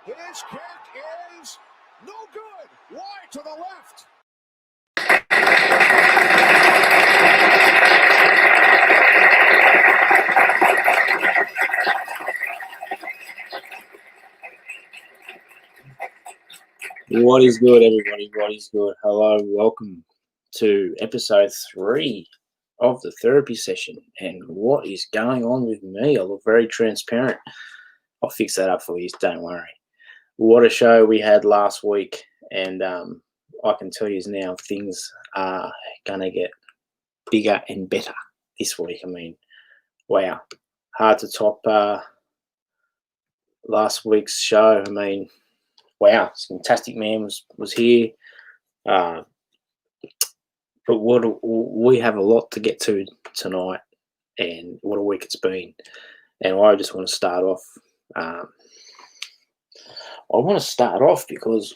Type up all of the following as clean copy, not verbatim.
His kick is no good. Wide to the left. What is good, everybody? What is good? Hello, welcome to episode 3 of the therapy session. And what is going on with me? I look very transparent. I'll fix that up for you, don't worry. What a show we had last week, and I can tell you now things are going to get bigger and better this week. I mean, wow, hard to top last week's show. I mean, wow, Fantastic Man was here. But we have a lot to get to tonight, and what a week it's been. And I just want to start off. I want to start off because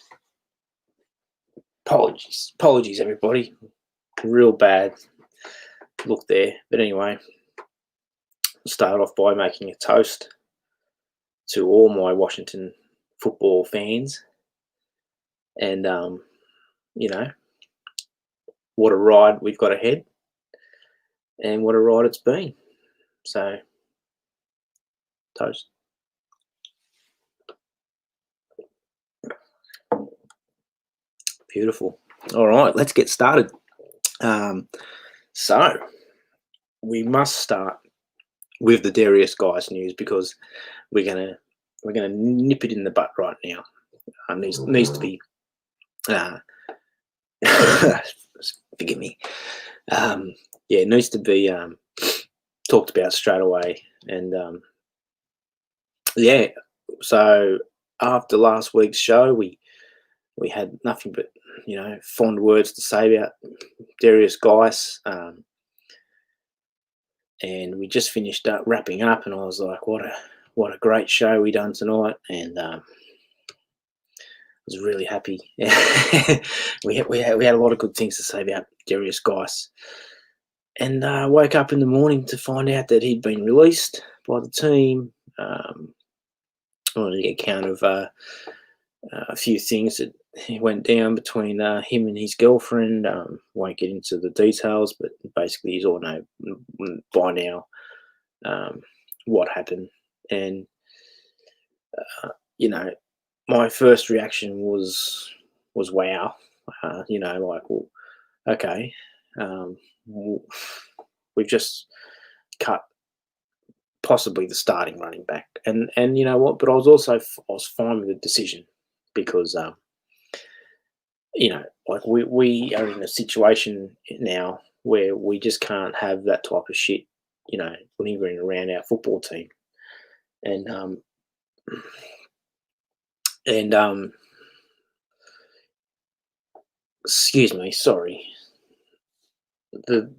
apologies, everybody. Real bad look there. But anyway, I'll start off by making a toast to all my Washington football fans. And, you know, what a ride we've got ahead and what a ride it's been. So, toast. Beautiful. All right, let's get started. So we must start with the Darius Guys news because we're gonna nip it in the butt right now. Needs to be forgive me. It needs to be talked about straight away. And so after last week's show, we had nothing but fond words to say about Darius Guys, and we just finished up wrapping up, and I was like, what a great show we done tonight, and I was really happy. we had a lot of good things to say about Darius Guys, and woke up in the morning to find out that he'd been released by the team on the account of a few things that went down between him and his girlfriend. Won't get into the details, but basically you all know by now what happened. And my first reaction was wow. Well, okay, we've just cut possibly the starting running back, and you know what? But I was fine with the decision because we are in a situation now where we just can't have that type of shit, lingering around our football team, and excuse me, sorry. I'm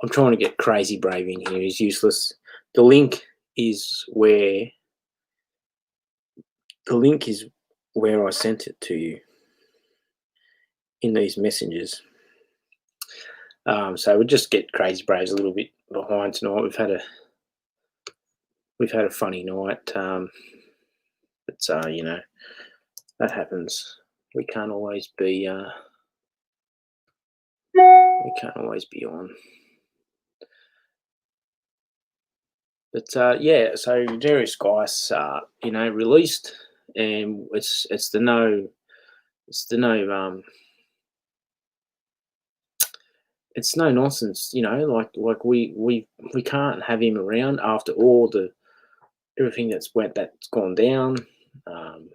trying to get Crazy Brave in here. He's useless. The link is where I sent it to you in these messages. So we'll just get Crazy Braves a little bit behind tonight. We've had a funny night, but that happens. We can't always be on. But so Darius Guys, released, and it's the it's no nonsense, like we can't have him around after all the everything that's gone down. Um,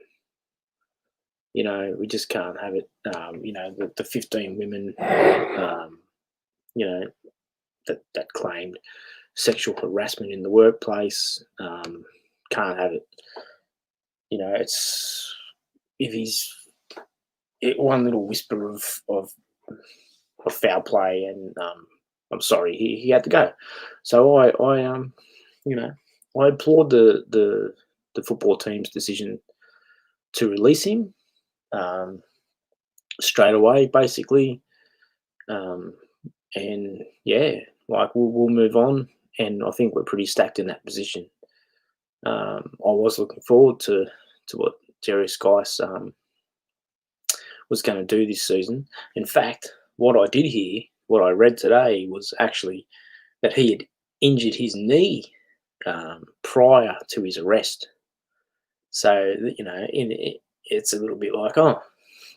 we just can't have it. The 15 women, you know, that claimed sexual harassment in the workplace. Can't have it. It's if he's one little whisper of foul play, and I'm sorry, he had to go. So I applaud the football team's decision to release him straight away, basically. And yeah, like we'll move on, and I think we're pretty stacked in that position. I was looking forward to what Jerry Skice was going to do this season. In fact, what I read today was actually that he had injured his knee prior to his arrest. So it's a little bit like, oh,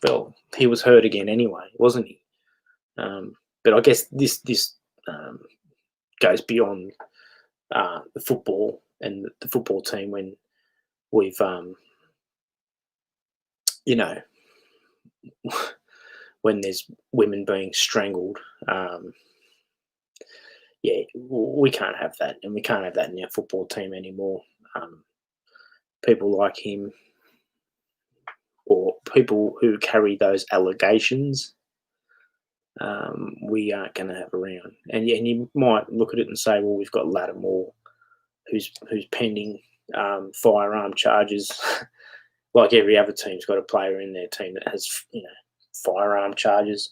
well, he was hurt again anyway, wasn't he? But I guess this goes beyond the football and the football team when we've when there's women being strangled. Yeah, we can't have that, and we can't have that in our football team anymore. People like him, or people who carry those allegations, we aren't going to have around. And you might look at it and say, well, we've got Lattimore, who's pending firearm charges. Like every other team's got a player in their team that has firearm charges.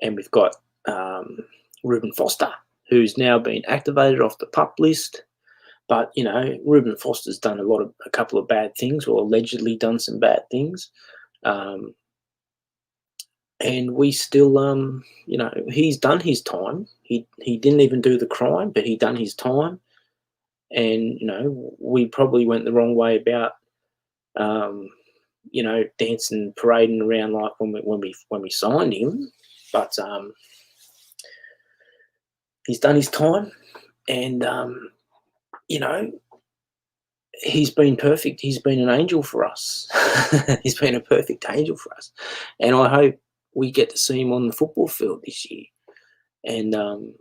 And we've got Reuben Foster, who's now been activated off the pup list. But Reuben Foster's done a couple of bad things, or allegedly done some bad things, and we still, he's done his time. He didn't even do the crime, but he done his time, and we probably went the wrong way about, dancing, parading around like when we signed him, but he's done his time, and he's been perfect. He's been an angel for us. He's been a perfect angel for us. And I hope we get to see him on the football field this year. And, I'm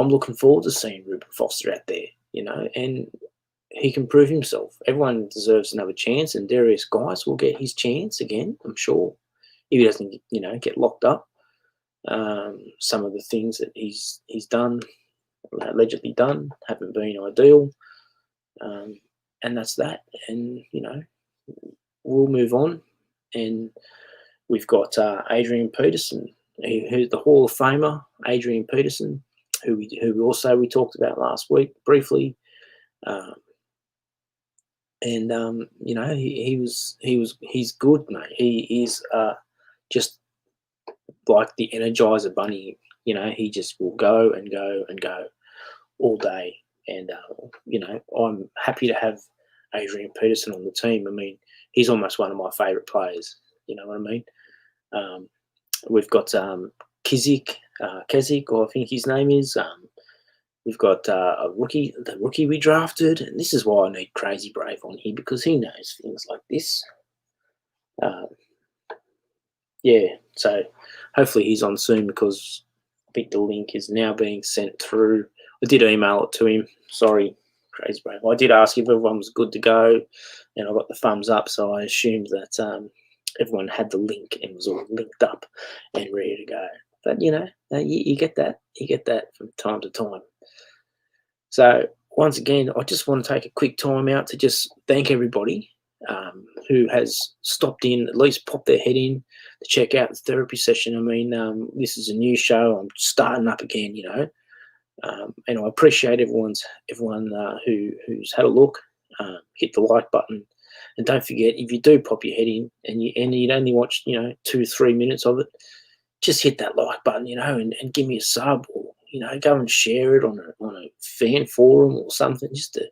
looking forward to seeing Reuben Foster out there, and he can prove himself. Everyone deserves another chance, and Darius Guice will get his chance again, I'm sure, if he doesn't, get locked up. Some of the things that he's done, allegedly done, haven't been ideal. And that's that. And, we'll move on. And we've got Adrian Peterson, who's the Hall of Famer, Adrian Peterson, who we talked about last week briefly. He's good, mate. He is just like the Energizer Bunny. He just will go and go and go all day. And, I'm happy to have Adrian Peterson on the team. I mean, he's almost one of my favourite players. You know what I mean? We've got Kezik, or I think his name is. We've got the rookie we drafted. And this is why I need Crazy Brave on here, because he knows things like this. So hopefully he's on soon, because I think the link is now being sent through. I did email it to him. Sorry, Crazy Brave. I did ask if everyone was good to go, and I got the thumbs up, so I assumed that everyone had the link and was all linked up and ready to go. But, you get that. You get that from time to time. So, once again, I just want to take a quick time out to just thank everybody who has stopped in, at least popped their head in to check out the therapy session. I mean, this is a new show. I'm starting up again, and I appreciate everyone who's had a look. Hit the like button, and don't forget, if you do pop your head in and you'd only watch 2-3 minutes of it, just hit that like button, and give me a sub, or go and share it on a fan forum or something, just to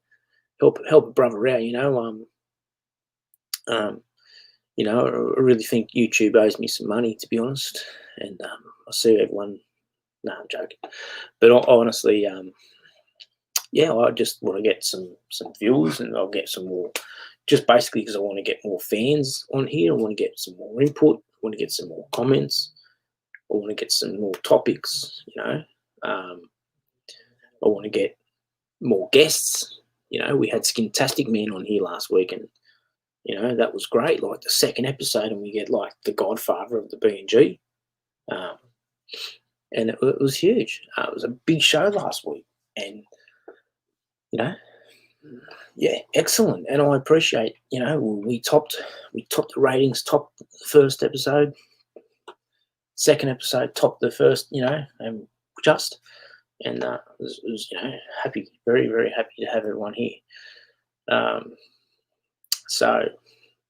help a brother out. You know, I really think YouTube owes me some money, to be honest. And I see everyone. No, I'm joking. But honestly, yeah, I just want to get some views, and I'll get some more. Just basically because I want to get more fans on here. I want to get some more input. I want to get some more comments. I want to get some more topics. You know, I want to get more guests. You know, we had Skintastic Man on here last week, and you know that was great. Like the second episode, and we get like the Godfather of the B&G, and it was huge. It was a big show last week, and you know, yeah, excellent. And I appreciate, you know, we topped the ratings, topped the first episode, second episode, topped the first, you know, and just. And was, you know, happy, very, very happy to have everyone here. So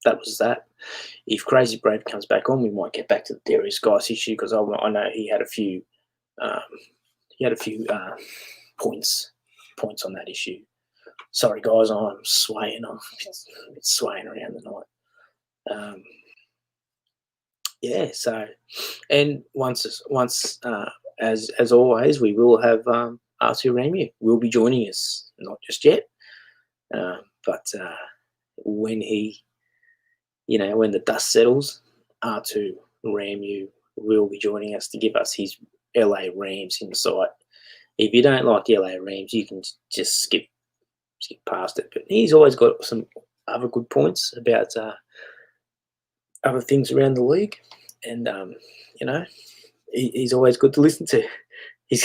that was that. If Crazy Brave comes back on, we might get back to the Darius Guys issue, because I know he had a few points on that issue. Sorry, guys, I'm swaying. I'm a bit swaying around the night. Yeah. So, and once as always, we will have R2 Ramu will be joining us. Not just yet, but when he, you know, when the dust settles, R2 Ramu will be joining us to give us his LA Rams insight. If you don't like the LA Rams, you can just skip past it. But he's always got some other good points about other things around the league, and you know, he's always good to listen to. He's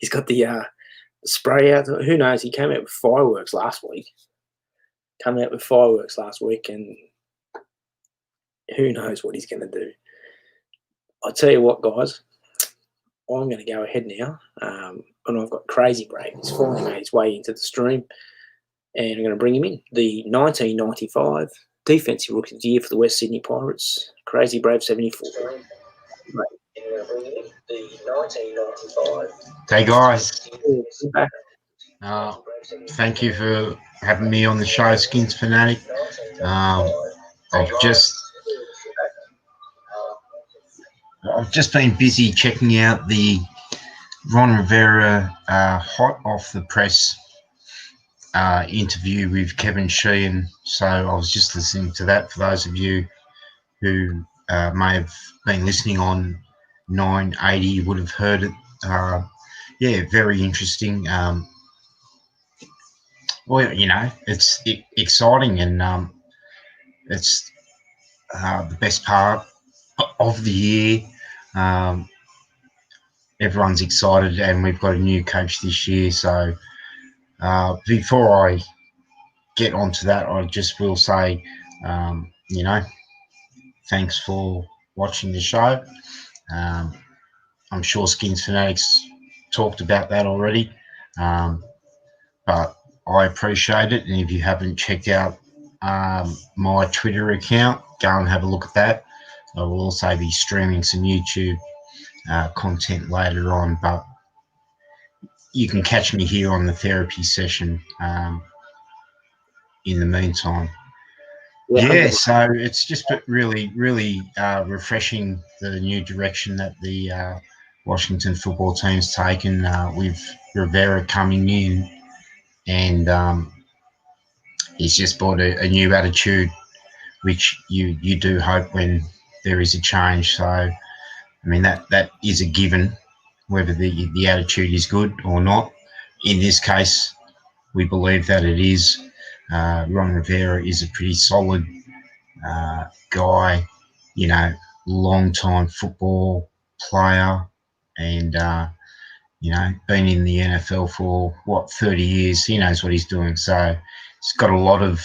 got the spray out. Who knows? He came out with fireworks last week. And who knows what he's going to do. I'll tell you what, guys. I'm going to go ahead now, and I've got Crazy Brave. He's finally made his way into the stream, and I'm going to bring him in. The 1995 Defensive Rookie of the Year for the West Sydney Pirates, CrazyBrave74. Hey guys, thank you for having me on the show, Skinsfanatic. I've just been busy checking out the Ron Rivera hot off the press interview with Kevin Sheehan. So I was just listening to that. For those of you who may have been listening on 980, would have heard it. Yeah, very interesting. Well, you know, it's exciting, and it's the best part of the year. Everyone's excited, and we've got a new coach this year. So before I get onto that, I just will say, you know, thanks for watching the show. I'm sure Skinsfanatics talked about that already, but I appreciate it. And if you haven't checked out my Twitter account, go and have a look at that. I will also be streaming some YouTube content later on, but you can catch me here on the Therapy Session in the meantime. Yeah, so it's just really, really refreshing, the new direction that the Washington football team's taken with Rivera coming in, and he's just brought a new attitude, which you do hope when there is a change. So, I mean, that is a given, whether the attitude is good or not. In this case, we believe that it is. Ron Rivera is a pretty solid guy, you know, long-time football player, and you know, been in the NFL for 30 years. He knows what he's doing, so he's got a lot of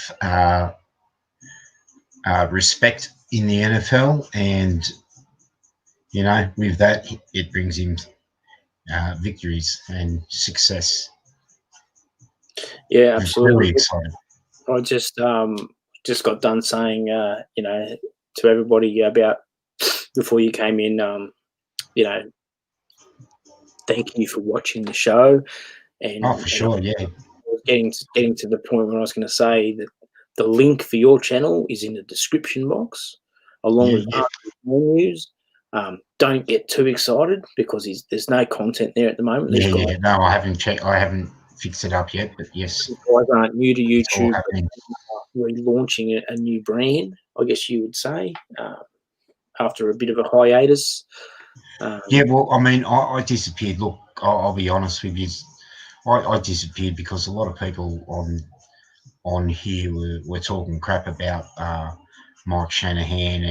respect in the NFL, and you know, with that, it brings him victories and success. Yeah, absolutely. Really excited. I just got done saying, you know, to everybody about before you came in, you know, thank you for watching the show. And for sure, yeah. Getting to the point where I was going to say that The link for your channel is in the description box, along with other news. Don't get too excited because there's no content there at the moment. No, I haven't checked. I haven't fixed it up yet, but yes, these guys aren't new to it's all YouTube. happening. Relaunching a new brand, I guess you would say, after a bit of a hiatus. Well, I mean, I disappeared. Look, I'll be honest with you. I disappeared because a lot of people on here were talking crap about Mike Shanahan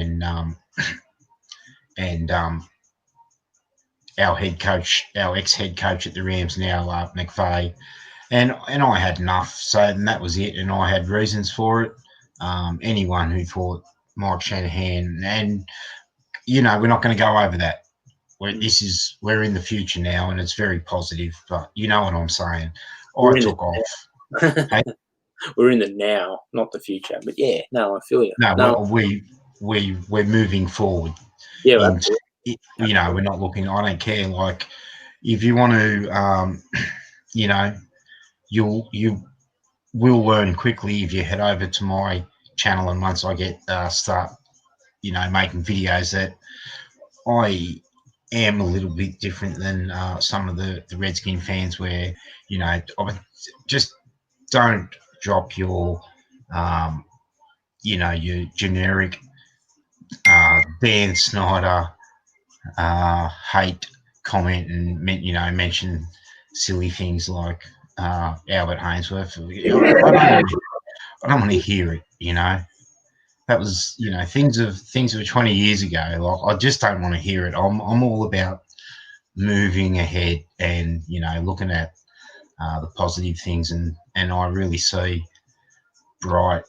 and our head coach, our ex-head coach at the Rams now, McVay, and I had enough. So and that was it, and I had reasons for it. Anyone who thought Mike Shanahan, and we're not going to go over that. We're in the future now, and it's very positive. But you know what I'm saying. I took off. Hey? We're in the now, not the future. But yeah, no, I feel you. No, we're moving forward. Yeah, we're not looking. I don't care. Like, if you want to, you will learn quickly if you head over to my channel, and once I get start, making videos, that I am a little bit different than some of the Redskin fans, where just don't drop your your generic Dan Snyder hate comment and mention silly things like Albert Hainsworth. I don't want to hear it. That was things of 20 years ago. Like, I just don't want to hear it. I'm all about moving ahead and looking at the positive things, and I really see bright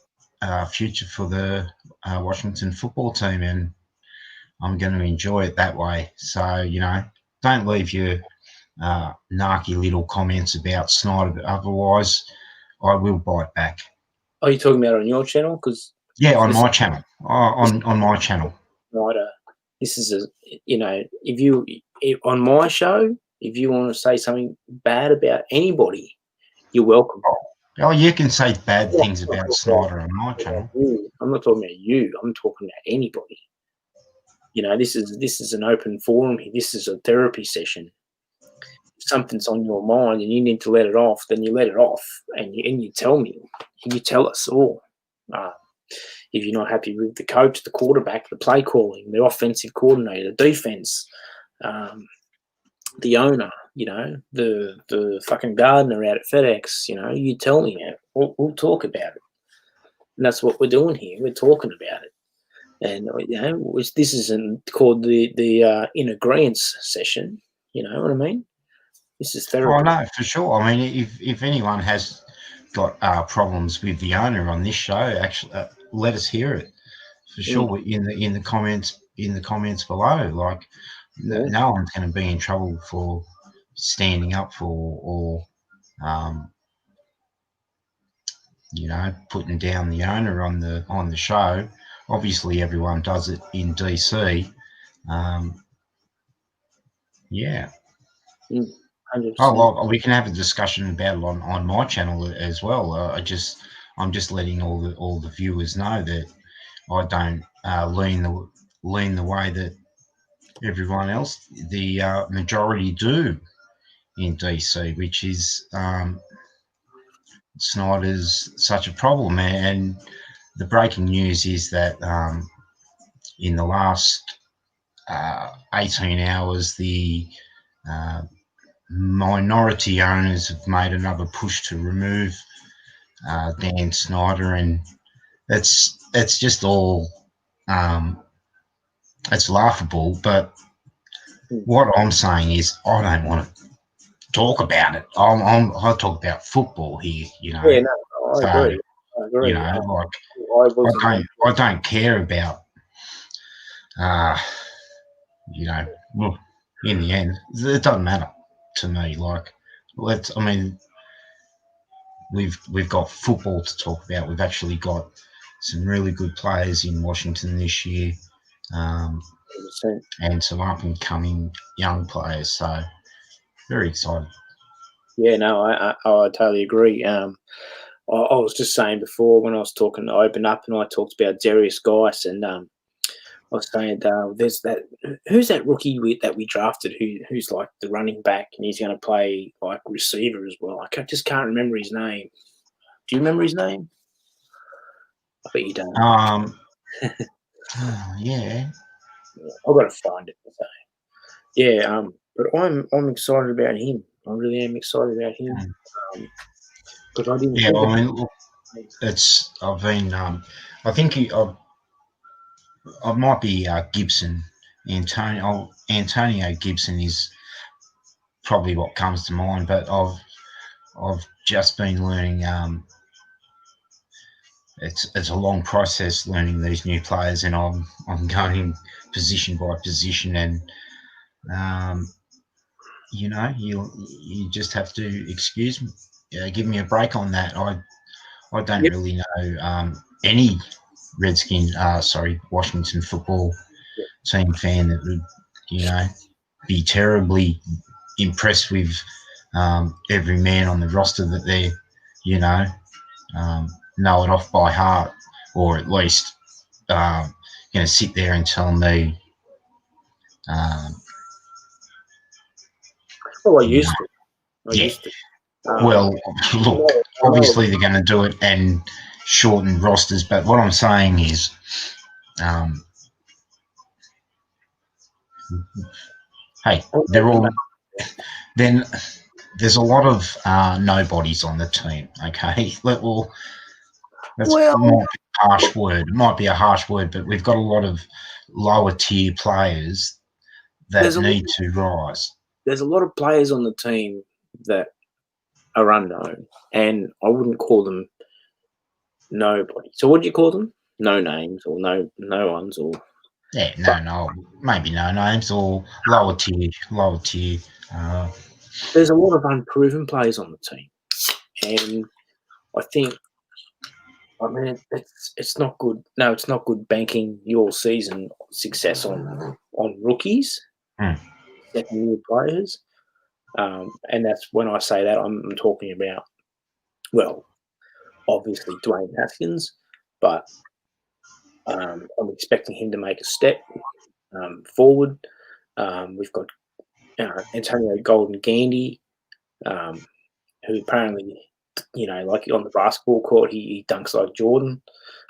future for the Washington football team, and I'm going to enjoy it that way. So don't leave your narky little comments about Snyder. Otherwise, I will bite back. Are you talking about on your channel? Because on my channel. On my channel. Snyder, this is on my show, if you want to say something bad about anybody, you're welcome. Oh, you can say bad things about Snyder on my channel. I'm not talking about you. I'm talking about anybody. This is an open forum here. This is a therapy session. If something's on your mind and you need to let it off, then you let it off, and you tell me, and you tell us all. If you're not happy with the coach, the quarterback, the play calling, the offensive coordinator, the defense, the owner, the fucking gardener out at FedEx, you tell me. We'll talk about it. And that's what we're doing here. We're talking about it. And this isn't called the in agreement session. You know what I mean? This is therapy. Oh no, for sure. I mean, if anyone has got problems with the owner on this show, actually, let us hear it for sure in the comments below. Like, no one's going to be in trouble for standing up for or putting down the owner on the show. Obviously, everyone does it in DC. Yeah. 100%. Oh, well, we can have a discussion about it on my channel as well. I'm just letting all the viewers know that I don't lean the way that everyone else, the majority, do in DC, which is Snyder's such a problem. And the breaking news is that in the last 18 hours, the minority owners have made another push to remove Dan Snyder, and it's just all it's laughable. But what I'm saying is, I don't want to talk about it. I talk about football here, Yeah, no, I agree. I don't care about well, in the end, it doesn't matter to me. Like, we've got football to talk about. We've actually got some really good players in Washington this year, and some up and coming young players. So very excited. Yeah, no, I totally agree. I was just saying before when I was talking, I opened up and I talked about Darius Geis, and I was saying there's who's that rookie that we drafted who's like the running back, and he's going to play like receiver as well. Just can't remember his name. Do you remember his name? I bet you don't. Yeah. I've got to find it. So. Yeah, but I'm excited about him. I really am excited about him. Because I didn't. Yeah, well, I mean, look, I've been. I think I might be Gibson. Antonio Gibson is probably what comes to mind, but I've just been learning. It's a long process learning these new players, and I'm going position by position, and you just have to give me a break on that. I don't really know any Washington football team fan that would be terribly impressed with every man on the roster that they know it off by heart, or at least sit there and tell me. I used to. Well, look, obviously they're going to do it and shorten rosters, but what I'm saying is, hey, they're all. Then there's a lot of nobodies on the team. Okay, might be a harsh word. It might be a harsh word, but we've got a lot of lower tier players that need to rise. There's a lot of players on the team that are unknown, and I wouldn't call them nobody. So what do you call them? No names, or no ones, or maybe no names, or lower tier. There's a lot of unproven players on the team, and I think, it's not good. No, it's not good banking your season success on rookies, second-year players. And that's when I say that, I'm talking about, well, obviously Dwayne Haskins, but I'm expecting him to make a step forward. We've got Antonio Golden Gandy, who apparently, like on the basketball court, he dunks like Jordan.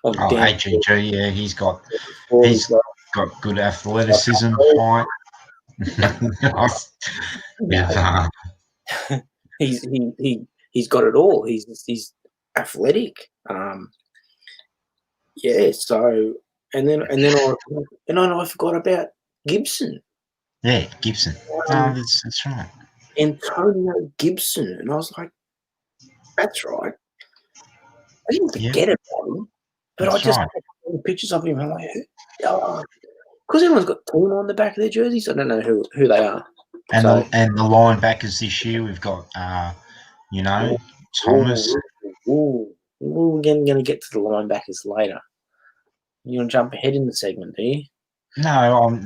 AGG, yeah, he's got good athleticism, height. He's got it all. He's athletic. So and then I forgot about Gibson. Yeah, Gibson. That's right. Antonio Gibson, and I was like, that's right. I didn't forget about him, but I just saw pictures of him. I'm like, because everyone's got Tuna on the back of their jerseys. I don't know who they are. And the linebackers this year, we've got Thomas. We're going to get to the linebackers later. You want to jump ahead in the segment, do you? No,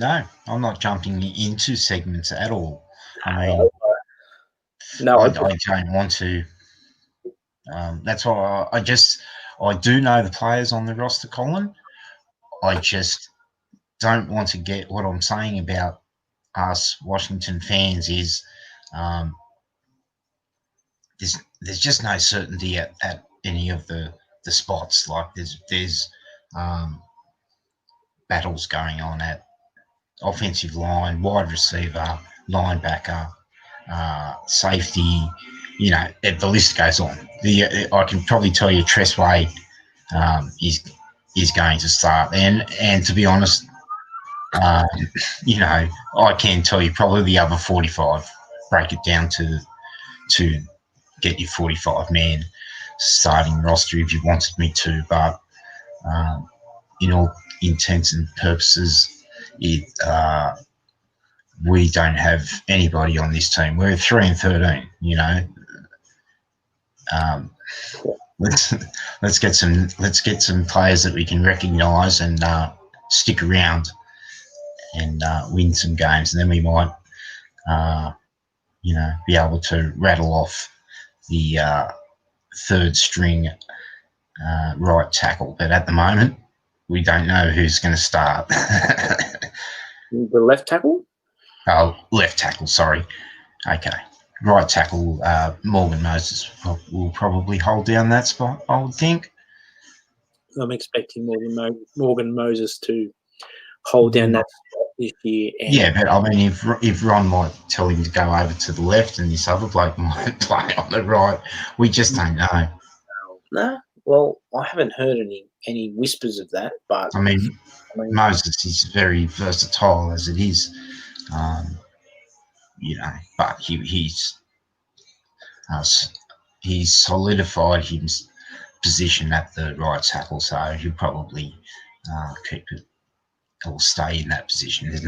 I'm not jumping into segments at all. I mean, I don't want to. That's why I do know the players on the roster, Colin. I just don't want to get what I'm saying about us Washington fans is there's just no certainty at any of the spots. Like there's battles going on at offensive line, wide receiver, linebacker, safety. The list goes on. I can probably tell you Tressway is going to start, and to be honest, I can tell you probably the other 45. Break it down to get your 45-man starting roster if you wanted me to, but in all intents and purposes, we don't have anybody on this team. We're 3-13. Let's get some players that we can recognise and stick around and win some games, and then we might be able to rattle off the third string right tackle, but at the moment we don't know who's going to start. The left tackle? Oh, left tackle, sorry. Okay. Right tackle, Morgan Moses will probably hold down that spot, I would think. I'm expecting Morgan Moses to hold down that spot this year. And yeah, but I mean, if Ron might tell him to go over to the left and this other bloke might play on the right, we just don't know. No, well, I haven't heard any whispers of that, but I mean Moses is very versatile as it is, but he's solidified his position at the right tackle, so he'll probably keep it or stay in that position. There's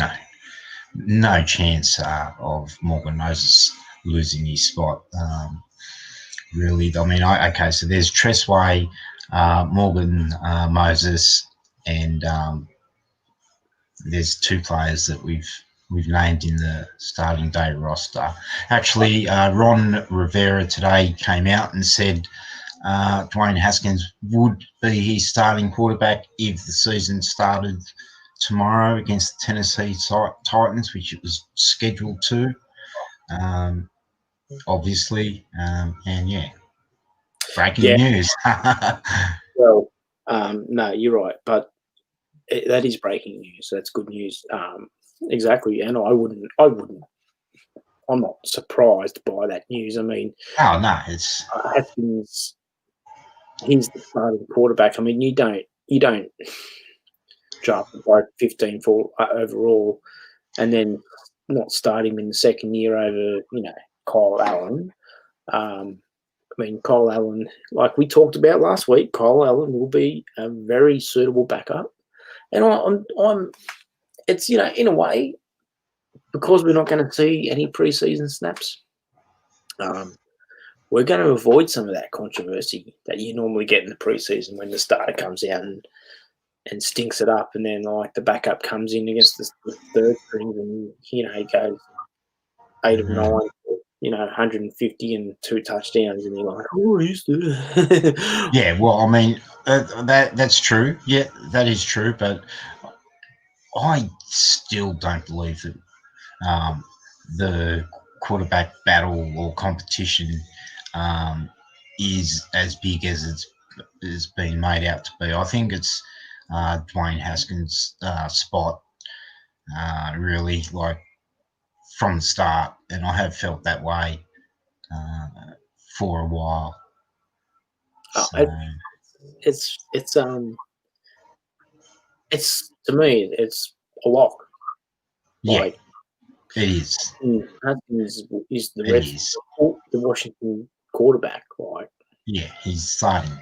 no chance of Morgan Moses losing his spot. Really, I mean, okay. So there's Tressway, Morgan Moses, and there's two players that we've named in the starting day roster. Actually, Ron Rivera today came out and said Dwayne Haskins would be his starting quarterback if the season started tomorrow against the Tennessee Titans, which it was scheduled to, obviously. And yeah, breaking news. Well, no, you're right, but that is breaking news. So that's good news. Exactly, and I'm not surprised by that news. I mean, oh no, it's Haskins. He's the starting quarterback. I mean, you don't draft a bloke 15 for overall, and then not start him in the second year over Kyle Allen. I mean, Kyle Allen, like we talked about last week, Kyle Allen will be a very suitable backup, and I'm it's in a way because we're not going to see any preseason snaps. We're going to avoid some of that controversy that you normally get in the preseason when the starter comes out and stinks it up, and then like the backup comes in against the third string and he goes 8 of 9, 150 and 2 touchdowns, and you're like, oh, he's there. Yeah, well, I mean that's true. Yeah, that is true, but I still don't believe that the quarterback battle or competition is as big as it's been made out to be. I think it's Dwayne Haskins' spot, really, like from the start, and I have felt that way for a while. It's to me, it's a lock. Yeah, like, it is. Haskins is the Washington quarterback. Like, yeah, he's starting,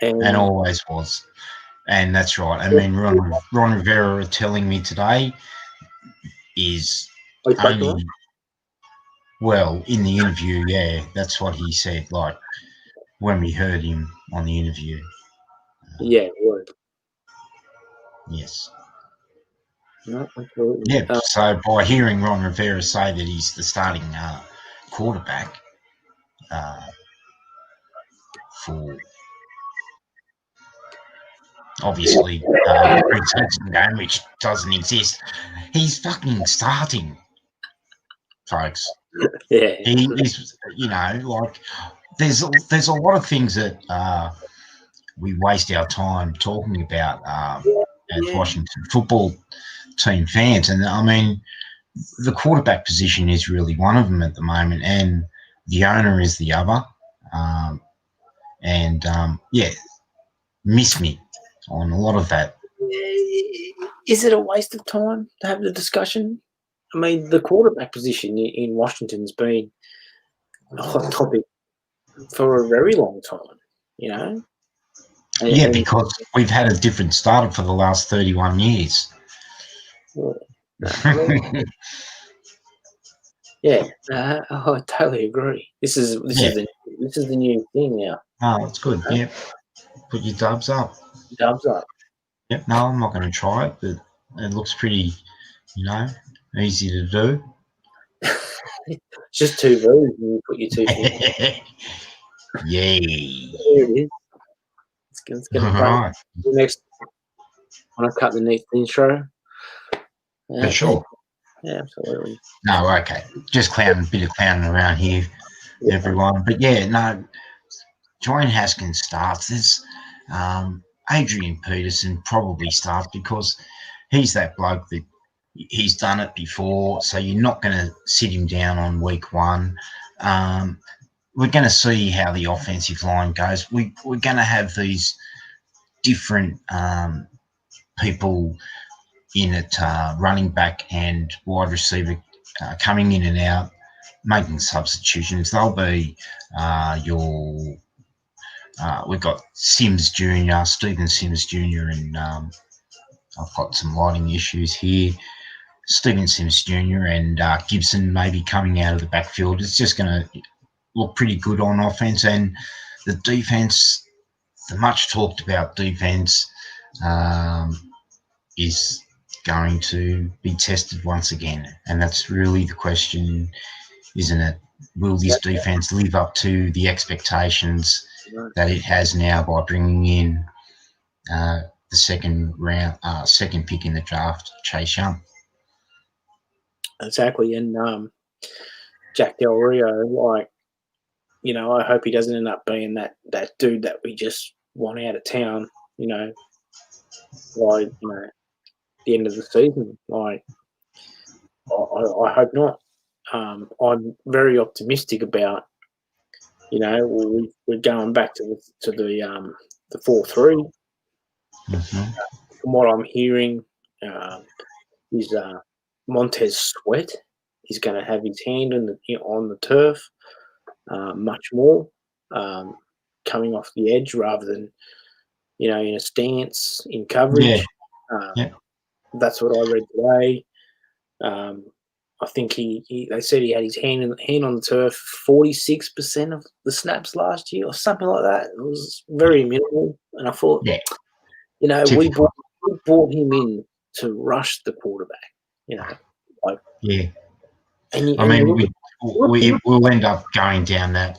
and always was, and that's right. I mean, Ron Rivera telling me today is only. Well, in the interview, yeah, that's what he said. Like when we heard him on the interview. Yeah, it would. Yes. No, absolutely. Yeah. So by hearing Ron Rivera say that he's the starting quarterback for obviously preseason game, which doesn't exist, he's fucking starting, folks. Yeah. He's, like there's a lot of things that we waste our time talking about as Washington football team fans, and I mean the quarterback position is really one of them at the moment, and the owner is the other, miss me on a lot of that. Is it a waste of time to have the discussion? I mean, the quarterback position in Washington's been a hot topic for a very long time, Yeah, because we've had a different starter for the last 31 years. Yeah, I totally agree. This is the new thing now. Oh, that's good. Yeah, put your dubs up. Dubs up. Yep. No, I'm not going to try it, but it looks pretty, easy to do. It's just 2 V's and you put your 2 fingers. Yay. There it is. It's going to All play right. the next when I cut the next intro. For sure. Yeah, absolutely. No, okay. Just a bit of clowning around here, everyone. But yeah, no, Dwayne Haskins starts. There's Adrian Peterson probably starts because he's that bloke that he's done it before, so you're not going to sit him down on week one. We're going to see how the offensive line goes. We're going to have these different people in it, running back and wide receiver coming in and out, making substitutions. They'll be we've got Sims Jr., Stephen Sims Jr., and I've got some lighting issues here. Stephen Sims Jr. and Gibson maybe coming out of the backfield. It's just going to look pretty good on offense. And the defense, the much talked about defense, is going to be tested once again. And that's really the question, isn't it? Will this defense live up to the expectations that it has now by bringing in the second pick in the draft, Chase Young? Exactly. And Jack Del Rio, like, you know, I hope he doesn't end up being that dude that we just want out of town, you know, by the end of the season. Like, I hope not. I'm very optimistic about, you know, we're going back to the 4-3. Mm-hmm. From what I'm hearing, is Montez Sweat is going to have his hand on the turf much more, coming off the edge rather than, you know, in a stance in coverage. Yeah. That's what I read today. I think they said he had his hand on the turf 46% of the snaps last year or something like that. It was very minimal. And I thought, you know, we brought him in to rush the quarterback, you know. Like, yeah. And I mean, we'll end up going down that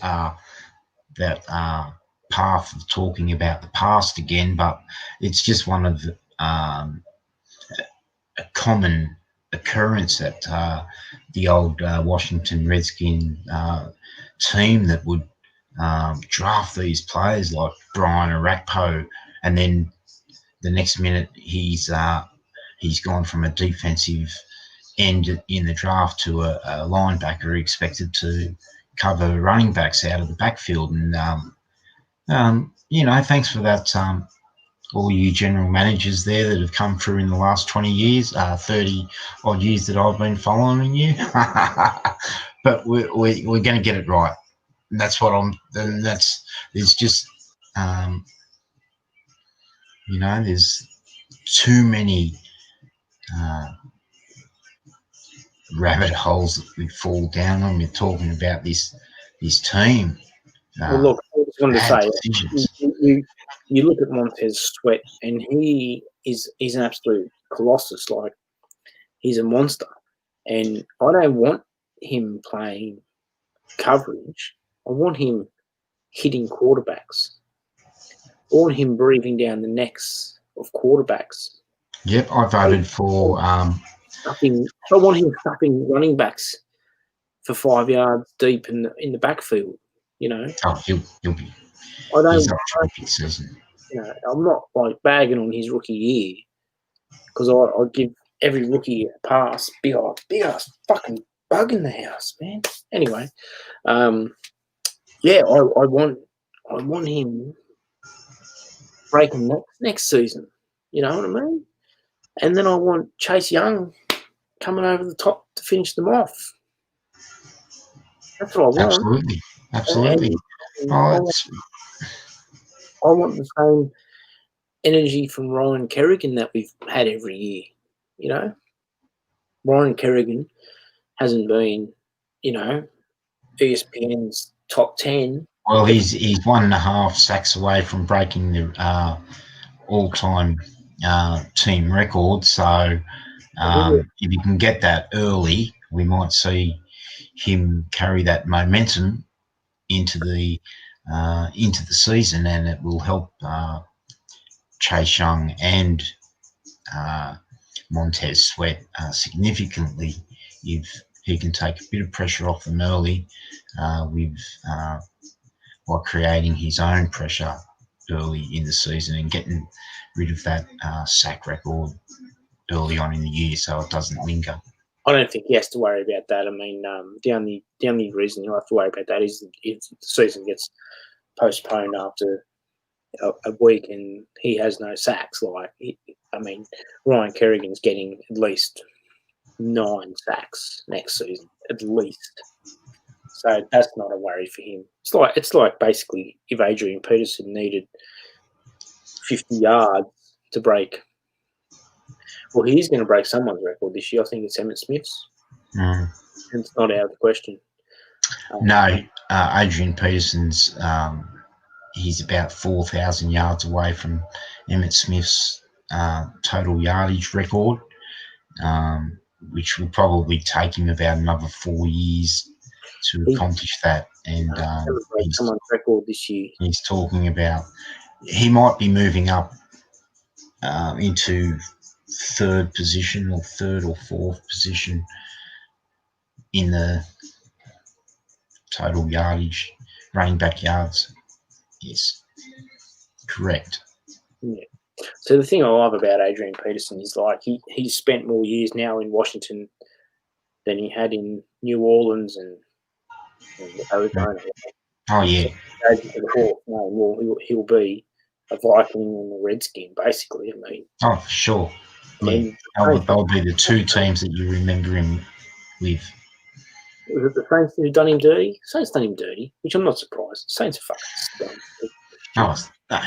path of talking about the past again, but it's just one of a common occurrence at the old Washington Redskin team that would draft these players like Brian Arakpo, and then the next minute he's gone from a defensive end in the draft to a linebacker expected to cover running backs out of the backfield. And you know, thanks for that, all you general managers there that have come through in the last 20 years, 30 odd years that I've been following you. But we're going to get it right. And that's what it's just, you know, there's too many rabbit holes that we fall down when we're talking about this team. Well, look, I just wanted to say, you look at Montez Sweat, and he's an absolute colossus. Like, he's a monster, and I don't want him playing coverage. I want him hitting quarterbacks. I want him breathing down the necks of quarterbacks. Yep, I voted for. I want him stuffing running backs for 5 yards deep in the backfield. You know, he'll be. He's a terrific season. You know, I'm not like bagging on his rookie year because I give every rookie a pass. Big ass fucking bug in the house, man. Anyway, yeah, I want him breaking next season. You know what I mean? And then I want Chase Young coming over the top to finish them off. That's what I want. Absolutely. I want the same energy from Ryan Kerrigan that we've had every year. You know, Ryan Kerrigan hasn't been, you know, ESPN's top 10. Well, he's 1.5 sacks away from breaking the all-time team record. So if you can get that early, we might see him carry that momentum into the into the season, and it will help Chase Young and Montez Sweat significantly if he can take a bit of pressure off them early while creating his own pressure early in the season and getting rid of that sack record early on in the year so it doesn't linger. I don't think he has to worry about that. I mean, the only reason he'll have to worry about that is if the season gets postponed after a week and he has no sacks. Ryan Kerrigan's getting at least 9 sacks next season, at least. So that's not a worry for him. It's like basically if Adrian Peterson needed 50 yards to break. Well, he's going to break someone's record this year. I think it's Emmitt Smith's. And it's not out of the question. No, Adrian Peterson's he's about 4,000 yards away from Emmitt Smith's total yardage record, which will probably take him about another 4 years to accomplish that. And someone's record this year. He's talking about he might be moving up into third or fourth position in the total yardage, running back yards. Yes, correct. Yeah. So the thing I love about Adrian Peterson is he's spent more years now in Washington than he had in New Orleans and Arizona. Oh yeah. So he'll be a Viking and a Redskin, basically. I mean. Oh, for sure. Yeah. They'll be the two teams that you remember him with. Was it the Saints who done him dirty? Saints done him dirty, which I'm not surprised. Saints are fucking dumb. Oh, no.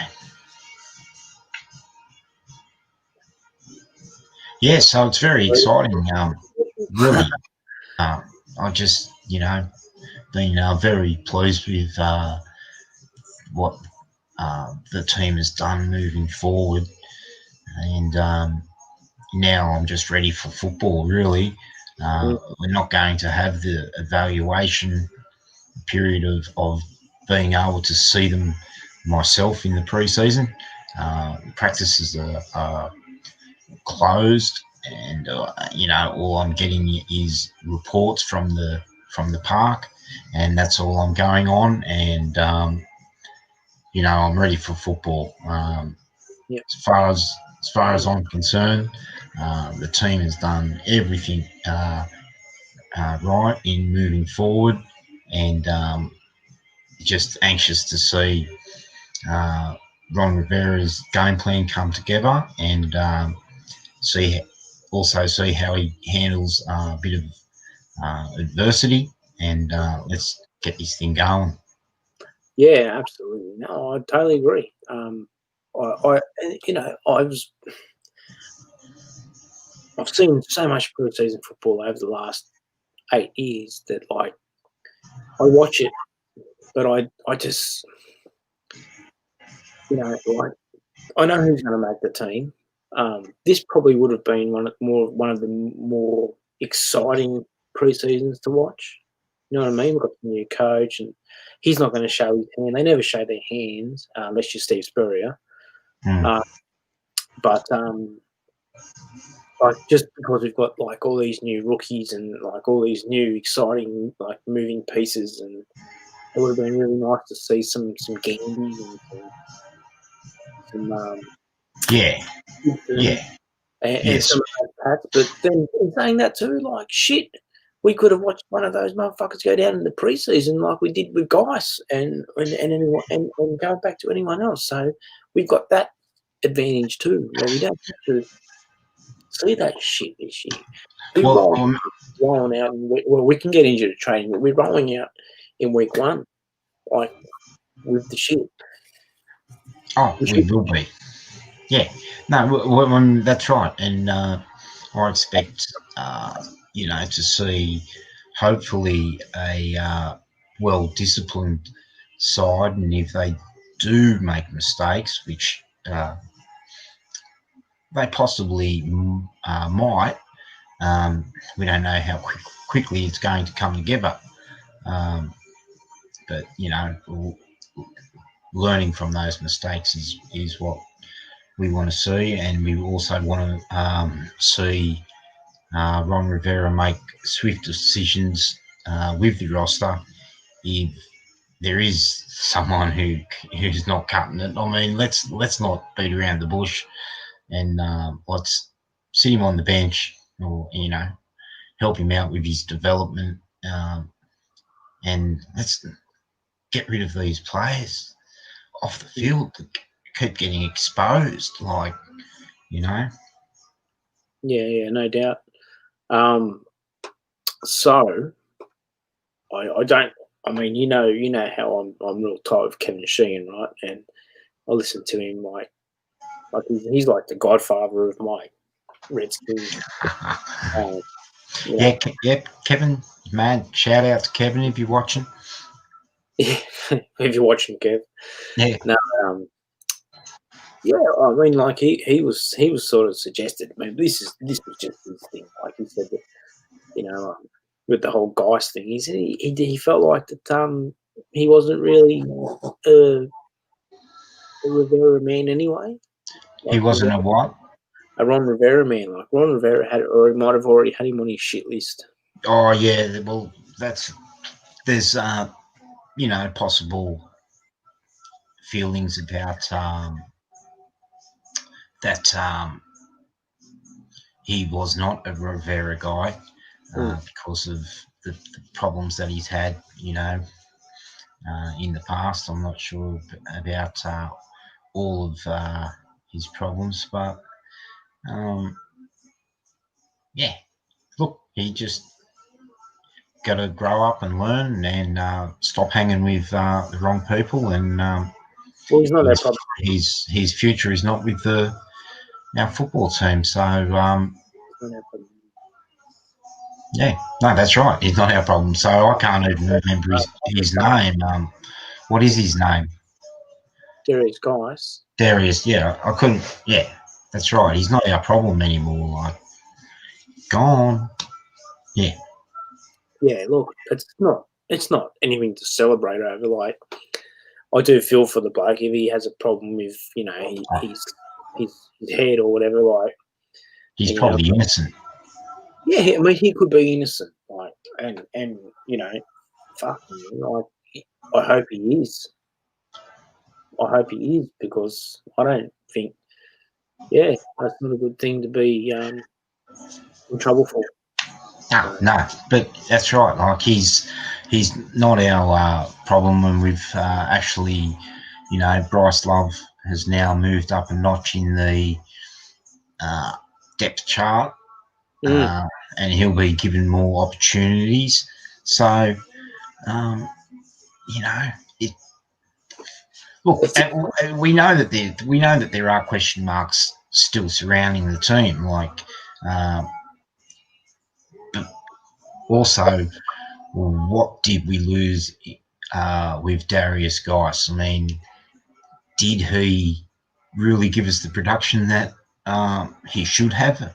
Yeah, so it's very exciting. Really, I just, been very pleased with what the team has done moving forward. And now I'm just ready for football, really. We're not going to have the evaluation period of being able to see them myself in the preseason. Practices are closed, and all I'm getting is reports from the park, and that's all I'm going on. And I'm ready for football. As far as I'm concerned, the team has done everything right in moving forward, and just anxious to see Ron Rivera's game plan come together, and see how he handles a bit of adversity, and let's get this thing going. Yeah, absolutely. No, I totally agree. I've seen so much preseason football over the last 8 years that I watch it, but I just I know who's going to make the team. This probably would have been one of the more exciting preseasons to watch. You know what I mean? We've got the new coach, and he's not going to show his hand. They never show their hands, unless you're Steve Spurrier. But just because we've got all these new rookies and all these new exciting moving pieces, and it would have been really nice to see some Gandys and some and some of those Pats. But then in saying that too, shit, we could have watched one of those motherfuckers go down in the preseason like we did with Geis and go back to anyone else. So we've got that advantage too, where we don't have to see that shit this year. Rolling out. We can get injured at training, but we're rolling out in week 1, with the shit. Oh, we will be. Yeah. No, that's right. And I expect, to see hopefully a well-disciplined side. And if they do make mistakes, which they possibly might, we don't know how quickly it's going to come together. But, learning from those mistakes is what we want to see, and we also want to see Ron Rivera make swift decisions with the roster if there is someone who's not cutting it. I mean, let's not beat around the bush, and let's sit him on the bench, or help him out with his development, and let's get rid of these players off the field that keep getting exposed. Yeah, no doubt. So I don't. I mean, you know how I'm real tight of Kevin Sheehan, right? And I listen to him like he's like the godfather of my Redskins. Yeah, Kevin, man, shout out to Kevin if you're watching. If you're watching, Kev. Yeah. No, yeah, I mean, like he was sort of suggested. Maybe this was just his thing. Like he said that, with the whole Geist thing, he said he felt like that he wasn't really a Rivera man anyway. Like, He wasn't a what? A Ron Rivera man. Like Ron Rivera had, or he might have already had him on his shit list. Oh yeah, well there's possible feelings about that he was not a Rivera guy because of the problems that he's had, in the past. I'm not sure about all of his problems, but yeah, look, he just got to grow up and learn and stop hanging with the wrong people. And well, he's not that problem. His future is not with our football team. So yeah, no, that's right. He's not our problem. So I can't even remember his name. What is his name? Darius Geist. Darius. Yeah, I couldn't. Yeah, that's right. He's not our problem anymore. Like, gone. Yeah. Yeah, look, it's not anything to celebrate over. Like, I do feel for the bloke if he has a problem with his head or whatever. Like, he's probably innocent. Yeah, I mean, he could be innocent. Like, and fuck him. Like, I hope he is. I hope he is, because I don't think, that's not a good thing to be in trouble for. No, but that's right. Like he's not our problem, and we've actually, Bryce Love has now moved up a notch in the depth chart, and he'll be given more opportunities. So, look, we know that there are question marks still surrounding the team, like. But also, what did we lose with Darius Geist? I mean, did he really give us the production that he should have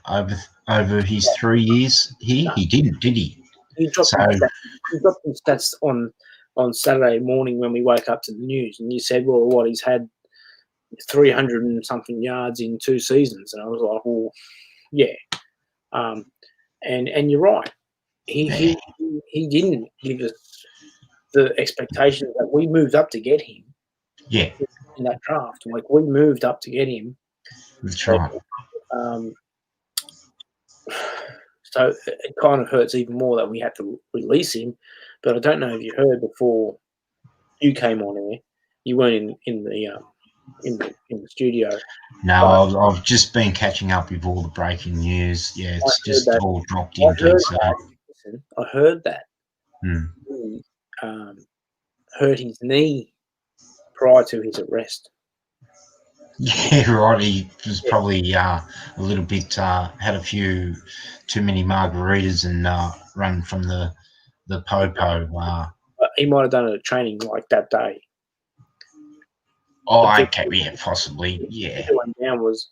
over his 3 years here? He didn't, did he? He dropped his stats on Saturday morning when we woke up to the news, and you said, well, what, he's had 300 and something yards in 2 seasons. And I was like, well, yeah. And you're right. He didn't give us the expectations that we moved up to get him. Yeah. In that draft. Like, we moved up to get him. That's right. So it kind of hurts even more that we had to release him. But I don't know if you heard before you came on air. You weren't in the studio. No, I've just been catching up with all the breaking news. Yeah, it's just all dropped in. I heard that. He hurt his knee prior to his arrest. Yeah, right. He was probably a little bit, had a few too many margaritas and run from the popo. He might have done a training like that day. Oh, okay, yeah, possibly, yeah. The one down was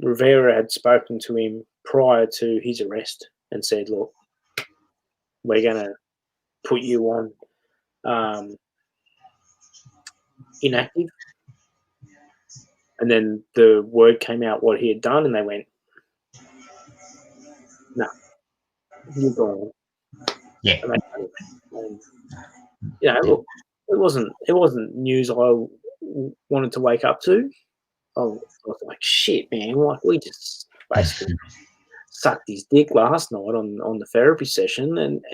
Rivera had spoken to him prior to his arrest and said, look, we're going to put you on inactive. And then the word came out what he had done, and they went, "No, you're gone." Yeah. And, look, it wasn't news I wanted to wake up to. I was like, shit, man, like we just basically sucked his dick last night on the therapy session, and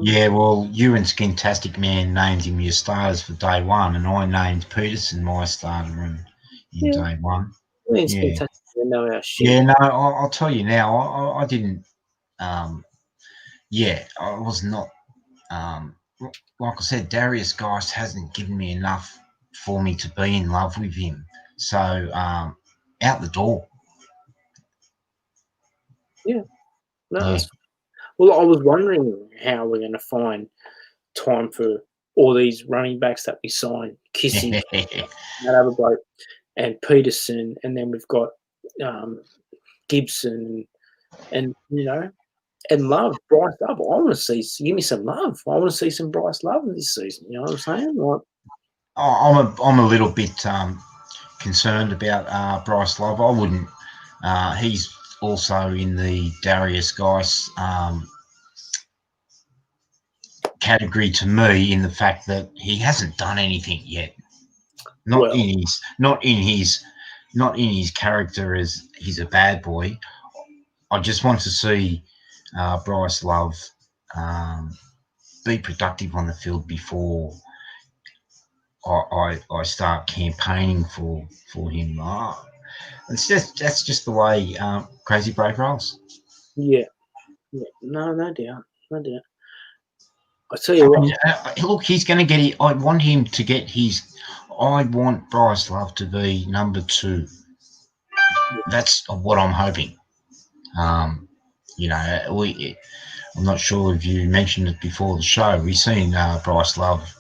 yeah, well, you and Skinsfanatic man named him your starters for day one, and I named Peterson my starter in day one. Yeah. Know our shit. Yeah, no, I'll tell you now, I didn't. I was not. Like I said, Darius Geist hasn't given me enough for me to be in love with him. So out the door. Yeah. No. Yeah. Well, I was wondering how we're going to find time for all these running backs that we signed. Kissy, that other bloke, and Peterson, and then we've got Gibson, and and Love, Bryce Love. I want to give me some love. I want to see some Bryce Love this season. You know what I'm saying? Like, I'm a little bit concerned about Bryce Love. I wouldn't. He's also in the Darius Geist category to me, in the fact that he hasn't done anything yet. Not in his character as he's a bad boy. I just want to see Bryce Love be productive on the field before I start campaigning for him. That's just the way Crazy Brave rolls. Yeah. No doubt. I tell you what. Look, he's going to get it. I want him to get his. I want Bryce Love to be number 2. That's what I'm hoping. I'm not sure if you mentioned it before the show. We've seen Bryce Love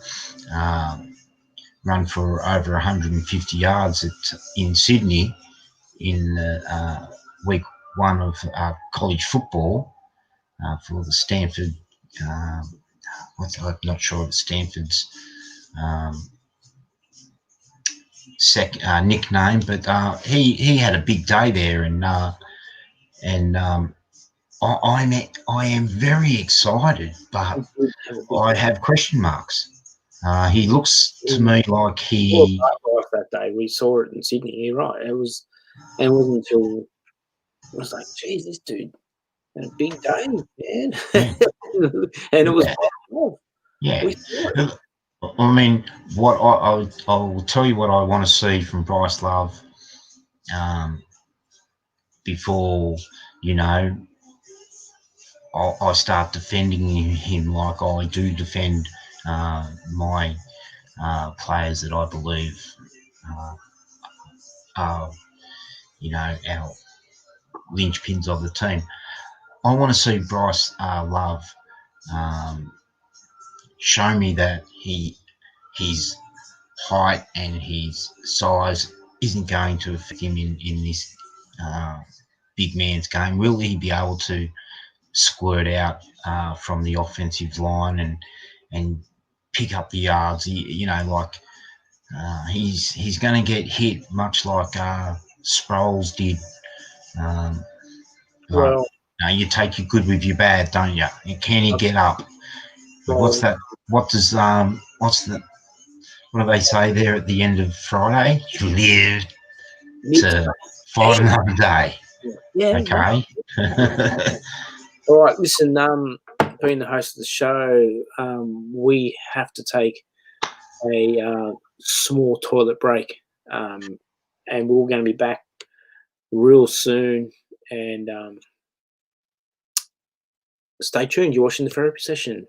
run for over 150 yards in Sydney in week 1 of college football for the Stanford. I'm not sure of Stanford's nickname, but he had a big day there, and I am very excited, but I have question marks. He looks to me like he. That day we saw it in Sydney. You're right. It wasn't until I was like, "Geez, this dude had a big day, man," and it was. Yeah. I mean, what I will tell you what I want to see from Bryce Love before I start defending him like I do defend my players that I believe are our linchpins of the team. I want to see Bryce Love show me that his height and his size isn't going to affect him in this big man's game. Will he be able to squirt out from the offensive line and pick up the yards? He's going to get hit much like Sproles did. You take your good with your bad, don't you? And can he get up? What's that? What do they say there at the end of Friday? Live to fight another day. Yeah. Okay. All right. Listen, being the host of the show, we have to take a small toilet break, and we're going to be back real soon. And stay tuned. You're watching the Therapy Session.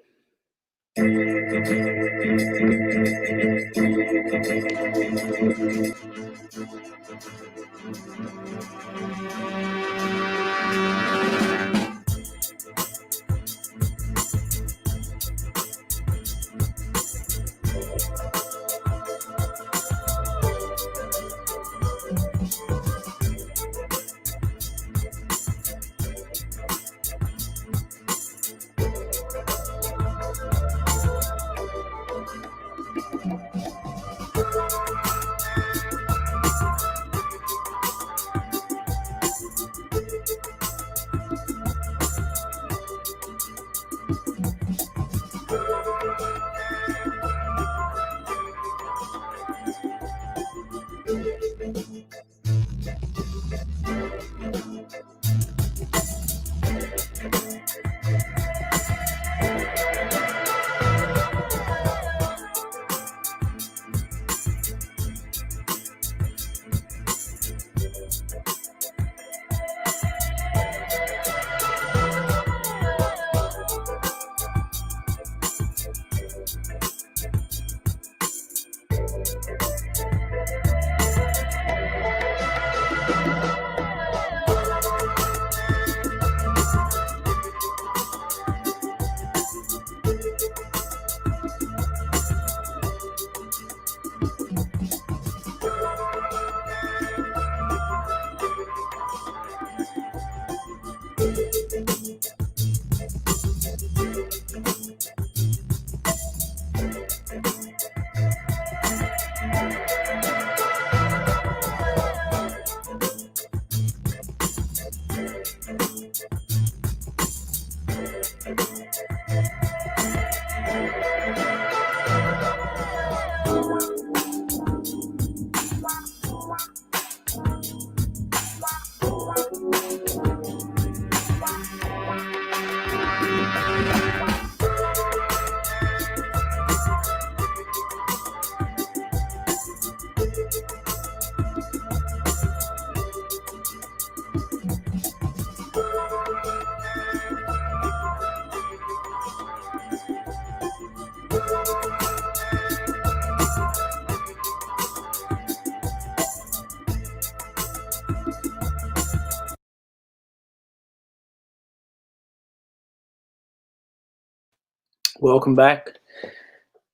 Welcome back.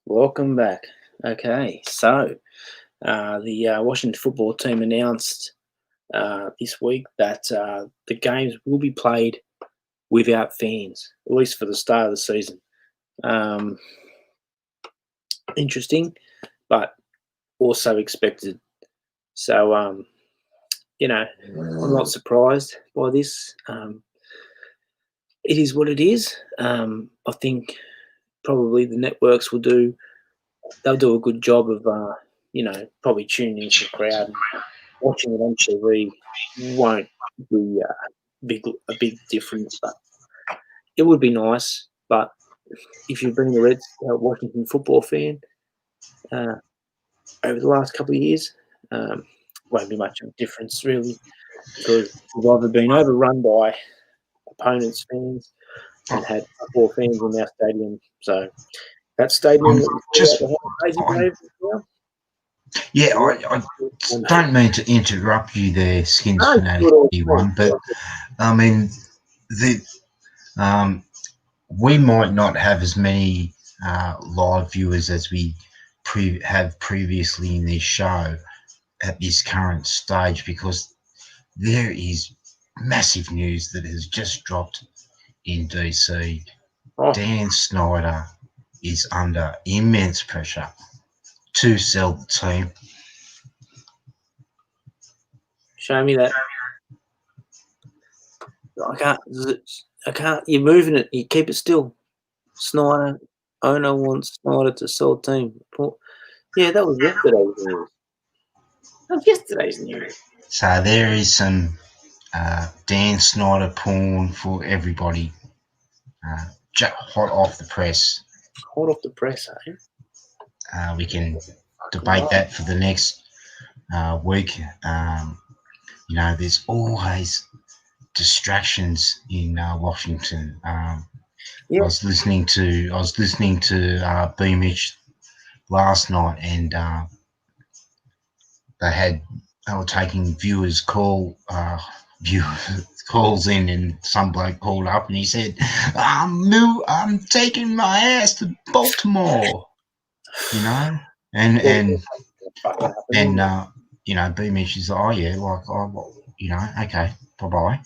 Welcome back. Okay, so the Washington football team announced this week that the games will be played without fans, at least for the start of the season. Interesting, but also expected. So, I'm not surprised by this. It is what it is. I think probably the networks they'll do a good job of, probably tuning into the crowd and watching it on TV won't be a big difference, but it would be nice. But if you've been a Washington football fan over the last couple of years, won't be much of a difference really, because we've either been overrun by opponents' fans and had football fans in our stadium. So that stadium Yeah, I don't mean to interrupt you there, Skinsfanatic one, but I mean we might not have as many live viewers as we have previously in this show at this current stage, because there is massive news that has just dropped in DC. Dan Snyder is under immense pressure to sell the team. Show me that. I can't. You're moving it. You keep it still. Snyder. Owner wants Snyder to sell the team. Yeah, that was yesterday's news. So there is some Dan Snyder porn for everybody. Hot off the press. Hot off the press, eh? We can debate that for the next week. There's always distractions in Washington. I was listening to B Mitch last night, and they were taking calls in, and some bloke called up and he said, I'm taking my ass to Baltimore, and B Mitch is like, oh yeah, okay, bye-bye.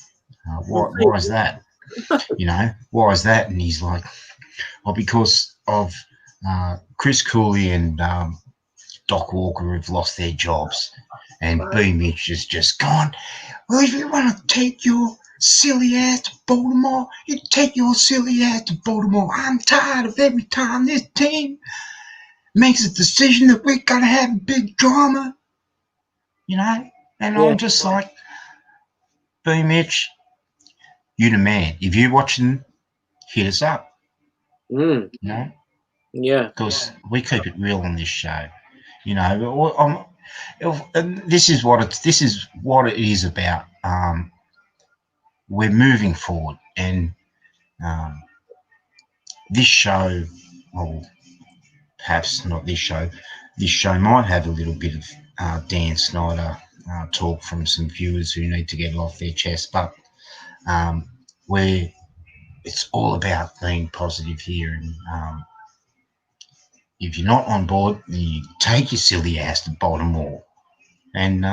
Why is that? Why is that? And he's like, well, because of Chris Cooley and Doc Walker have lost their jobs, and B Mitch has just gone, well, if you want to take your silly ass to Baltimore, you take your silly ass to Baltimore. I'm tired of every time this team makes a decision that we're going to have a big drama, and I'm just like, B Mitch, you the man. If you're watching, hit us up. Yeah. Because we keep it real on this show. This is what it is about. We're moving forward, and this show, well, perhaps not this show. This show might have a little bit of Dan Snyder talk from some viewers who need to get it off their chest, but it's all about being positive here, and if you're not on board, then you take your silly ass to Baltimore, and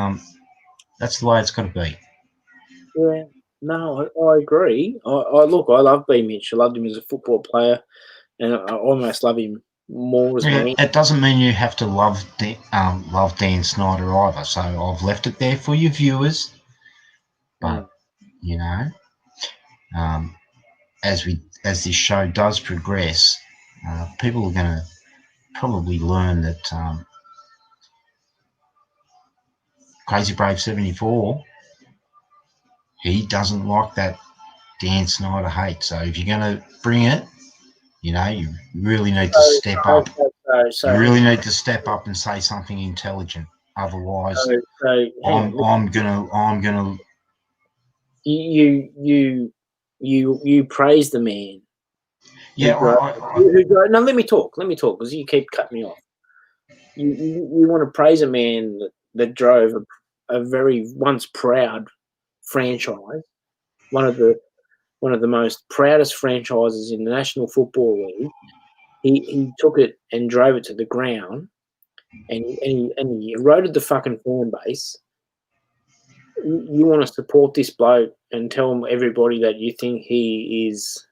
that's the way it's got to be. No, I agree. I look, I love B. Mitch. I loved him as a football player, and I almost love him more as a man. It doesn't mean you have to love Dan Snyder either. So I've left it there for your viewers. But you know, as this show does progress, people are going to probably learn that CrazyBrave74, he doesn't like that Dan Snyder hate. So if you're going to bring it, you really need to step up. You really need to step up and say something intelligent. Otherwise, I'm gonna. You praise the man. Yeah. No, let me talk because you keep cutting me off. You want to praise a man that drove a very once proud franchise, one of the most proudest franchises in the National Football League. He took it and drove it to the ground, and he eroded the fucking fan base. You want to support this bloke and tell everybody that you think he is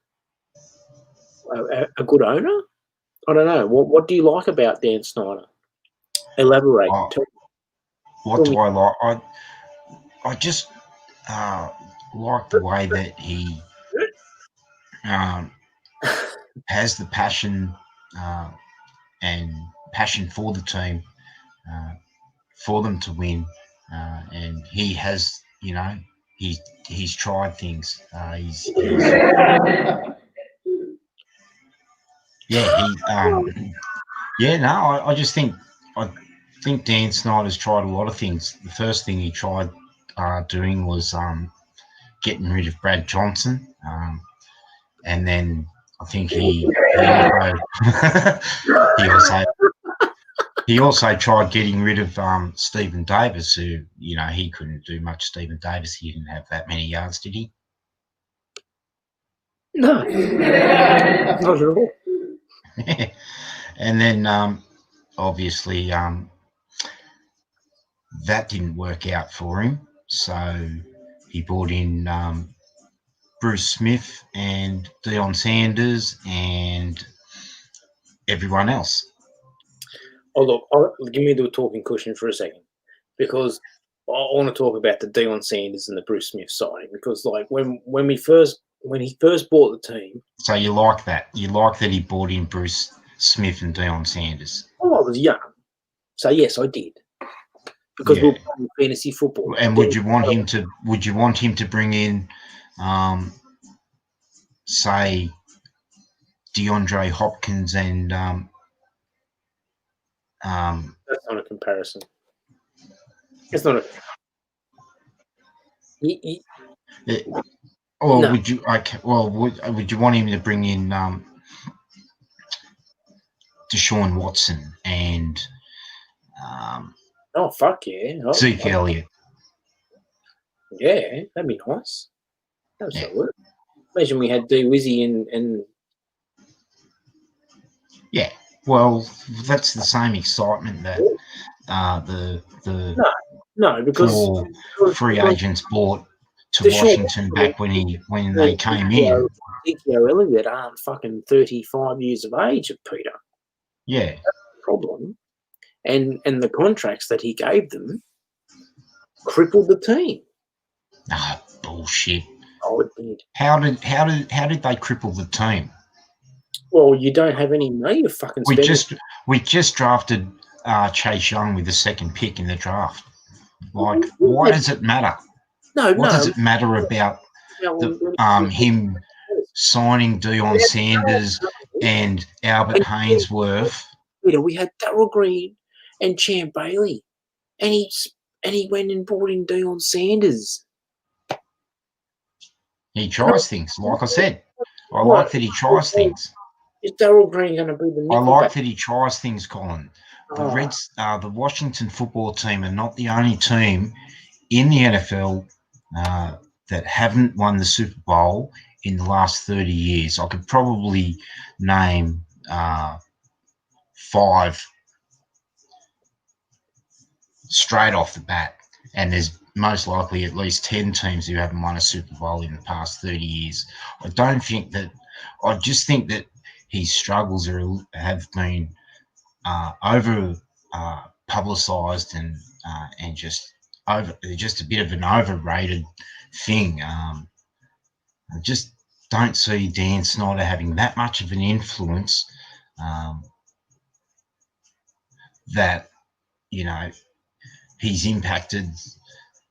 a good owner? I don't know. What do you like about Dan Snyder? Elaborate. What do I like? I just like the way that he has the passion and passion for the team, for them to win, and he has, he's tried things. I just think Dan Snyder's tried a lot of things. The first thing he tried doing was getting rid of Brad Johnson, and then I think he also tried getting rid of Stephen Davis, who he couldn't do much. Stephen Davis, he didn't have that many yards, did he? No, not at all. And then obviously that didn't work out for him, so he brought in Bruce Smith and Deion Sanders and everyone else. Oh, look, give me the talking cushion for a second, because I want to talk about the Deion Sanders and the Bruce Smith signing, because like when he first bought the team. So you like that? You like that he brought in Bruce Smith and Deion Sanders? Oh, I was young, so yes, I did, because we were playing fantasy football. And would you want him to bring in, say, DeAndre Hopkins and that's not a comparison. It's not a. Or no. Would you would you want him to bring in Deshaun Watson and oh fuck yeah, Zeke Elliott? Yeah, that'd be nice. Absolutely. Yeah. Imagine we had D Wizzy and. Yeah, well, that's the same excitement that no, because free agents bought to Washington back when they came in. Ezekiel Elliott aren't fucking 35 years of age, Peter. Yeah, that's the problem. And the contracts that he gave them crippled the team. Ah, bullshit. Oh, it did. How did they cripple the team? Well, you don't have any money to fucking spend. We just drafted Chase Young with the second pick in the draft. Like, why does it matter? What does it matter about him signing Deion Sanders and Albert Hainsworth? We had Darryl Green and Champ Bailey, and he went and brought in Deion Sanders. He tries things, like I said. I like that he tries things. Is Darryl Green going to be the nickel? I like that he tries things, Colin. The Washington football team are not the only team in the NFL that haven't won the Super Bowl in the last 30 years. I could probably name 5 straight off the bat, and there's most likely at least 10 teams who haven't won a Super Bowl in the past 30 years. I just think that his struggles have been over publicised and just a bit of an overrated thing. I just don't see Dan Snyder having that much of an influence that, he's impacted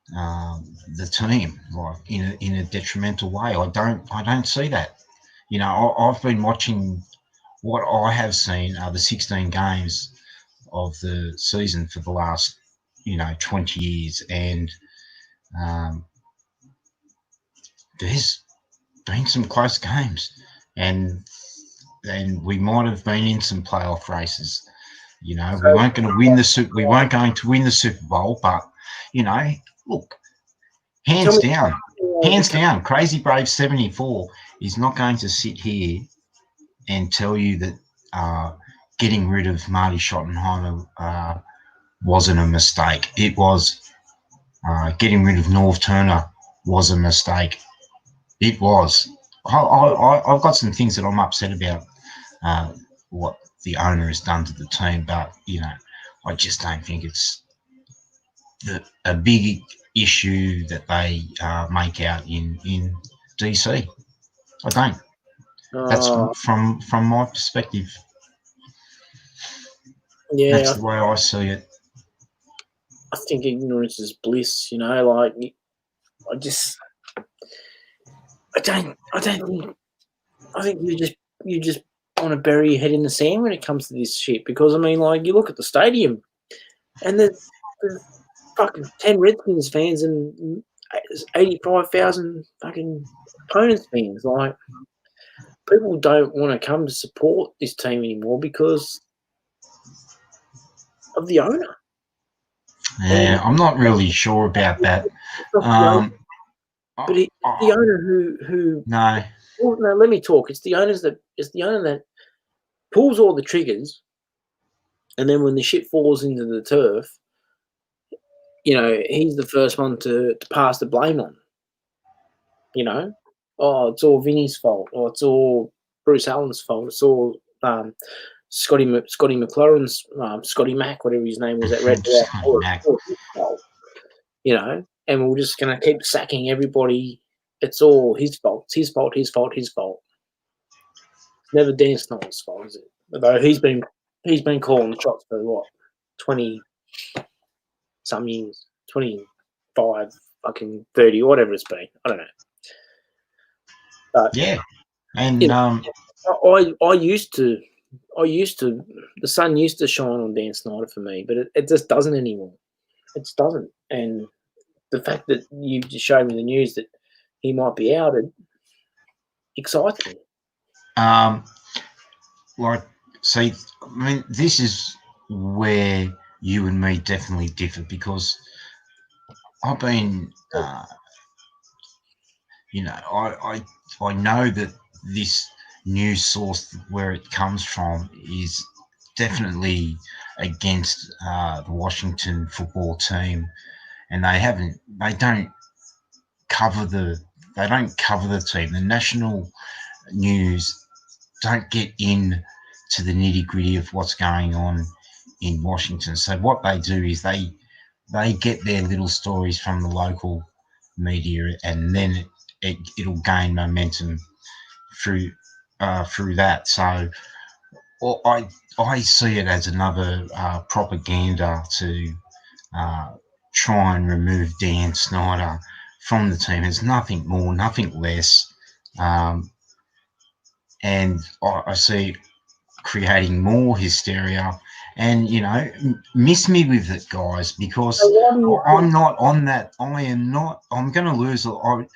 the team like in a detrimental way. I don't see that. I've been watching. What I have seen are the 16 games of the season for the last 20 years, and there's been some close games, and we might have been in some playoff races. We weren't going to win we weren't going to win the Super Bowl, but look, hands down, CrazyBrave74 is not going to sit here and tell you that getting rid of Marty Schottenheimer wasn't a mistake. It was. Getting rid of Norv Turner was a mistake. It was. I've got some things that I'm upset about what the owner has done to the team, but I just don't think it's a big issue that they make out in DC. I don't. That's from my perspective. Yeah, that's the way I see it. I think ignorance is bliss. Like I think you just want to bury your head in the sand when it comes to this shit, because you look at the stadium and there's fucking 10 Redskins fans and 85,000 fucking opponents fans. Like, people don't want to come to support this team anymore because of the owner. Yeah, I'm not really sure about that. But it's the owner who no. Well, no, let me talk. It's the owner that pulls all the triggers, and then when the shit falls into the turf, he's the first one to pass the blame on. It's all Vinny's fault, or it's all Bruce Allen's fault. It's all Scotty McLaurin's, Scotty Mac, whatever his name was, that Red fault. And we're just going to keep sacking everybody. It's all his fault. It's his fault. His fault. His fault. It's never Dan Snyder's fault, is it? Although he's been calling the shots for what, 20-some years, 25, fucking 30, whatever it's been. I don't know. But yeah, and I used to. The sun used to shine on Dan Snyder for me, but it just doesn't anymore. It just doesn't. And the fact that you just showed me the news that he might be outed excites me. This is where you and me definitely differ, because I've been, I know that this news source, where it comes from, is definitely against the Washington football team, and they don't cover the team. The national news don't get in to the nitty-gritty of what's going on in Washington. So what they do is they get their little stories from the local media, and then it'll gain momentum through that. So I see it as another propaganda to try and remove Dan Snyder from the team. It's nothing more, nothing less. And I see creating more hysteria. And, miss me with it, guys, because I'm not on that. I'm going to lose. I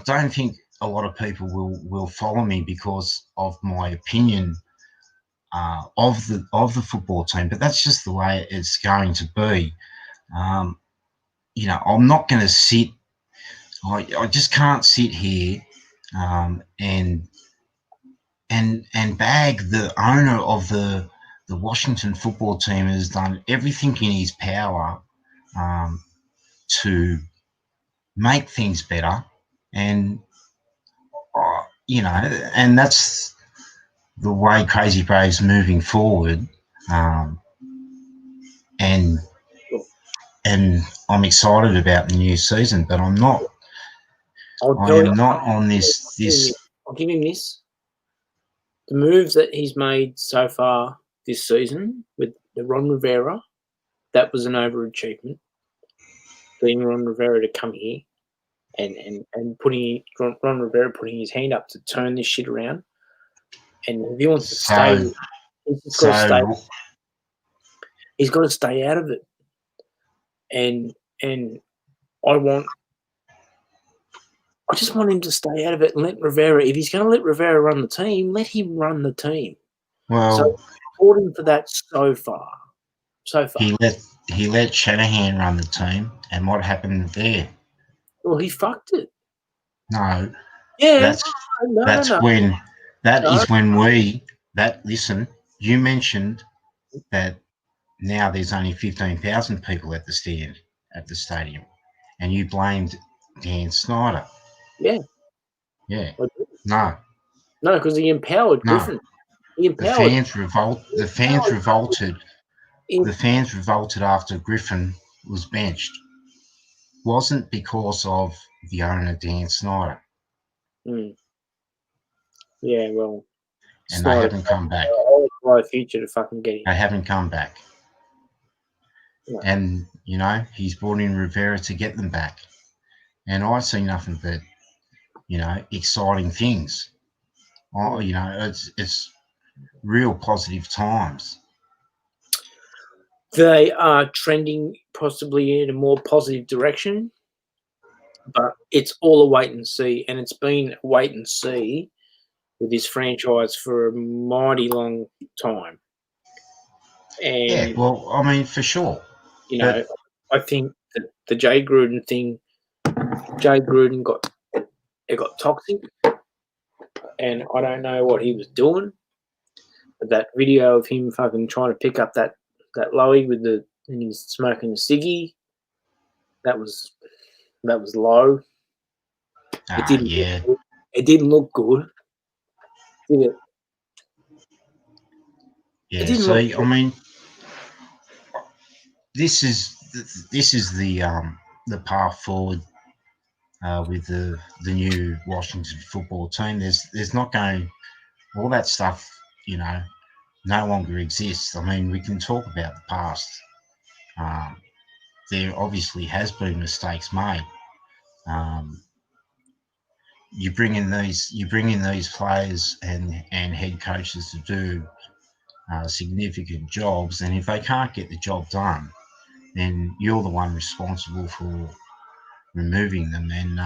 don't think a lot of people will follow me because of my opinion of the football team, but that's just the way it's going to be. I'm not going to sit. I just can't sit here and bag the owner of the Washington football team has done everything in his power to make things better, and and that's the way Crazy Brave's moving forward, and I'm excited about the new season, but I'm not. I am not on this. I'll give him this. The moves that he's made so far this season with the Ron Rivera, that was an overachievement. Getting Ron Rivera to come here and putting Ron Rivera putting his hand up to turn this shit around. And if he wants to stay, he's got to stay out of it. And I just want him to stay out of it and let Rivera. If he's going to let Rivera run the team, let him run the team. Well, so supporting for that so far. He let Shanahan run the team, and what happened there? Well, he fucked it. No. Yeah. Listen, you mentioned that now there's only 15,000 people at the stadium, and you blamed Dan Snyder. Yeah. Yeah. No, because he empowered Griffin. He empowered. The fans revolted. The fans revolted after Griffin was benched. Wasn't because of the owner Dan Snyder. Yeah, well. And Snyder, they haven't come back. Future to fucking get him. They haven't come back. No. And he's brought in Rivera to get them back. And I see nothing but exciting things. It's real positive times. They are trending possibly in a more positive direction, but it's all a wait and see. And it's been a wait and see with this franchise for a mighty long time. And yeah, well, I mean, for sure. I think that the Jay Gruden thing, Jay Gruden got toxic, and I don't know what he was doing. But that video of him fucking trying to pick up that Lowy and he's smoking a ciggy, that was low. It didn't look good, did it? Yeah. See, I mean, this is the path forward with the new Washington football team. There's not going, all that stuff, no longer exists. I mean, we can talk about the past. There obviously has been mistakes made. You bring in these players and head coaches to do significant jobs, and if they can't get the job done, then you're the one responsible for removing them. And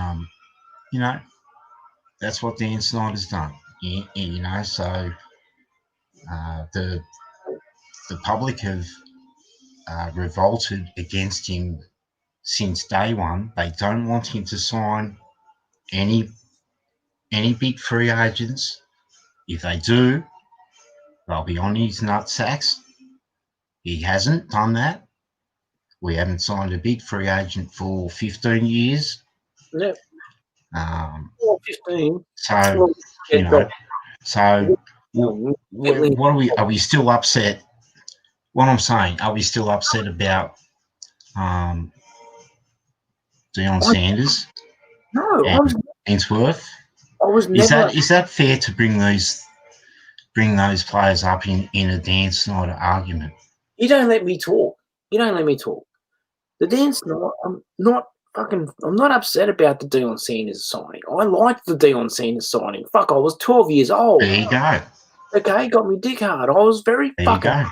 that's what Dan Snyder's done. So the public have revolted against him since day one. They don't want him to sign any big free agents. If they do, they'll be on his nutsacks. He hasn't done that. We haven't signed a big free agent for 15 years. Yep. 15. So, what are we still upset? What I'm saying, are we still upset about Deion Sanders? No, and Ainsworth? Is that fair to bring those players up in a Dan Snyder argument? You don't let me talk. The Dan Snyder, I'm not upset about the Deion Sanders signing. I liked the Deion Sanders signing. Fuck, I was 12 years old. There you go. Okay, got me dick hard. I was very there fucking. You go.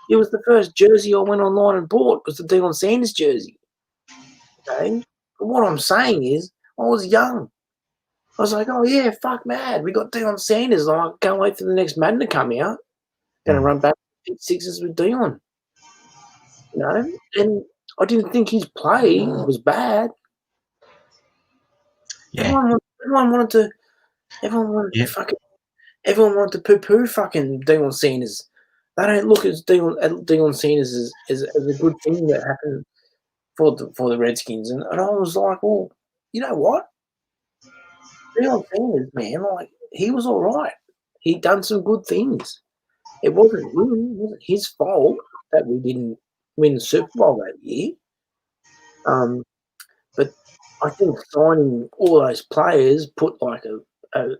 It was the first jersey I went online and bought was the Deion Sanders jersey. Okay, but what I'm saying is, I was young. I was like, oh yeah, fuck mad. We got Deion Sanders. I can't wait for the next Madden to come out. Gonna run back to sixes with Deion. And I didn't think his play was bad. Yeah. Everyone wanted to poo-poo fucking Deion Sanders. They don't look at Deion Sanders as a good thing that happened for the Redskins, and I was like, well, you know what? Real thing is, man, like he was all right. He'd done some good things. It wasn't his fault that we didn't win the Super Bowl that year. But I think signing all those players put like a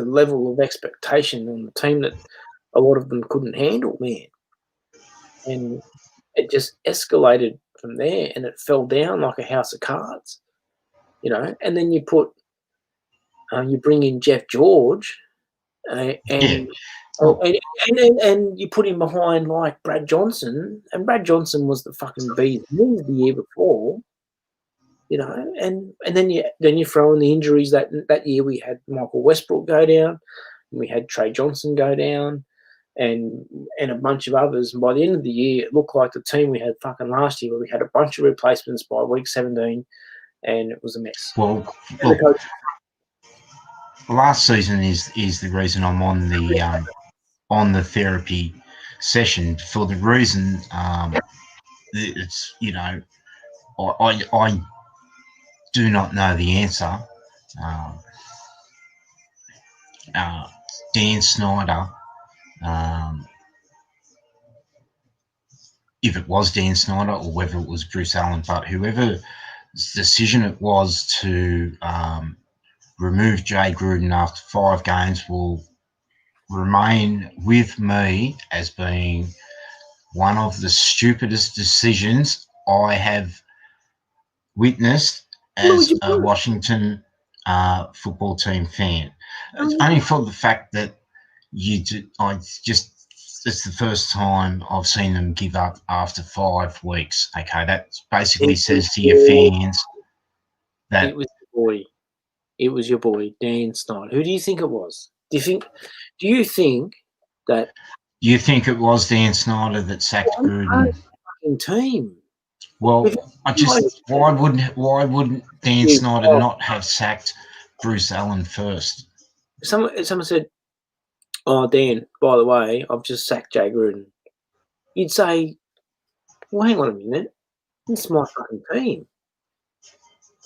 level of expectation on the team that a lot of them couldn't handle, man. And it just escalated from there, and it fell down like a house of cards, you know. And then you bring in Jeff George, and you put him behind like Brad Johnson, and Brad Johnson was the fucking bee's knees the year before, you know. And then you throw in the injuries that year. We had Michael Westbrook go down, and we had Trey Johnson go down, and a bunch of others. And by the end of the year, it looked like the team we had fucking last year, where we had a bunch of replacements by week 17, and it was a mess. Well, look, last season is the reason I'm on the therapy session, for the reason it's, you know, I do not know the answer. Dan Snyder, if it was Dan Snyder or whether it was Bruce Allen, but whoever's decision it was to remove Jay Gruden after 5 games will remain with me as being one of the stupidest decisions I have witnessed as a Washington football team fan. It's only for the fact that it's the first time I've seen them give up after 5 weeks. Okay, that basically says to your fans that it was your boy Dan Snyder. Who do you think it was? Do you think that you think it was Dan Snyder that sacked Gruden? Team. Well, why wouldn't Dan Snyder not have sacked Bruce Allen first? Someone said, "Oh, Dan, by the way, I've just sacked Jay Gruden." You'd say, "Well, hang on a minute. This is my fucking team.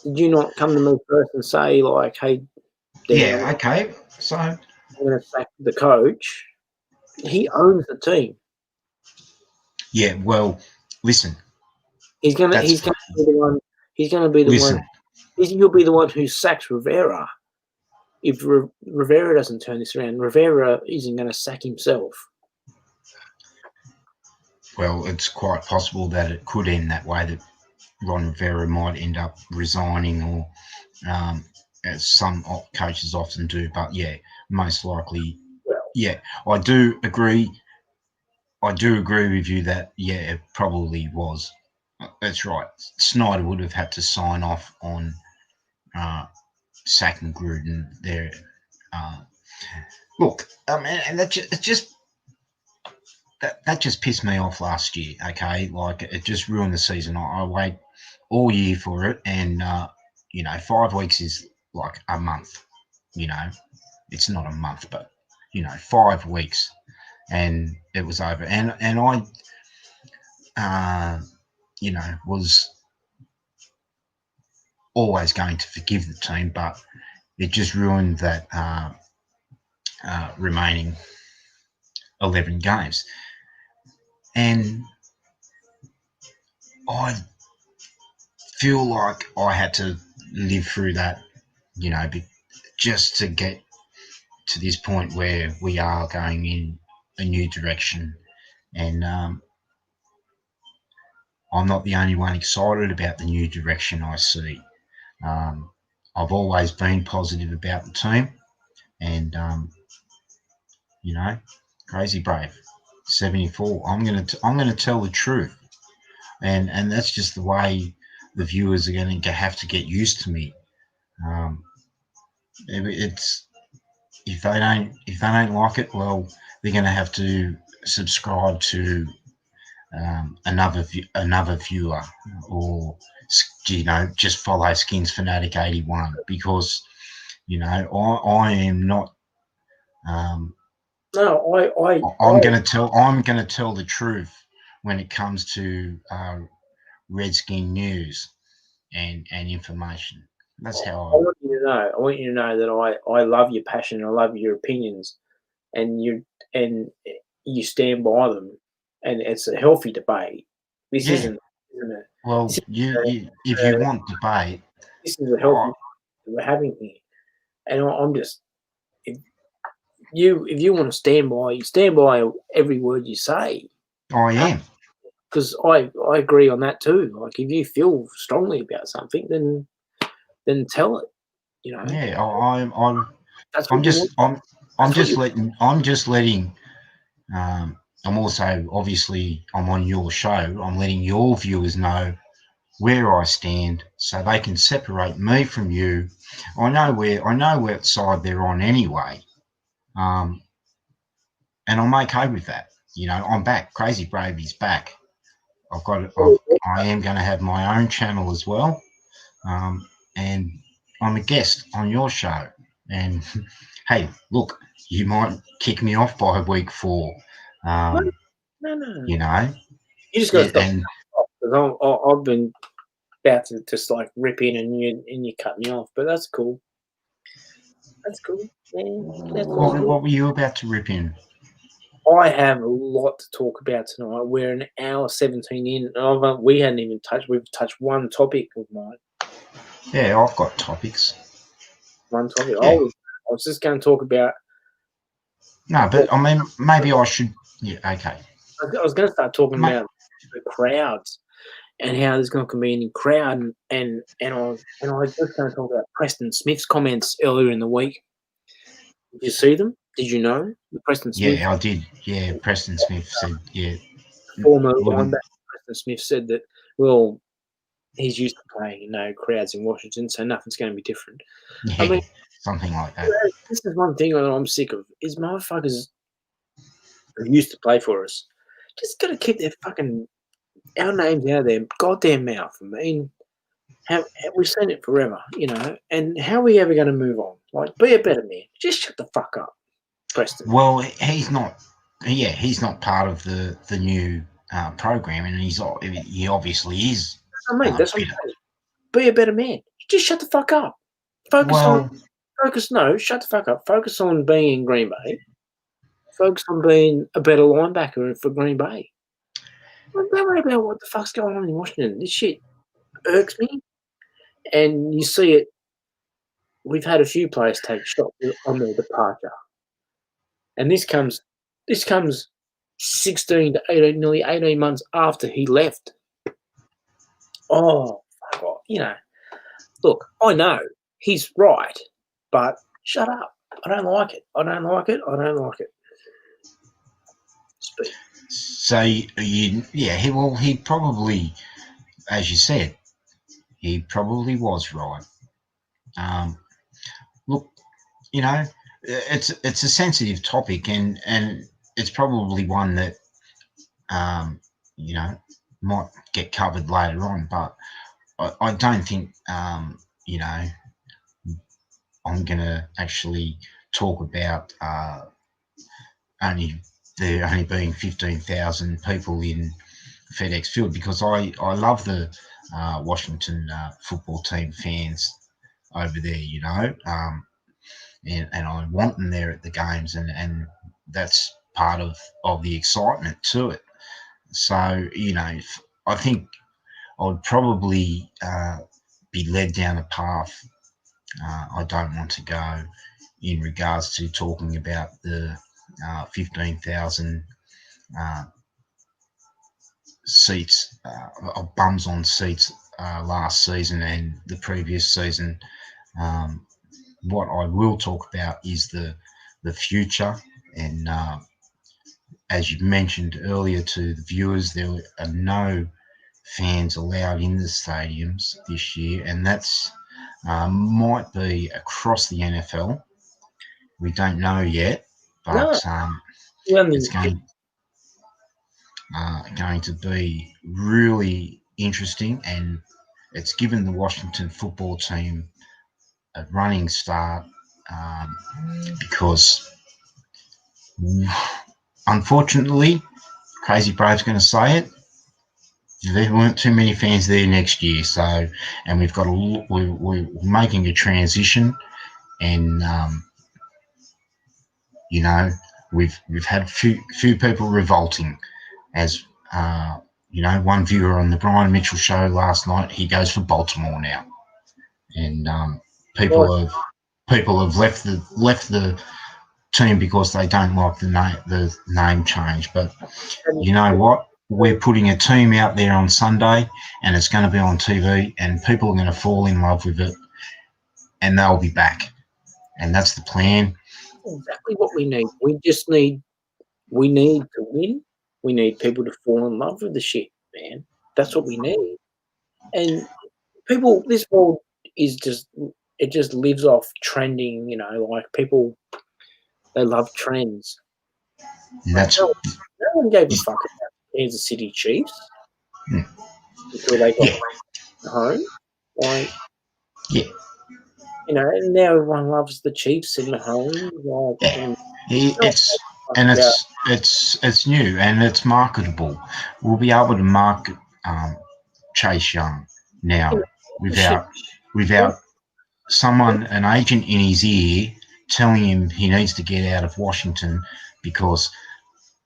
Did you not come to me first and say, like, hey, Dan, yeah, okay, so I'm going to sack the coach"? He owns the team. Yeah, well, listen. He's going to be the one. He's going to be the one. He'll be the one who sacks Rivera. If Rivera doesn't turn this around, Rivera isn't going to sack himself. Well, it's quite possible that it could end that way, that Ron Rivera might end up resigning, or as some coaches often do. But, yeah, most likely, yeah, I do agree with you that, yeah, it probably was. That's right. Snyder would have had to sign off on sacking Gruden there. Look, and that just pissed me off last year. Okay, like it just ruined the season. I wait all year for it, and 5 weeks is like a month. You know, it's not a month, but 5 weeks, and it was over. And I, was always going to forgive the team, but it just ruined that remaining 11 games. And I feel like I had to live through that, just to get to this point where we are going in a new direction. And I'm not the only one excited about the new direction I see. I've always been positive about the team, and CrazyBrave74. I'm gonna tell the truth, and that's just the way the viewers are going to have to get used to me. It's if they don't like it, well, they're going to have to subscribe to another viewer, or just follow Skinsfanatic 81, because I am not. I'm going to tell the truth when it comes to Redskin news and information. That's I how want you to know. I want you to know that I love your passion. I love your opinions, and you stand by them, and it's a healthy debate. This yeah. isn't a, Well, if you want debate, this is a healthy that we're having here, and I'm just if you want to stand by, you stand by every word you say. I am. Because I agree on that too. Like if you feel strongly about something, then tell it. You know. Yeah, That's I'm what you just want. I'm That's what you. just letting. I'm also obviously I'm on your show. I'm letting your viewers know where I stand, so they can separate me from you. I know what side they're on anyway, and I'm okay with that. You know, I'm back. Crazy Brave is back. I am going to have my own channel as well, and I'm a guest on your show. And hey, look, you might kick me off by week 4. No, You no. know, You just got to stop. and Because I've been about to just like rip in and you cut me off, but that's cool. That's cool. Yeah, that's all good. what were you about to rip in? I have a lot to talk about tonight. We're an hour 17 in. We hadn't even touched. We've touched one topic of mine. Yeah, I've got topics. One topic. Yeah. I was just going to talk about. No, but I mean, maybe I should. Yeah, okay. I was going to start talking about the crowds and how there's going to be any crowd, and I was just going to talk about Preston Smith's comments earlier in the week. Did you see them? Did you know the Preston Smith? Yeah, I did. Yeah, Preston Smith said, yeah. Former linebacker Preston Smith said that, well, he's used to playing no crowds in Washington, so nothing's going to be different. Yeah, I mean, something like that. this is one thing that I'm sick of, is motherfuckers who used to play for us just got to keep their fucking our names out of their goddamn mouth. I mean, we've seen it forever, you know, and how are we ever going to move on? Like, be a better man. Just shut the fuck up, Preston. Well, he's not. Yeah, he's not part of the new program, and he obviously is. I mean, that's what I'm saying. Be a better man. Just shut the fuck up. Shut the fuck up. Focus on being in Green Bay. Focus on being a better linebacker for Green Bay. Don't worry about what the fuck's going on in Washington. This shit irks me. And you see it. We've had a few players take shots on their departure. And this comes 16 to 18, nearly 18 months after he left. Oh, fuck off. You know, look, I know he's right, but shut up. I don't like it. So he probably, as you said, he probably was right. Look, you know, it's a sensitive topic, and it's probably one that you know, might get covered later on, but I don't think you know, I'm going to actually talk about there only being 15,000 people in FedEx Field, because I love the Washington football team fans over there, you know, and I want them there at the games, and that's part of the excitement to it. So, you know, I think I would probably be led down a path I don't want to go in regards to talking about the 15,000 seats, bums on seats last season and the previous season. What I will talk about is the future, and as you mentioned earlier to the viewers, there are no fans allowed in the stadiums this year, and that's might be across the NFL. We don't know yet, but it's going to be really interesting, and it's given the Washington football team a running start, because unfortunately, Crazy Brave's going to say it, there weren't too many fans there next year. So, and we're making a transition, and we've had few people revolting, as one viewer on the Brian Mitchell show last night, he goes for Baltimore now, and people have left the team because they don't like the name change. But you know what? We're putting a team out there on Sunday, and it's going to be on TV, and people are going to fall in love with it, and they'll be back. And that's the plan. Exactly what we need. We need to win. We need people to fall in love with the shit, man. That's what we need. And people, this world is it just lives off trending, like people, they love trends. That's no one gave a fuck about Kansas City Chiefs until they got home. Like, and now everyone loves the Chiefs in the home. Like, it's new and it's marketable. We'll be able to market Chase Young now without someone, an agent in his ear, telling him he needs to get out of Washington because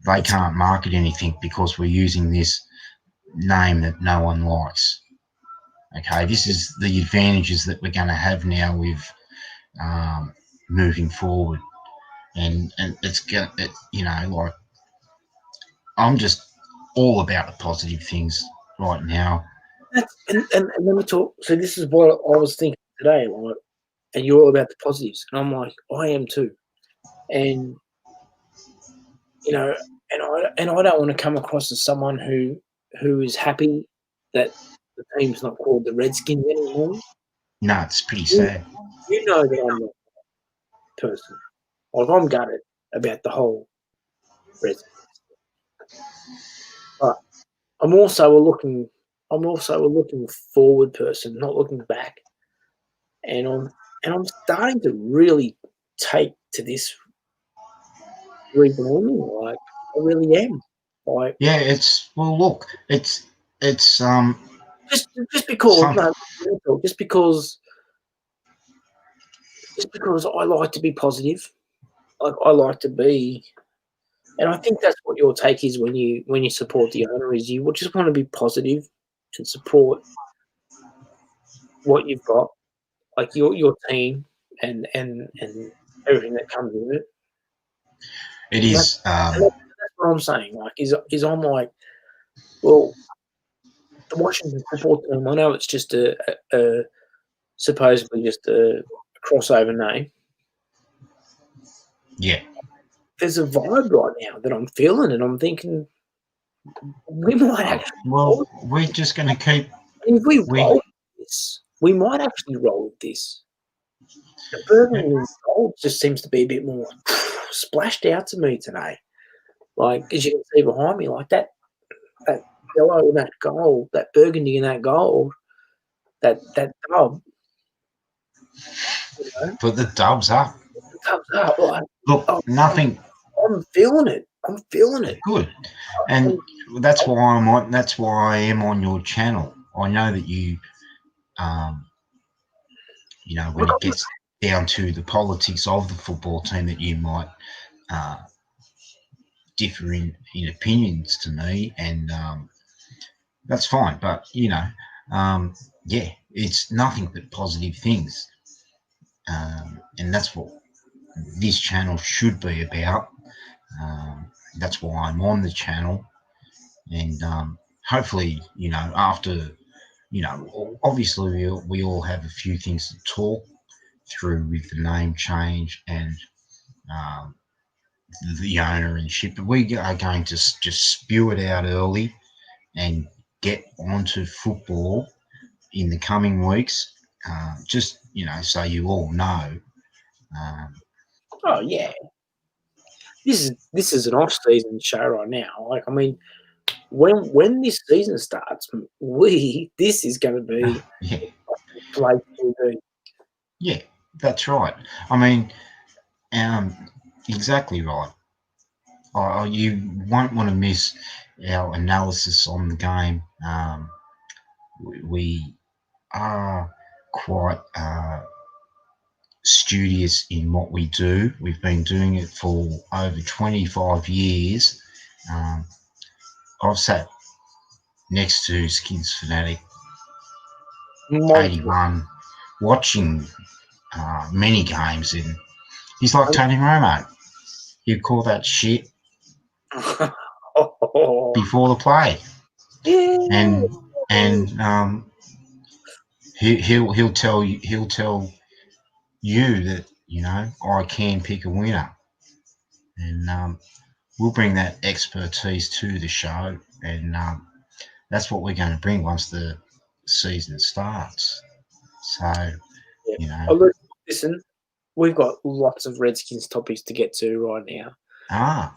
they can't market anything because we're using this name that no one likes. Okay, this is the advantages that we're going to have now with moving forward, and it's going like I'm just all about the positive things right now. And let me talk. So this is what I was thinking today, like, and you're all about the positives, and I'm like, I am too, and and I don't want to come across as someone who is happy that the team's not called the Redskins anymore. No, it's pretty sad. You know that I'm not that person. Like, I'm gutted about the whole Redskins. But I'm also a looking forward person, not looking back. And I'm starting to really take to this reborning. Like, I really am. Like, yeah, it's just because I like to be positive. Like, I like to be, and I think that's what your take is when you support the owner, is you just want to be positive and support what you've got, like your team and everything that comes with it. It is. That's what I'm saying. Like, is I'm like, well, the Washington football team. I know it's just a supposedly just a crossover name. Yeah. There's a vibe right now that I'm feeling, and I'm thinking we might actually. Well, we're just going to keep. If we roll with this, we might actually roll with this. The burgundy and gold just seems to be a bit more splashed out to me today. Like, as you can see behind me, like that yellow and that gold, that burgundy and that gold, that dub. Put the dubs up. Like, look, nothing. I'm feeling it. Good, and that's why that's why I am on your channel. I know that you, when it gets down to the politics of the football team, that you might differ in opinions to me, and that's fine. But it's nothing but positive things, and that's what this channel should be about. That's why I'm on the channel, and hopefully, after, obviously we all have a few things to talk through with the name change and the ownership, but we are going to just spew it out early and get onto football in the coming weeks. Just so you all know. Oh yeah, this is an off-season show right now. Like, I mean, when this season starts, this is going to be play TV. Yeah, that's right. I mean, exactly right. You won't want to miss our analysis on the game. We are quite studious in what we do. We've been doing it for over 25 years. I've sat next to Skinsfanatic 81 watching many games, and he's like Tony Romo. He'd call that shit before the play, and he'll tell you that I can pick a winner, and we'll bring that expertise to the show, and that's what we're going to bring once the season starts. So, listen, we've got lots of Redskins topics to get to right now. I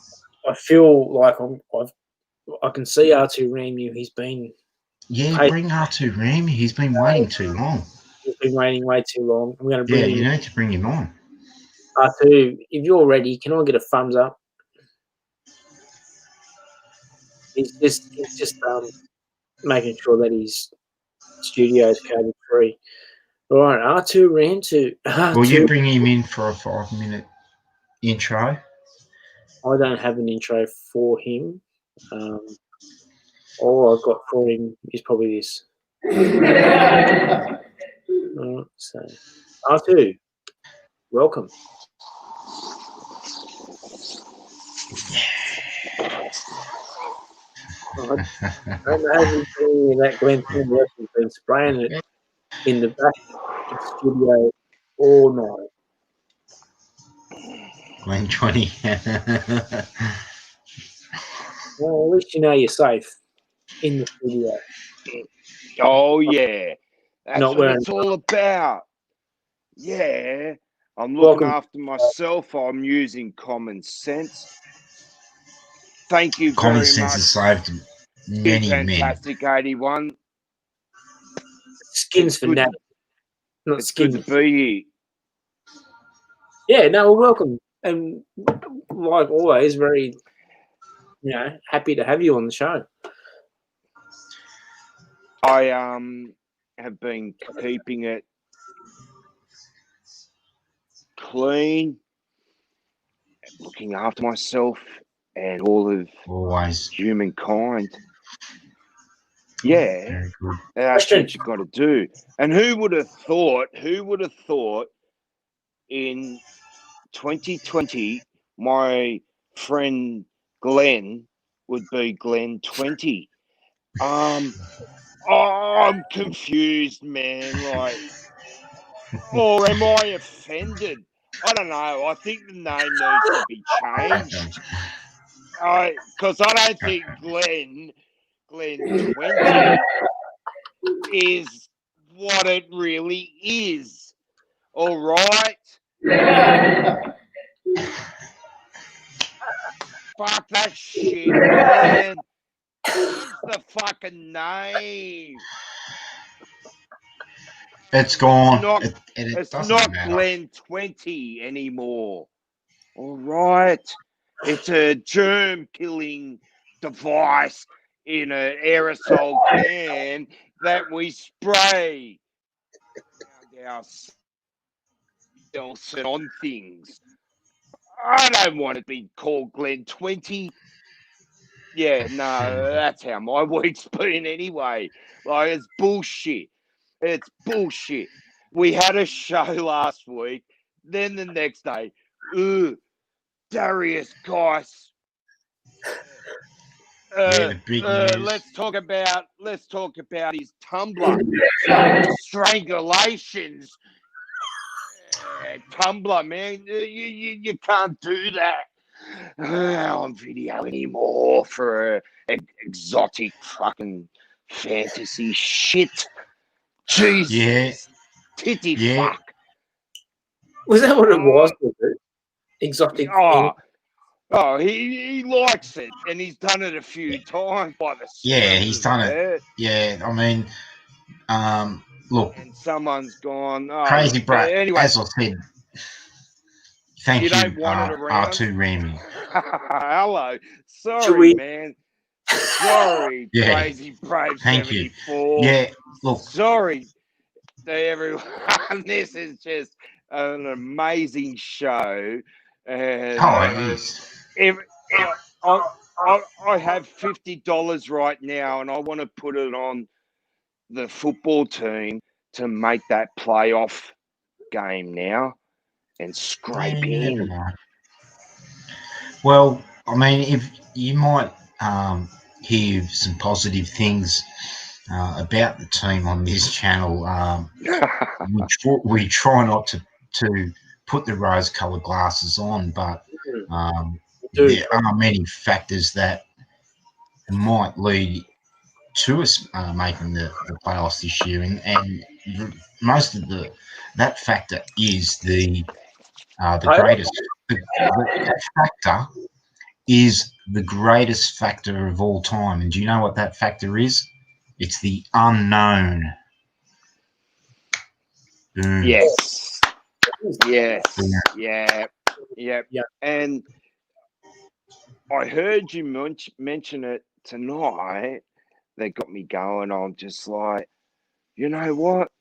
feel like I can see R2 Ramu. He's been bring R2 Ramu. He's been waiting too long. He's been waiting way too long. I'm going to bring him. You need to bring him on. R2, if you're ready, can I get a thumbs up? He's just making sure that his studio is COVID free. All right, R2 ran to. Will you bring him in for a 5-minute intro? I don't have an intro for him. All I've got for him is probably this. So, R2, welcome. I don't know if you've seen that Glenn Ford has been spraying it in the back of the studio all night. Glen 20. Well, at least you know you're safe in the studio. Oh, yeah. That's what it's all about. Yeah. I'm looking after myself. I'm using common sense. Thank you very much. Common sense has saved many men. Fantastic 81. Skinsfanatic. Not it's Skins. good to be here. Yeah, no, welcome. And like always, very, happy to have you on the show. I have been keeping it clean, looking after myself and all of humankind. Yeah, very good. That's what you got to do. And who would have thought in 2020 my friend Glenn would be Glen 20? I'm confused, man. Or am I offended? I don't know. I think the name needs to be changed. Because I don't think Glen 20 is what it really is. All right? Fuck that shit, man. What's the fucking name? It's gone. It's not Glen 20 anymore. All right. It's a germ-killing device in an aerosol can that we spray around ourselves and on things. I don't want to be called Glen 20. Yeah, no, that's how my week's been anyway. It's bullshit. It's bullshit. We had a show last week. Then the next day, Darius Geis. Let's talk about his Tumblr strangulations. Tumblr, man, you can't do that on video anymore for exotic fucking fantasy shit. Jesus. Yeah. Titty fuck. Was that what it was? Exotic. Oh, he likes it, and he's done it a few times by the he's done it. Yeah, I mean, look. And someone's gone. Crazy Brave. Anyway, as I said, Thank you, don't want it around. R2 Rammy. Hello. Should Sorry, we- man. Sorry, Yeah. Crazy Brave Thank you. 74. Yeah, look, Sorry to everyone. This is just an amazing show. And it is. I have $50 right now, and I want to put it on the football team to make that playoff game now and scrape in. Right. Well, I mean, if you might hear some positive things about the team on this channel, we try not to put the rose-coloured glasses on, but there are many factors that might lead to us making the playoffs this year, and most of that factor is the greatest. That factor is the greatest factor of all time, and do you know what that factor is? It's the unknown. Boom. Yes. Yes. Yeah. Yeah. And I heard you mention it tonight. That got me going. I'm just like, you know what?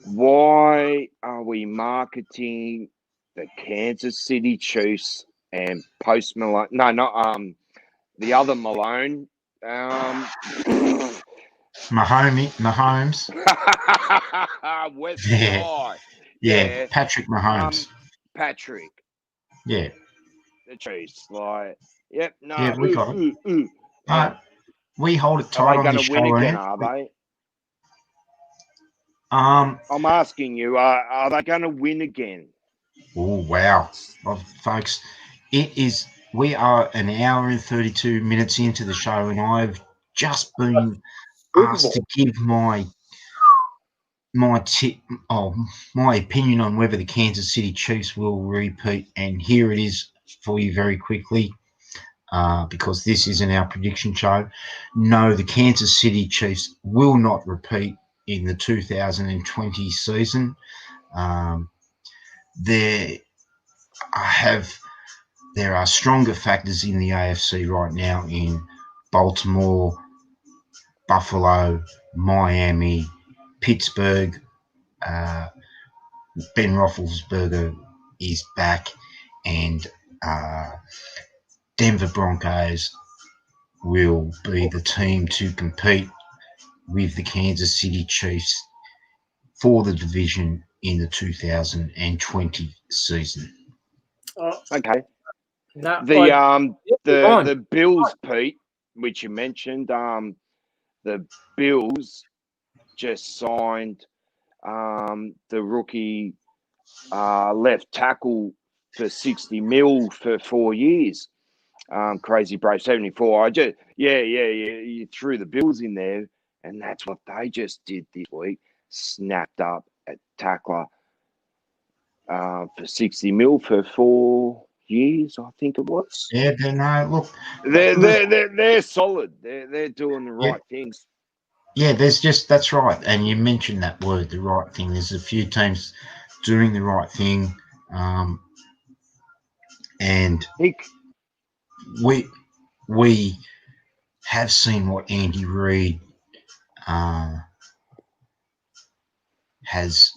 Why are we marketing the Kansas City Chiefs and Post Malone? No, not the other Malone. Mahomes. West Yeah. Side. Yeah, Patrick Mahomes. Patrick. Yeah. The Chiefs. Like, yep, no. Yeah, we got it. Yeah. We hold it tight Are they on going this to win show, again, Ian. are they? I'm asking you, are they going to win again? Oh, wow. Well, folks, we are an hour and 32 minutes into the show, and I've just been asked to give my opinion on whether the Kansas City Chiefs will repeat, and here it is for you very quickly, because this isn't our prediction show. No, the Kansas City Chiefs will not repeat in the 2020 season. There are stronger factors in the AFC right now in Baltimore, Buffalo, Miami, Pittsburgh. Ben Roethlisberger is back, and Denver Broncos will be the team to compete with the Kansas City Chiefs for the division in the 2020 season. Okay. No, The Bills, Pete, which you mentioned, the Bills just signed the rookie left tackle for $60 million for 4 years. Crazy Brave 74. You threw the Bills in there, and that's what they just did this week. Snapped up a tackler for $60 million for 4 years, I think it was. Yeah, look, they're solid. They're doing the right things. Yeah, that's right, and you mentioned that word, the right thing. There's a few teams doing the right thing, and we have seen what Andy Reid has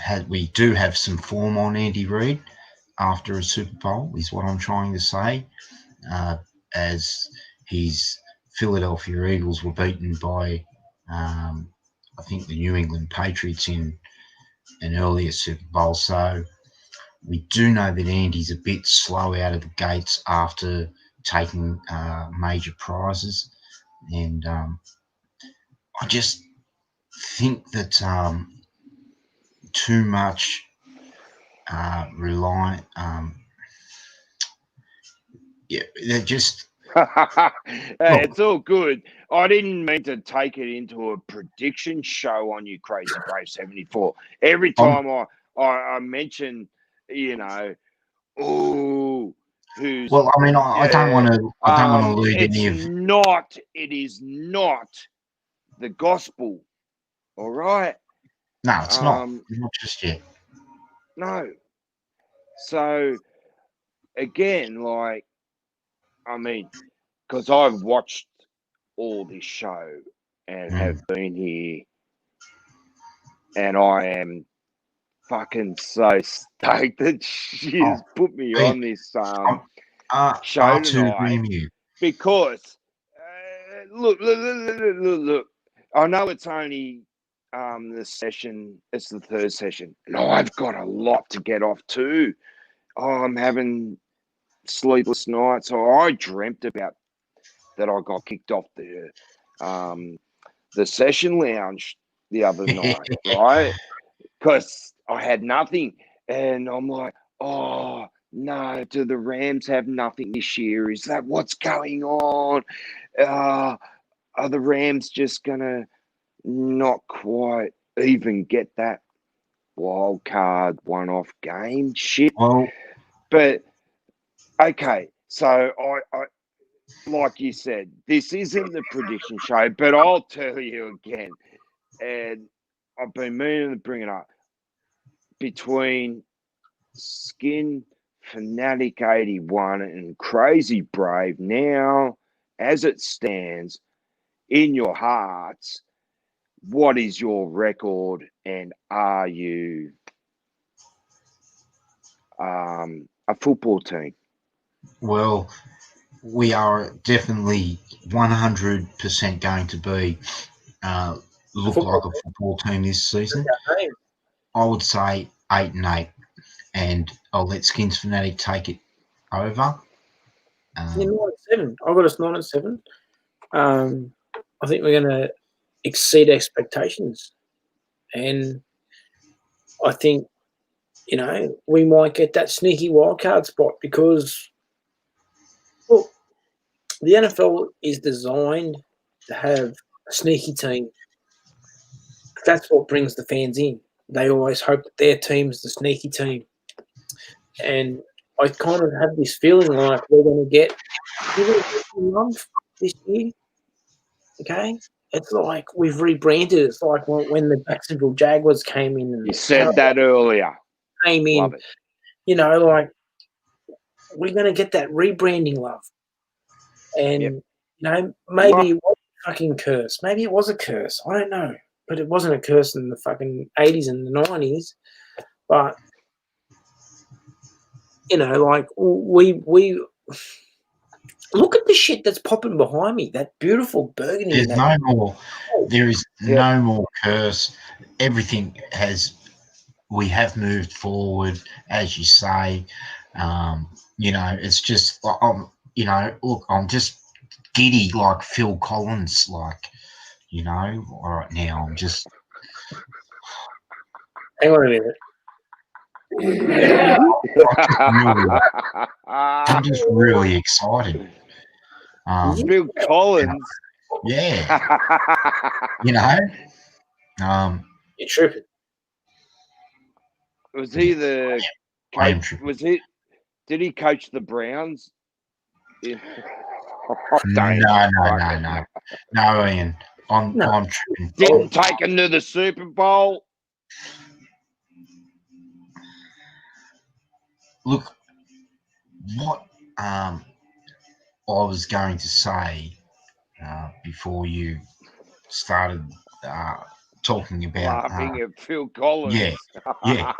had. We do have some form on Andy Reid after a Super Bowl, is what I'm trying to say, as his Philadelphia Eagles were beaten by I think the New England Patriots in an earlier Super Bowl. So we do know that Andy's a bit slow out of the gates after taking major prizes. And I just think that too much reliant. They're just... It's all good. I didn't mean to take it into a prediction show on you, Crazy Brave 74. Every time I mention, who's... Well, I mean, I don't want to lead any of... It is not the gospel, all right? No, it's not. Not just yet. No. So again, like, I mean, because I've watched all this show and have been here, and I am fucking so stoked that she has put me on this show tonight. Because look. I know it's only the session. It's the third session, and I've got a lot to get off too. I'm having sleepless nights. So I dreamt about that. I got kicked off the session lounge the other night, right? Because I had nothing, and I'm like, oh no, do the Rams have nothing this year? Is that what's going on? Are the Rams just gonna not quite even get that wild card one-off game? Shit. Well, but okay, so I like you said, this isn't the prediction show, but I'll tell you again, and I've been meaning to bring it up, between Skinsfanatic 81 and Crazy Brave now, as it stands, in your hearts, what is your record, and are you a football team? Well, we are definitely 100% going to be look like a football team this season. I would say 8-8, and I'll let Skinsfanatic take it over. 9-7. I got us 9-7. I think we're going to exceed expectations, and I think we might get that sneaky wildcard spot because, look, the NFL is designed to have a sneaky team. That's what brings the fans in. They always hope that their team's the sneaky team. And I kind of have this feeling like we're going to get love this year. Okay? It's like we've rebranded. It's like when the Jacksonville Jaguars came in. And you said that earlier. Came in. Love it. Like we're going to get that rebranding love. And, maybe it was a fucking curse. Maybe it was a curse. I don't know. But it wasn't a curse in the fucking 80s and the 90s. But, like we look at the shit that's popping behind me. That beautiful burgundy. There is no more curse. Everything we have moved forward, as you say. It's just, look, I'm just giddy like Phil Collins, right now. I'm just. Hang on a minute. I'm just really excited. Phil Collins. Yeah. You're tripping. Was he the coach? Did he coach the Browns? No, Ian. I'm tripping. Didn't take him to the Super Bowl. Look, what I was going to say before you started talking about laughing at Phil Collins. Yeah.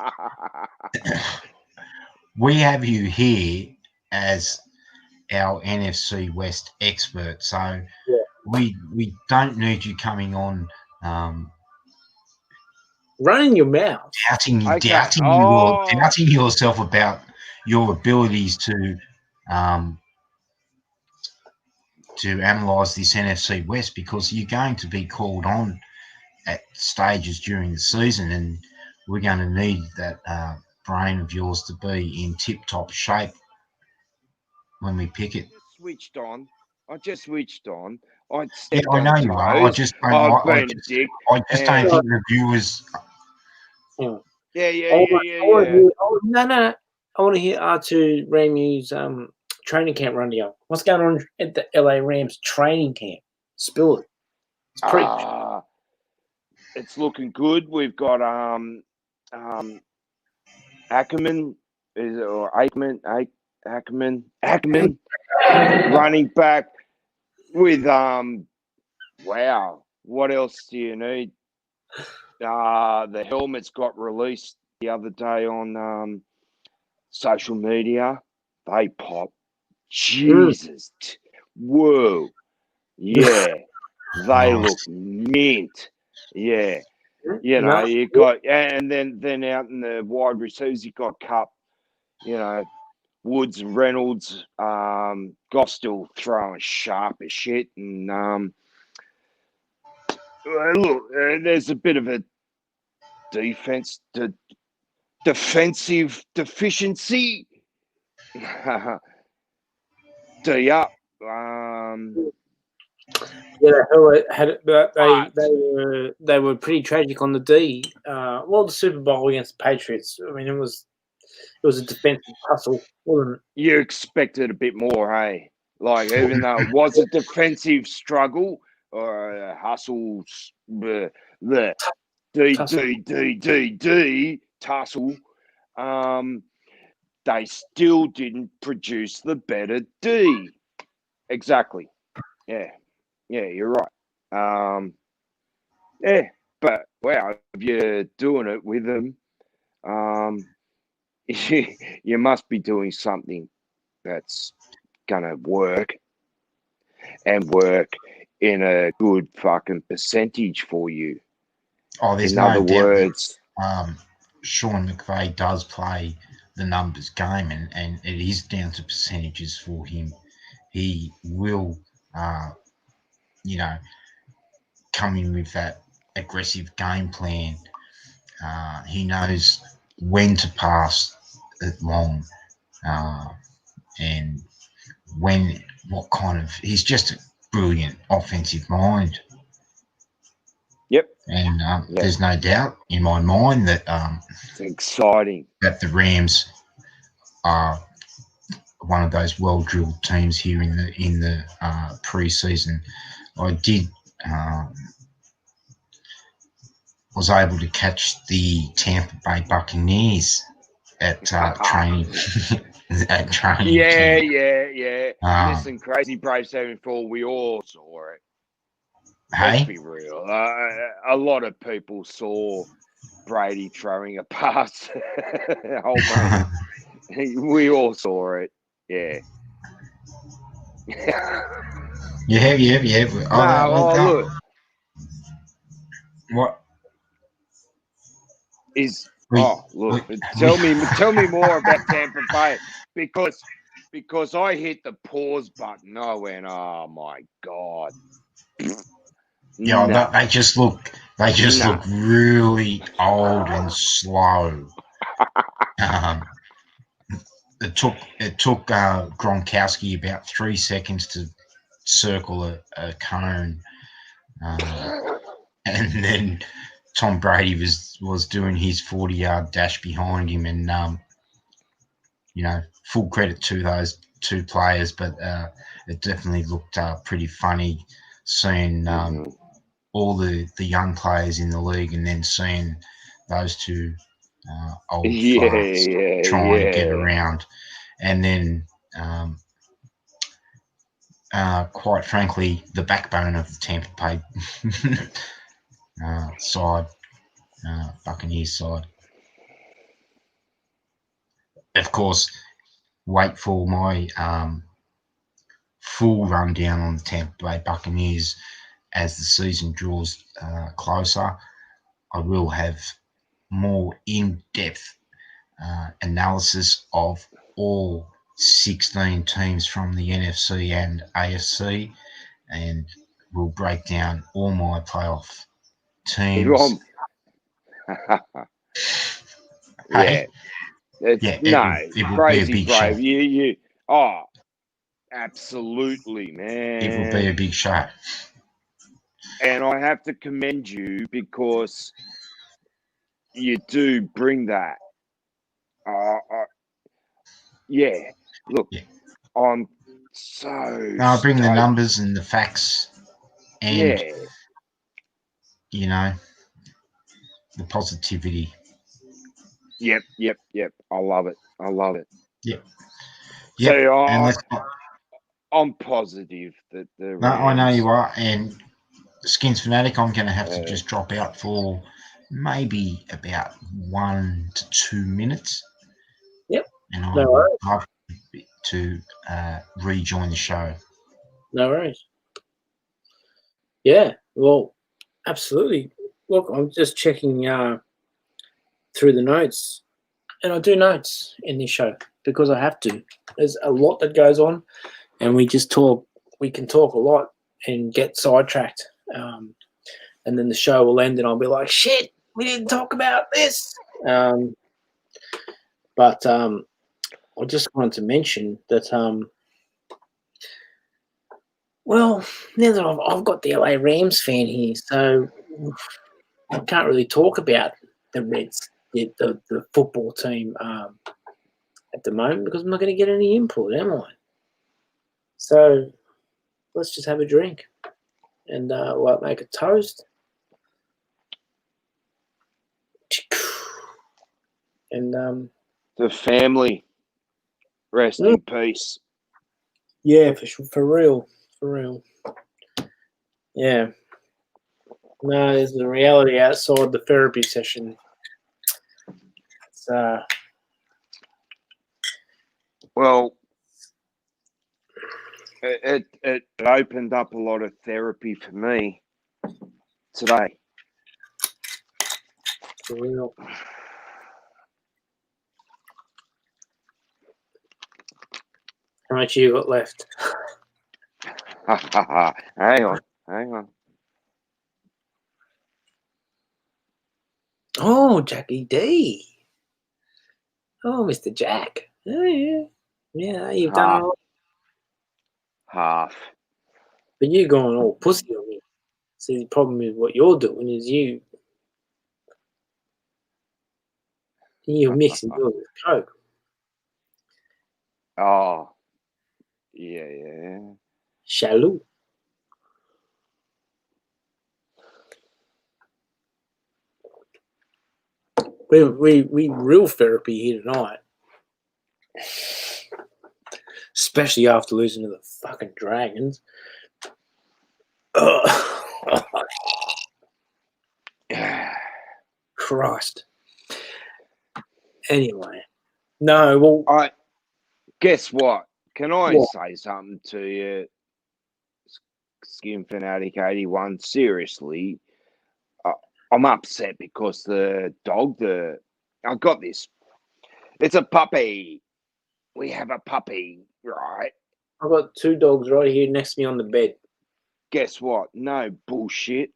We have you here as our NFC West expert, so we don't need you coming on running your mouth, doubting yourself about your abilities to analyse this NFC West, because you're going to be called on at stages during the season, and we're going to need that brain of yours to be in tip-top shape when we pick it. I just switched on. I know you are. I just don't think the viewers. Yeah. No. I want to hear R2 Ramu's training camp rundown. What's going on at the LA Rams training camp? Spill it. It's looking good. We've got Ackerman running back with wow, what else do you need? The helmets got released the other day on social media. They pop. Jesus. Whoa. Yeah. They look mint. Yeah. You know, you got, and then out in the wide receivers, you got Cup, you know, Woods and Reynolds, Goff still throwing sharp as shit. And look, there's a bit of a defensive deficiency. D up. Yeah, they were pretty tragic on the D. Well, the Super Bowl against the Patriots. I mean, it was a defensive hustle, wasn't it? You expected a bit more, hey? Like, even though it was a defensive struggle or a hustle, the tussle, they still didn't produce the better D. Exactly. Yeah, you're right. Yeah, but wow, if you're doing it with them, you must be doing something that's gonna work and work in a good fucking percentage for you. Oh, there's in no other doubt words, that, Sean McVay does play the numbers game, and it is down to percentages for him. He will, you know, come in with that aggressive game plan. He knows when to pass it long, and he's just a brilliant offensive mind. Yep. And there's no doubt in my mind that it's exciting that the Rams are one of those well-drilled teams here in the pre-season. I was able to catch the Tampa Bay Buccaneers at training. At training camp. Yeah. Listen, CrazyBrave74, we all saw it. Hey? Let's be real. A lot of people saw Brady throwing a pass. We all saw it. Yeah. Yeah. Look. What? Tell me more about Tampa Bay, because I hit the pause button. I went, oh my God. Yeah, they just look really old and slow. It took Gronkowski about 3 seconds to circle a cone, and then Tom Brady was doing his 40-yard dash behind him, and full credit to those two players, but it definitely looked pretty funny seeing all the young players in the league, and then seeing those two old farts trying to get around, and then quite frankly, the backbone of the Tampa Bay side, Buccaneers side. Of course, wait for my full rundown on the Tampa Bay Buccaneers as the season draws closer. I will have more in-depth analysis of all 16 teams from the NFC and AFC, and we'll break down all my playoff teams. Yeah. It will be a big Brave. show. You absolutely, man. It will be a big show. And I have to commend you because you do bring that. Look, I'm so. I bring the numbers and the facts, and the positivity. Yep. I love it. Yep. So And I'm positive that the no, I know Rams. you are. And Skinsfanatic, I'm going to have to just drop out for maybe about 1 to 2 minutes. Yep. And I No would worries. love to rejoin the show. No worries. Yeah. Well, absolutely. Look, I'm just checking through the notes, and I do notes in this show because I have to. There's a lot that goes on, and we just talk. We can talk a lot and get sidetracked, and then the show will end, and I'll be like, "Shit, we didn't talk about this." But I just wanted to mention that. Well, now that I've got the LA Rams fan here, so I can't really talk about the Reds, the football team at the moment because I'm not going to get any input, am I? So let's just have a drink and make a toast. And The family, rest in peace. Yeah, for real. Yeah. No, there's the reality outside the therapy session. It's Well, it opened up a lot of therapy for me today. for real. How much you got left? Hang on. Oh, Jackie D. Oh, Mr. Jack. Oh, yeah. Yeah, you've done all right. Half. But you going all pussy on me. See, the problem with what you're doing is you're mixing yours with Coke. Oh, yeah. Shallow. We real therapy here tonight. Especially after losing to the fucking Dragons. Christ. Anyway. No, well... Guess what? Can I What? say something to you, Skinsfanatic 81? Seriously, I'm upset because the dog, I got this. It's a puppy. We have a puppy, right? I've got 2 dogs right here next to me on the bed. Guess what? No bullshit.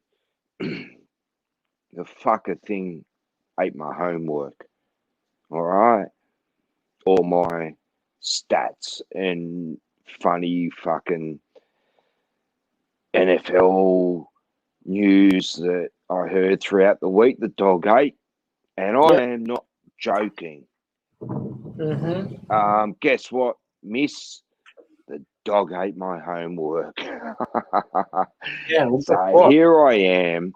The fucker thing ate my homework. All right? All my stats and funny fucking NFL news that I heard throughout the week. The dog ate. And I am not joking. Mm-hmm. Guess what, miss? The dog ate my homework. Yeah, well, So here I am,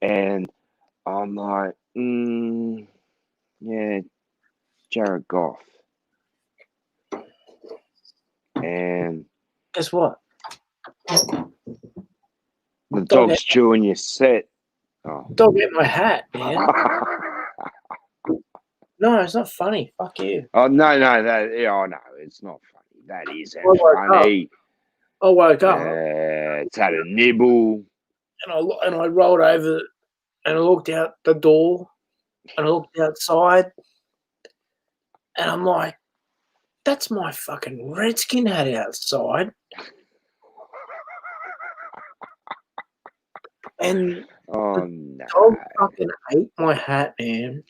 and I'm like, yeah, Jared Goff. And guess what? the dog's chewing your set. Oh. Dog ate my hat, man. No, it's not funny. Fuck you. Oh, no, no, it's not funny. That isn't funny. I woke up. It's had a nibble. And I rolled over and I looked out the door and I looked outside and I'm like, that's my fucking Redskin hat outside. And the dog fucking ate my hat, man.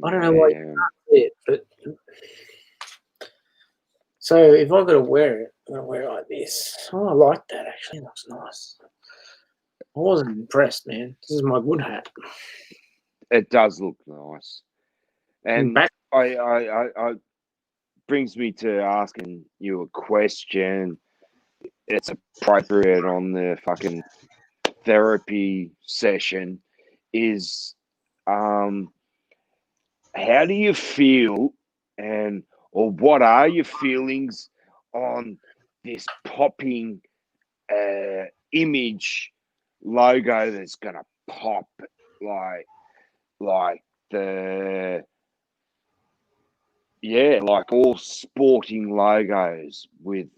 I don't know why you can't see it, but so if I've got to wear it, I'm gonna wear it like this. Oh, I like that actually. It looks nice. I wasn't impressed, man. This is my good hat. It does look nice, and I brings me to asking you a question. It's appropriate on the fucking therapy session. Is how do you feel, or what are your feelings on this popping image logo that's gonna pop like the like all sporting logos with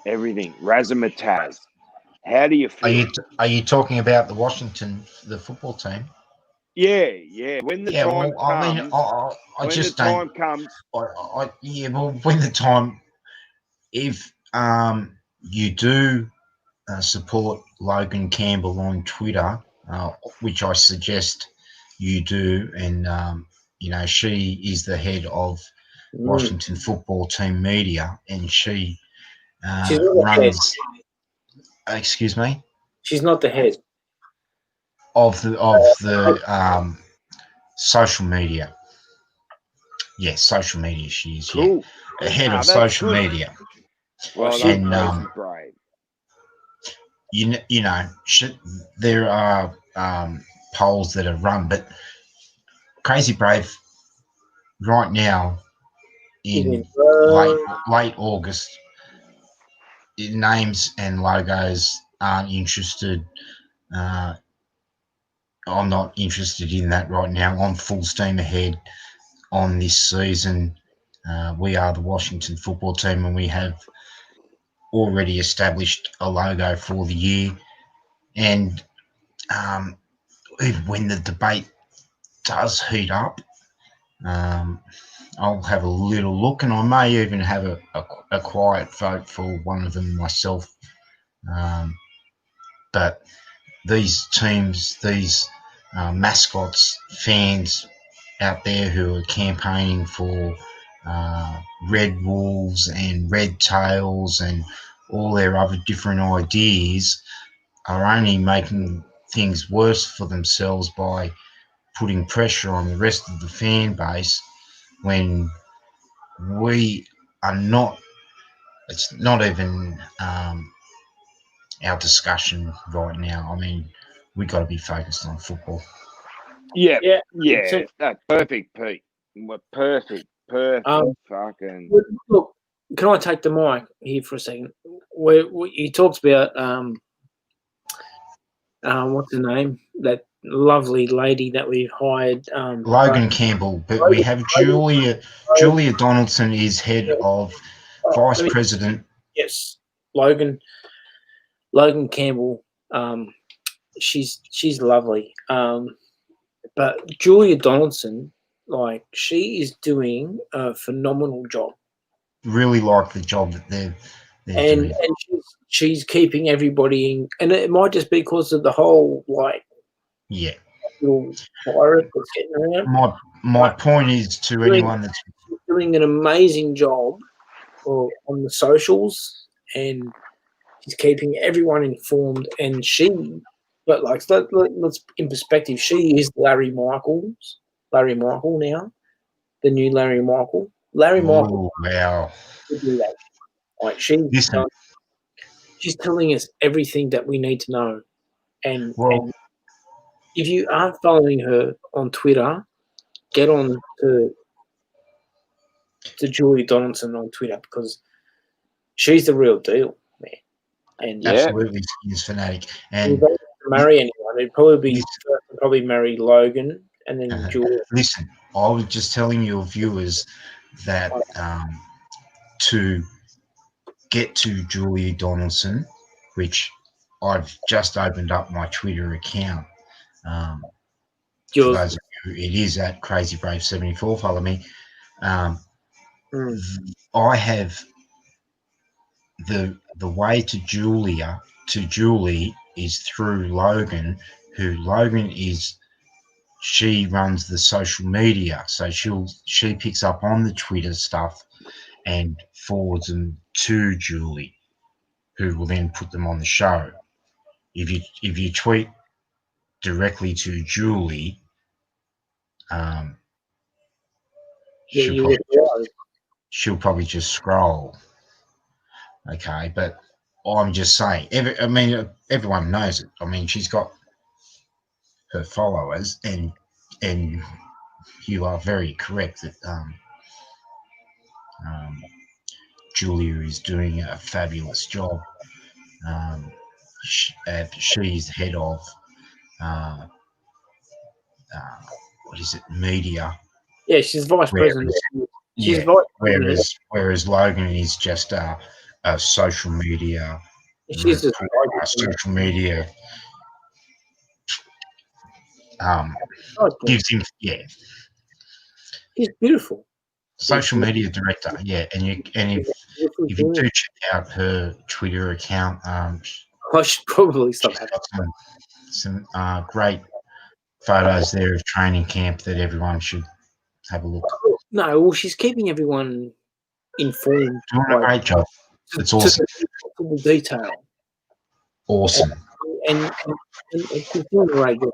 everything razzmatazz? How do you feel? Are you talking about the football team? Yeah. When the time Well, I mean, comes, I just don't. Well, when the time, if you do support Logan Campbell on Twitter, which I suggest you do, and she is the head of Washington Football Team Media, and she She's not the head. runs. Excuse me. She's not the head Of the social media. Yes, social media. She is. Cool. Yeah, head of social media. Well, and brave. There are polls that are run, but Crazy Brave right now in late August, names and logos aren't interested. I'm not interested in that right now. I'm full steam ahead on this season. We are the Washington Football Team, and we have already established a logo for the year. And when the debate does heat up, I'll have a little look, and I may even have a quiet vote for one of them myself. But these teams, these mascots, fans out there who are campaigning for red wolves and red tails and all their other different ideas are only making things worse for themselves by putting pressure on the rest of the fan base when we are not. It's not even our discussion right now. I mean, we got to be focused on football. Yeah. That's perfect, Pete. Perfect. Fucking. Look, can I take the mic here for a second? He talks about what's her name? That lovely lady that we've hired. Logan Campbell, but we have Julia Donaldson is head of vice president. Yes, Logan Campbell. She's lovely. But Julia Donaldson, like, she is doing a phenomenal job. Really like the job that they're doing. And she's keeping everybody in, and it might just be because of the whole little virus that's getting around. My point is to anyone that's doing an amazing job on the socials, and she's keeping everyone informed. And let's in perspective, she is Larry Michael now, the new Larry Michael. Michael. Wow. Do that. Like she's telling us everything that we need to know. And if you aren't following her on Twitter, get on to Julie Donaldson on Twitter, because she's the real deal, man. And absolutely, Skinsfanatic. And marry anyone, it'd probably marry Logan and then Julie. Listen, I was just telling your viewers that to get to Julie Donaldson, which I've just opened up my Twitter account. For those of you, it is at CrazyBrave74. Follow me. I have the way to Julie is through Logan, she runs the social media, so she picks up on the Twitter stuff and forwards them to Julie, who will then put them on the show. If you tweet directly to Julie, she'll probably just scroll. Okay, but I'm just saying. Everyone knows it. I mean, she's got her followers, and you are very correct that Julia is doing a fabulous job. She's head of what is it, media. Yeah, she's vice president. She's Yeah, vice president. whereas Logan is just a social media She's just social media gives him She's beautiful. Social media director, and if you do check out her Twitter account, I should probably stop she's got some great photos there of training camp that everyone should have a look. No, well, she's keeping everyone informed. Doing a great job. It's awesome. To the detail. Awesome. And she's doing a great job.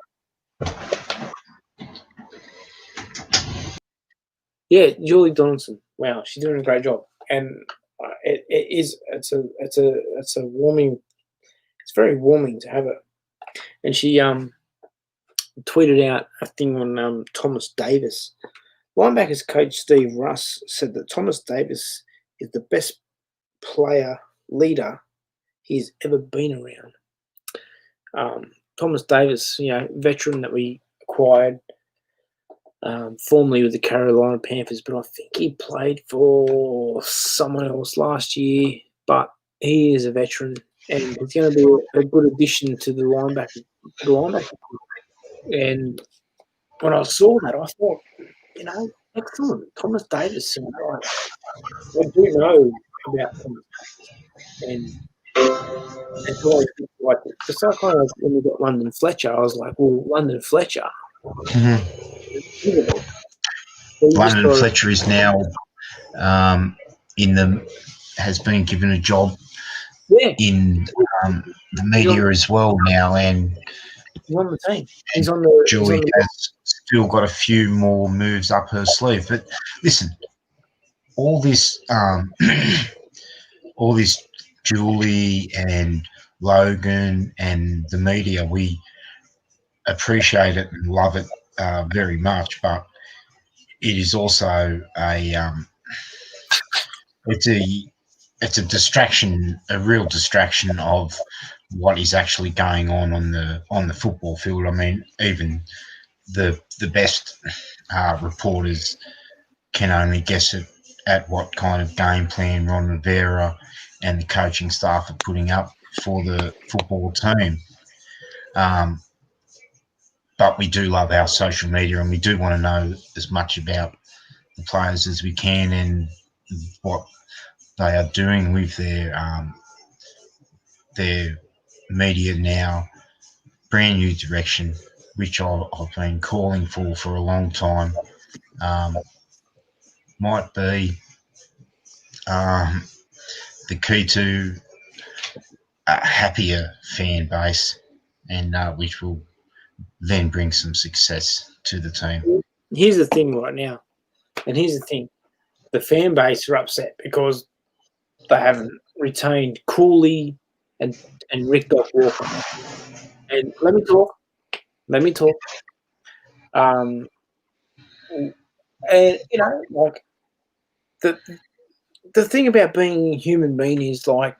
Yeah, Julie Donaldson. Wow, she's doing a great job, and it's a warming. It's very warming to have her. And she tweeted out a thing on Thomas Davis. Linebackers coach Steve Russ said that Thomas Davis is the best leader he's ever been around. Thomas Davis, veteran that we acquired. Formerly with the Carolina Panthers, but I think he played for someone else last year. But he is a veteran, and he's going to be a good addition to the linebacker. And when I saw that, I thought, excellent, Thomas Davis. I do know about Thomas Davis, and it's always like it's like when we got London Fletcher. I was like, well, London Fletcher. Mm-hmm. London Fletcher is now has been given a job in the media as well now, and he's on the team. Julie has still got a few more moves up her sleeve. But listen, all this Julie and Logan and the media, we appreciate it and love it very much, but it is also it's a distraction, a real distraction of what is actually going on the football field. I mean, even the best reporters can only guess at what kind of game plan Ron Rivera and the coaching staff are putting up for the football team. But we do love our social media, and we do want to know as much about the players as we can and what they are doing with their media now. Brand new direction, which I've been calling for a long time. Might be the key to a happier fan base, and which will then bring some success to the team. Here's the thing right now, and here's the thing. The fan base are upset because they haven't retained Cooley and Rick Doc Walker. And let me talk. And like the thing about being a human being is like,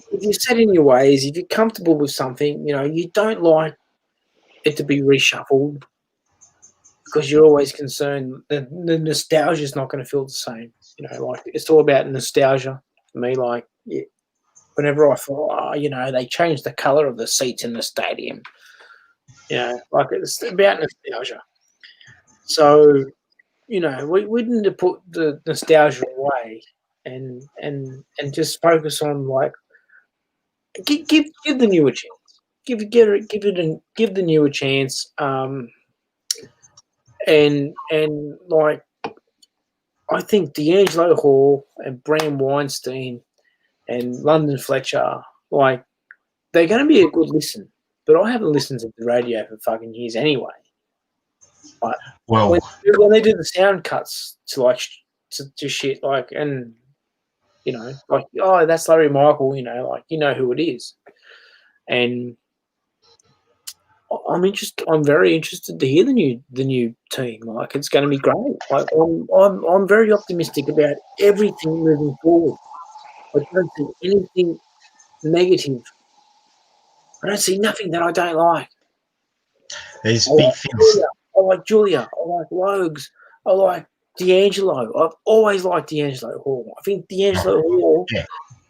if you're set in your ways, if you're comfortable with something, you don't like it to be reshuffled because you're always concerned that the nostalgia is not going to feel the same. Like it's all about nostalgia for me. Like whenever I thought, they changed the color of the seats in the stadium. Like it's about nostalgia. So, we need to put the nostalgia away and just focus on like give the new a chance. Give the new a chance. And like I think D'Angelo Hall and Bram Weinstein and London Fletcher, like they're going to be a good listen. But I haven't listened to the radio for fucking years anyway. Like, when they do the sound cuts to shit, like, and like, oh, that's Larry Michael, like, who it is, and I'm very interested to hear the new team. Like, it's going to be great. Like, I'm very optimistic about everything moving forward. I don't see anything negative. I don't see nothing that I don't like. There's I big like things. Julia. I like Logs. I like D'Angelo. I've always liked D'Angelo Hall. I think D'Angelo Hall Yeah.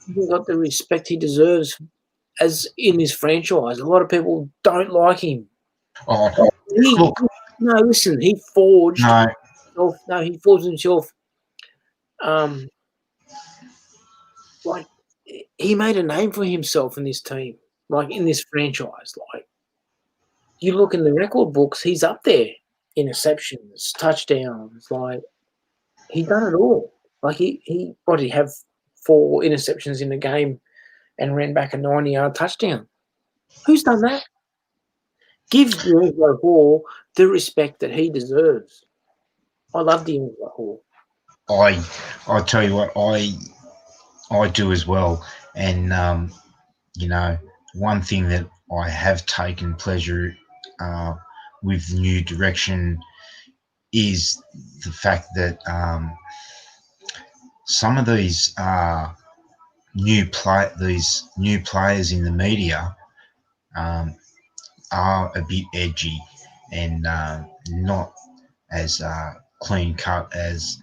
hasn't got the respect he deserves as in this franchise. A lot of people don't like him. Oh, look, Listen, he forged no, himself. No, he forged himself. Like, he made a name for himself in this team, like in this franchise. Like, you look in the record books, he's up there. Interceptions, touchdowns, like, he done it all. Like, what did he have? 4 interceptions in the game and ran back a 90-yard touchdown. Who's done that? Give D'Angelo Hall the respect that he deserves. I love D'Angelo Hall. I tell you what, I do as well. And you know, one thing that I have taken pleasure with the new direction is the fact that some of these these new players in the media are a bit edgy and not as clean cut as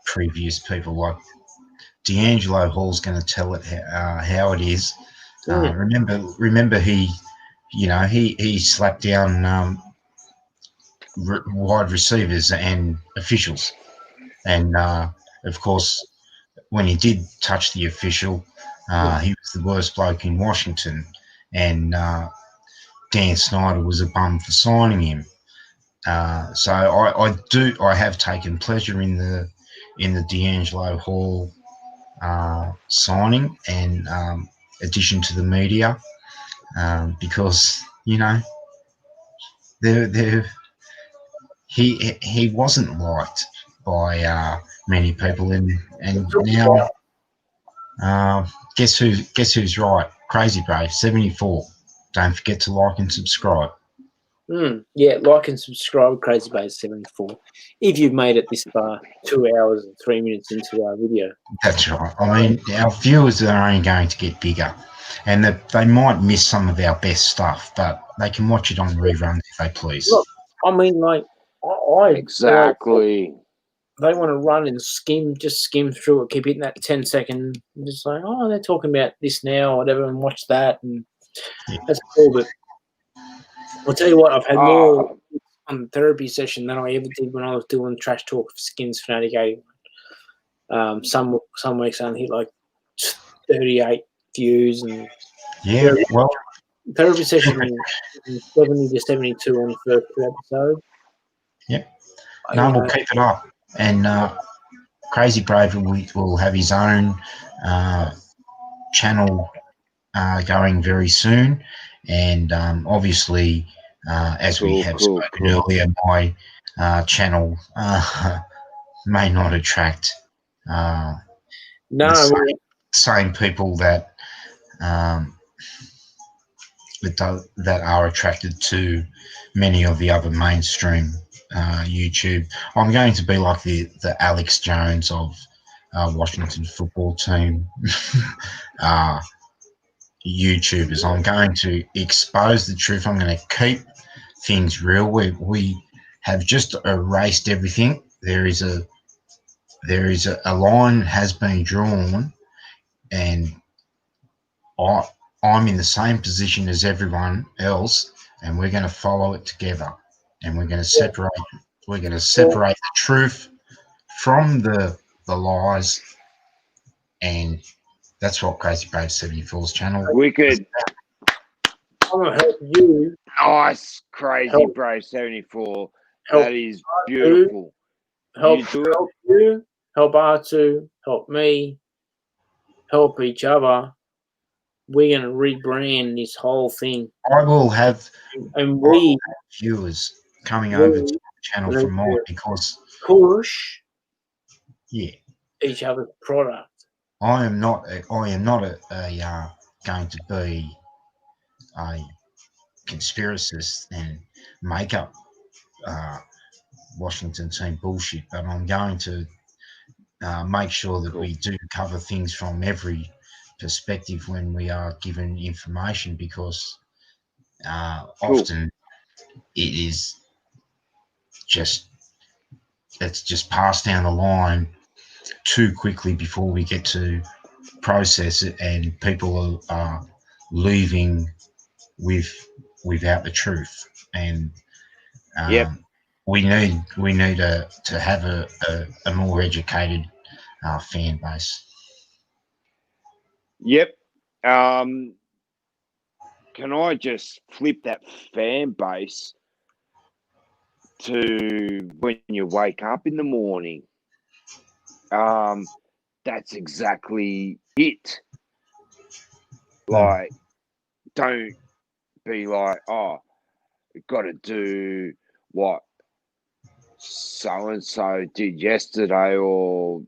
previous people. Like D'Angelo Hall's going to tell it how it is. Remember he slapped down wide receivers and officials, and of course when he did touch the official, he was the worst bloke in Washington, and Dan Snyder was a bum for signing him. So I have taken pleasure in the D'Angelo Hall signing and addition to the media, because he wasn't liked by many people, and now guess who's right? CrazyBrave74. Don't forget to like and subscribe. Yeah, like and subscribe, CrazyBrave74. If you've made it this far, 2 hours and 3 minutes into our video. That's right. I mean, our viewers are only going to get bigger, and they might miss some of our best stuff, but they can watch it on reruns if they please. Look, I mean, like, Exactly. They want to run and skim through it, keep hitting that 10-second, just like, oh, they're talking about this now or whatever, and watch that, and that's cool. But I'll tell you what, I've had more on the therapy session than I ever did when I was doing trash talk for Skinsfanatic 81. Some weeks I only hit like 38 views, and well, therapy session 70 to 72 on the first 2 episodes. Yep. No, we'll keep it up, and Crazy Brave will have his own channel going very soon, and obviously, as we have spoken earlier, my channel may not attract the same people that that are attracted to many of the other mainstream YouTube. I'm going to be like the Alex Jones of Washington football team YouTubers. I'm going to expose the truth. I'm going to keep things real. We have just erased everything. There is a line has been drawn, and I'm in the same position as everyone else, and we're going to follow it together, and we're going to separate. We're going to separate the truth from the lies, and that's what CrazyBrave74's channel. Wicked. I'm going to help you. Nice, CrazyBrave74. That is beautiful. Help you, help Artu, help me, help each other. We're going to rebrand this whole thing. I will have viewers coming over to the channel from mine because push each other's product. I am not going to be a conspiracists and make up Washington team bullshit, but I'm going to make sure that we do cover things from every perspective when we are given information, because often it is it's just passed down the line too quickly before we get to process it, and people are leaving without the truth. And we need to have a more educated fan base. Yep. Can I just flip that fan base to when you wake up in the morning? That's exactly it. Like, don't be like, oh, we've got to do what so-and-so did yesterday or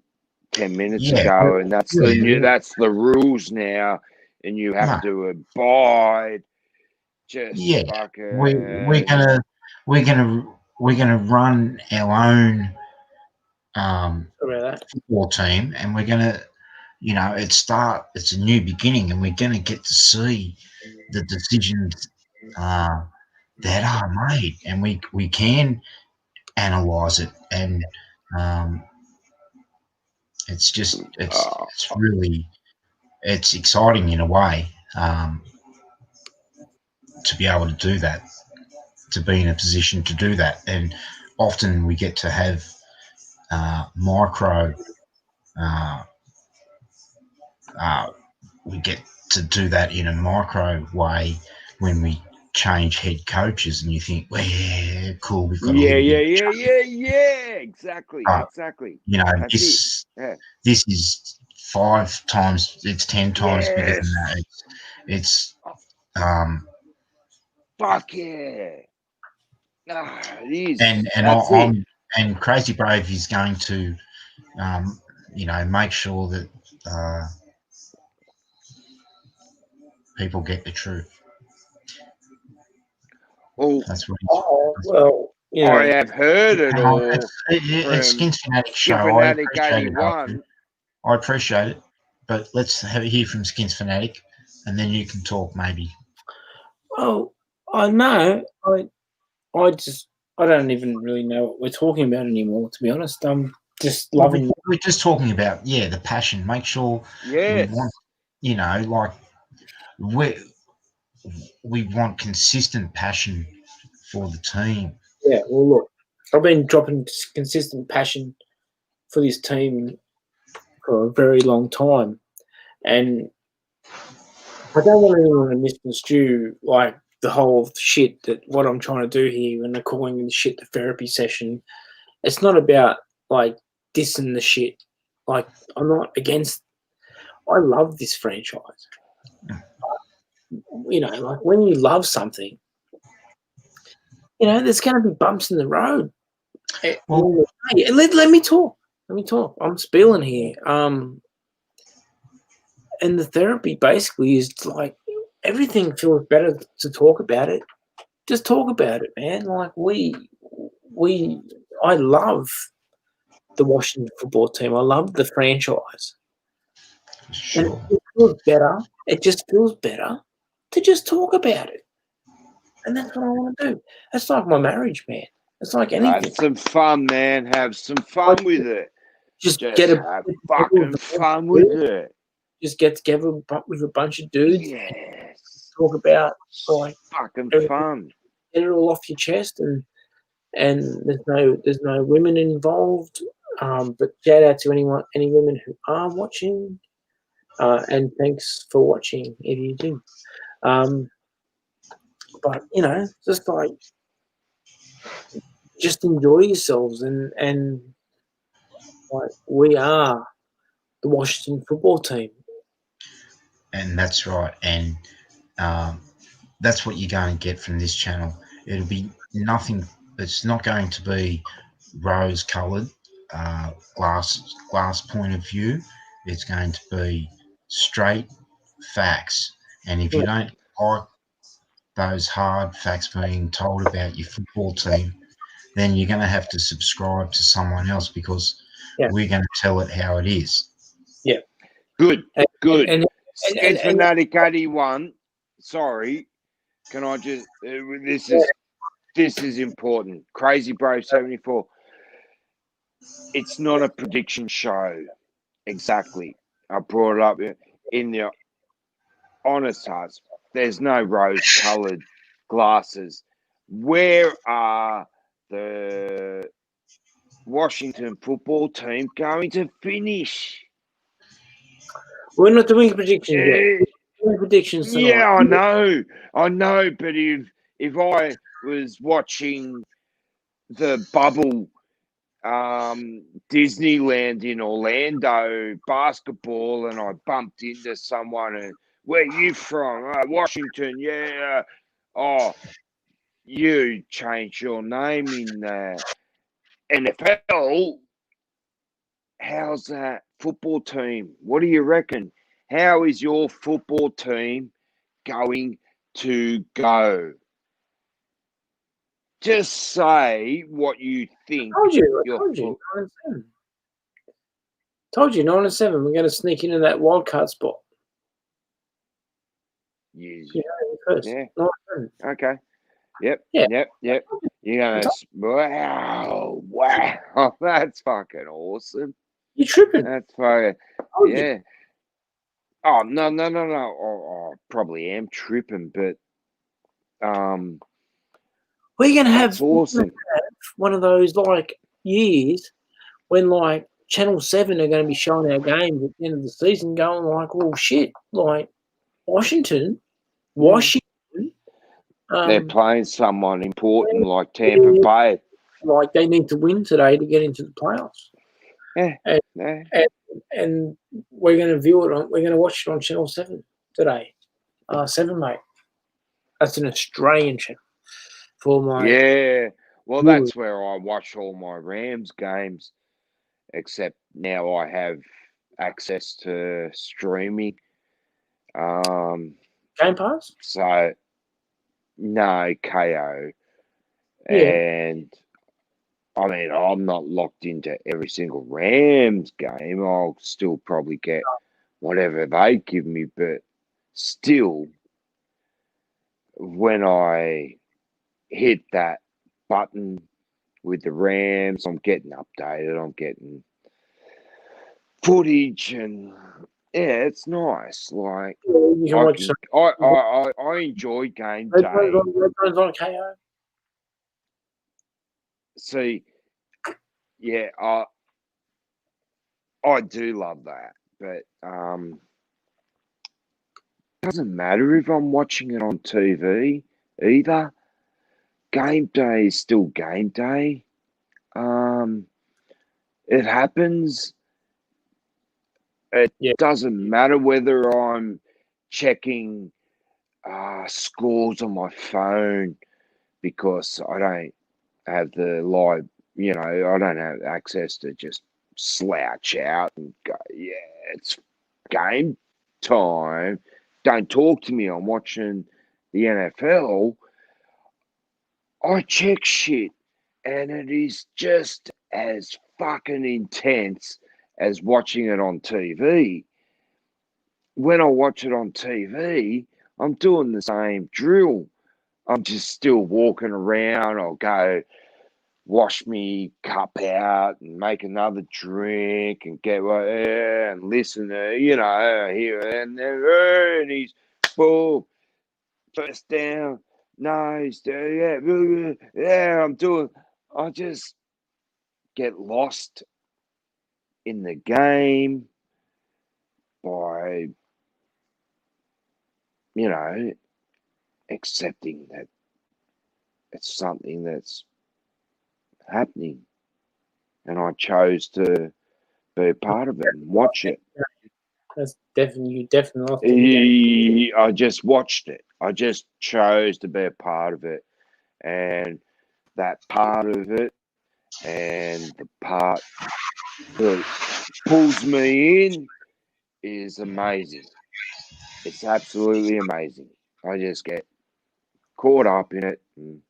10 minutes ago, and that's the rules now, and you have to abide. Just fucking. We're gonna run our own football team, and we're gonna, it's a new beginning, and we're gonna get to see the decisions that are made, and we can analyze it, and it's exciting in a way to be able to do that, to be in a position to do that. And often we get to have we get to do that in a micro way when we change head coaches, and you think, well, yeah, cool, we've got exactly. This is 5 times, it's 10 times bigger than that. It's fuck yeah. It is. And Crazy Brave is going to make sure that people get the truth. Well, that's what I have heard it all. It's Skinsfanatic show. I appreciate it, but let's hear from Skinsfanatic, and then you can talk maybe. Well, I know. I don't even really know what we're talking about anymore, to be honest. I'm just loving. We're just talking about the passion. Make sure we want, we want consistent passion for the team. Yeah, well, look, I've been dropping consistent passion for this team for a very long time, and I don't want anyone to misconstrue like the whole shit that what I'm trying to do here when they're calling the shit the therapy session. It's not about like dissing the shit. Like, I'm not against. I love this franchise. Like when you love something, there's going to be bumps in the road. Well, let me talk. I'm spilling here. And the therapy basically is like everything feels better to talk about it. Just talk about it, man. Like I love the Washington football team. I love the franchise. Sure. And it feels better. It just feels better to just talk about it. And that's what I want to do. That's like my marriage, man. It's like anything. Have some fun, man. Have some fun with it. Just have fucking fun with it. Just get together with a bunch of dudes. Yes. Talk about like fucking fun. Get it all off your chest, and there's no women involved. But shout out to any women who are watching. And thanks for watching if you do. But just like enjoy yourselves, and like we are the Washington football team. And that's right, and that's what you're going to get from this channel. It'll be nothing. It's not going to be rose-coloured glass point of view. It's going to be straight facts. And if you don't like those hard facts being told about your football team, then you're going to have to subscribe to someone else because we're going to tell it how it is. Yeah. Good. And Skinsfanatic 81. Sorry, can I just? This is important. CrazyBrave74. It's not a prediction show. Exactly. I brought it up in the honest hearts. There's no rose-colored glasses. Where are the Washington football team going to finish? we're not doing predictions yet. We're doing predictions tonight. Yeah, I know. But if I was watching the bubble Disneyland in Orlando basketball and I bumped into someone and where you from? Washington, yeah. Oh, you changed your name in NFL. How's that football team? What do you reckon? How is your football team going to go? Just say what you think. I told you 9-7. We're going to sneak into that wild card spot. First. Yeah. 9-7. Okay. Yep. Yeah. Yep. You're gonna. Wow. That's fucking awesome. You're tripping. That's fucking. Yeah. Oh no. I probably am tripping, but we're gonna have awesome. One of those like years when like Channel 7 are going to be showing our games at the end of the season, going like, "Oh shit!" Like Washington. They're playing someone important like Tampa Bay. Like they need to win today to get into the playoffs. And we're going to view it on. We're going to watch it on Channel 7 today. 7, mate. That's an Australian channel for my. Yeah, well, that's where I watch all my Rams games. Except now I have access to streaming. Game Pass? So no KO. Yeah. And I mean, I'm not locked into every single Rams game. I'll still probably get whatever they give me, but still, when I hit that button with the Rams, I'm getting updated. I'm getting footage, and yeah, it's nice. Like I enjoy game day. On KO. See, yeah, I do love that, but doesn't matter if I'm watching it on TV either. Game day is still game day. It happens. It doesn't matter whether I'm checking scores on my phone because I don't have the live, I don't have access to just slouch out and go, yeah, it's game time. Don't talk to me. I'm watching the NFL. I check shit, and it is just as fucking intense as watching it on TV. When I watch it on TV, I'm doing the same drill. I'm just still walking around. I'll go wash me cup out and make another drink and get and listen to, here and there. And he's boom, first down. No, he's I'm doing. I just get lost in the game by, accepting that it's something that's happening, and I chose to be a part of it and watch it. That's definitely. I just watched it. I just chose to be a part of it, and that part of it, and the part that pulls me in is amazing. It's absolutely amazing. I just get caught up in it. And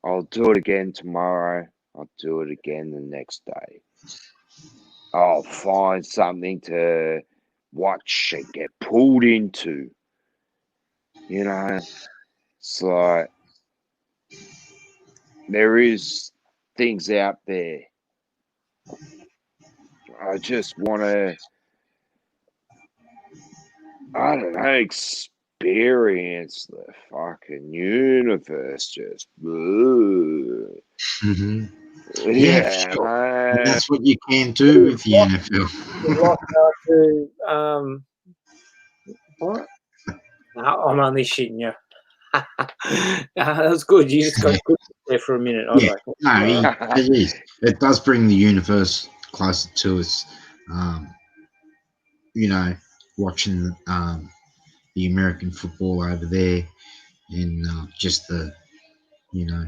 I'll do it again tomorrow. I'll do it again the next day. I'll find something to watch and get pulled into. You know, it's like there is things out there. I just want to, I don't know, experience the fucking universe. Just, Mm-hmm. yeah, sure. And that's what you can do with the NFL. What? No, I'm only shitting you. That's good. You just got good there for a minute. I was like, it is. It does bring the universe closer to us. You know, watching the American football over there, and just the, you know,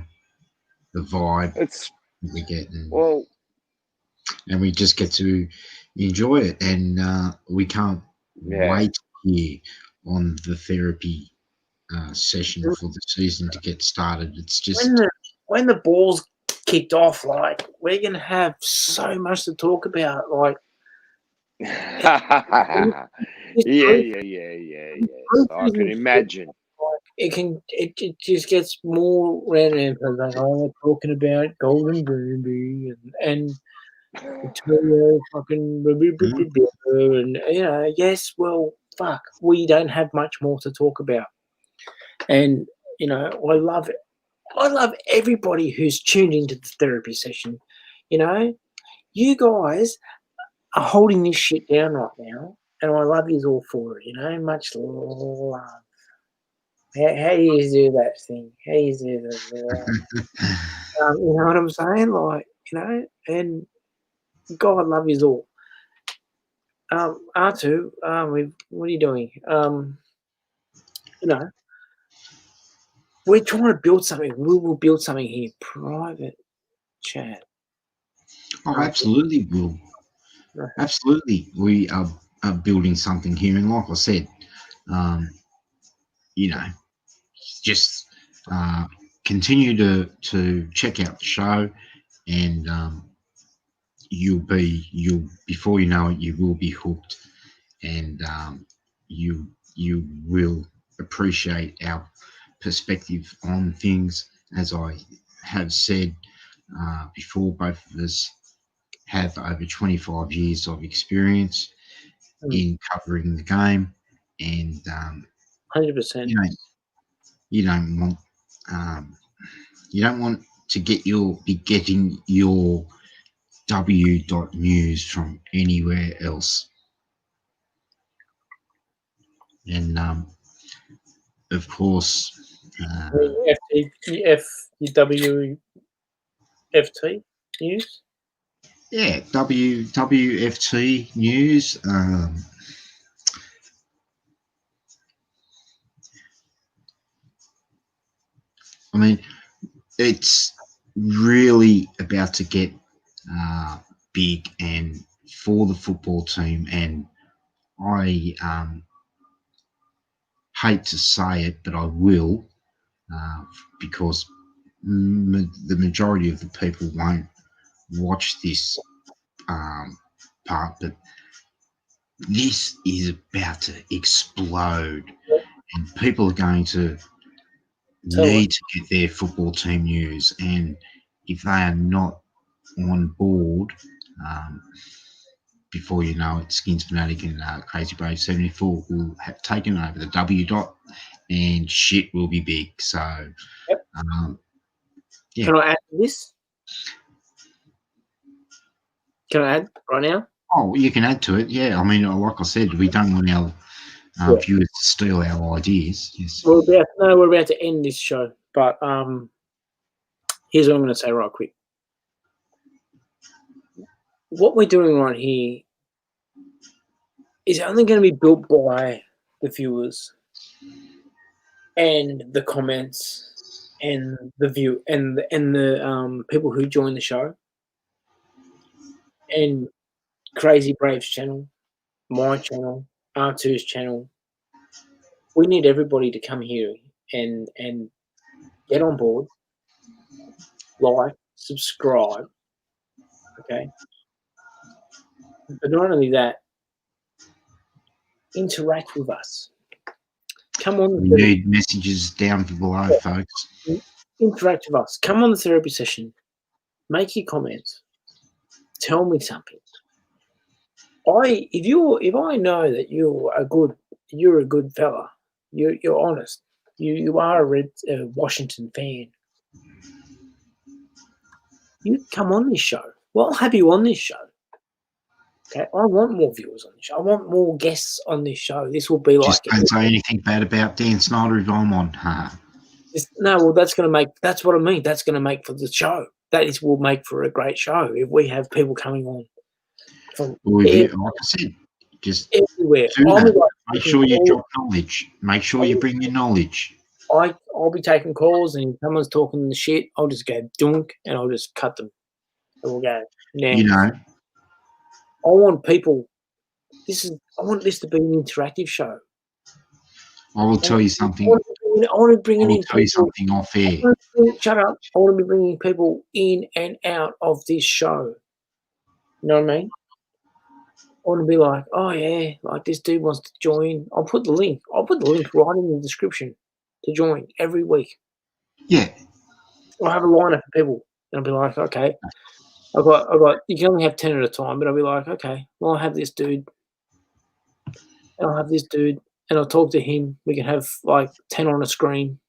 the vibe it's we get, and we just get to enjoy it, and we can't wait here on the therapy session for the season to get started. It's just when the ball's kicked off, like, we're gonna have so much to talk about. Like, yeah. I can imagine. It just gets more random. Like, we're talking about Golden Booby and fucking and yes, well, fuck, we don't have much more to talk about. And I love it. I love everybody who's tuned into the therapy session. You guys are holding this shit down right now, and I love you all for it. Much love. How do you do that thing? How do you do that? You know what I'm saying? Like, and God love you all. R2, what are you doing? We're trying to build something. We will build something here. Private chat. Oh, absolutely, Will. Absolutely. We are building something here. And like I said, just continue to check out the show, and you'll before you know it, you will be hooked, and you will appreciate our perspective on things. As I have said before, both of us have over 25 years of experience in covering the game, and 100%. You don't want to be getting your news from anywhere else. And of course, WFT news. Yeah, WFT news. I mean, it's really about to get big, and for the football team, and I hate to say it, but I will, because the majority of the people won't watch this part, but this is about to explode, and people are going to need to get their football team news, and if they are not on board, before you know it, Skinsfanatic and CrazyBrave74 will have taken over the W dot, and shit will be big. So, yeah. Can I add this? Can I add right now? Oh, you can add to it. Yeah, I mean, like I said, we don't want our viewers to steal our ideas. Yes. We're about to end this show, but here's what I'm going to say right quick. What we're doing right here is only going to be built by the viewers and the comments and the view and the people who join the show, and Crazy Brave's channel, my channel, R2's channel. We need everybody to come here and get on board, like, subscribe, okay? But not only that, interact with us. Come on. We need messages down below, folks. Interact with us. Come on the therapy session. Make your comments. Tell me something. If I know that you're a good fella, you're honest, you are a Washington fan, you come on this show. Well, I'll have you on this show. Okay, I want more viewers on this show. I want more guests on this show. This will be Just don't say anything bad about Dan Snyder if I'm on. No, well, that's what I mean. That's going to make for the show. Will make for a great show if we have people coming on from like I said, just everywhere. Make sure you drop knowledge. Make sure you bring your knowledge. I'll be taking calls, and if someone's talking the shit, I'll just go dunk, and I'll just cut them. And we'll go, now, I want people. I want this to be an interactive show. I will tell you something. I want to bring in. Tell you something off air. Shut up! I want to be bringing people in and out of this show. You know what I mean? I want to be like, oh yeah, like this dude wants to join. I'll put the link right in the description to join every week. Yeah. I'll have a lineup of people, and I'll be like, okay, I got. You can only have 10 at a time, but I'll be like, okay, well, I'll have this dude, and I'll have this dude, and I'll talk to him. We can have like 10 on a screen,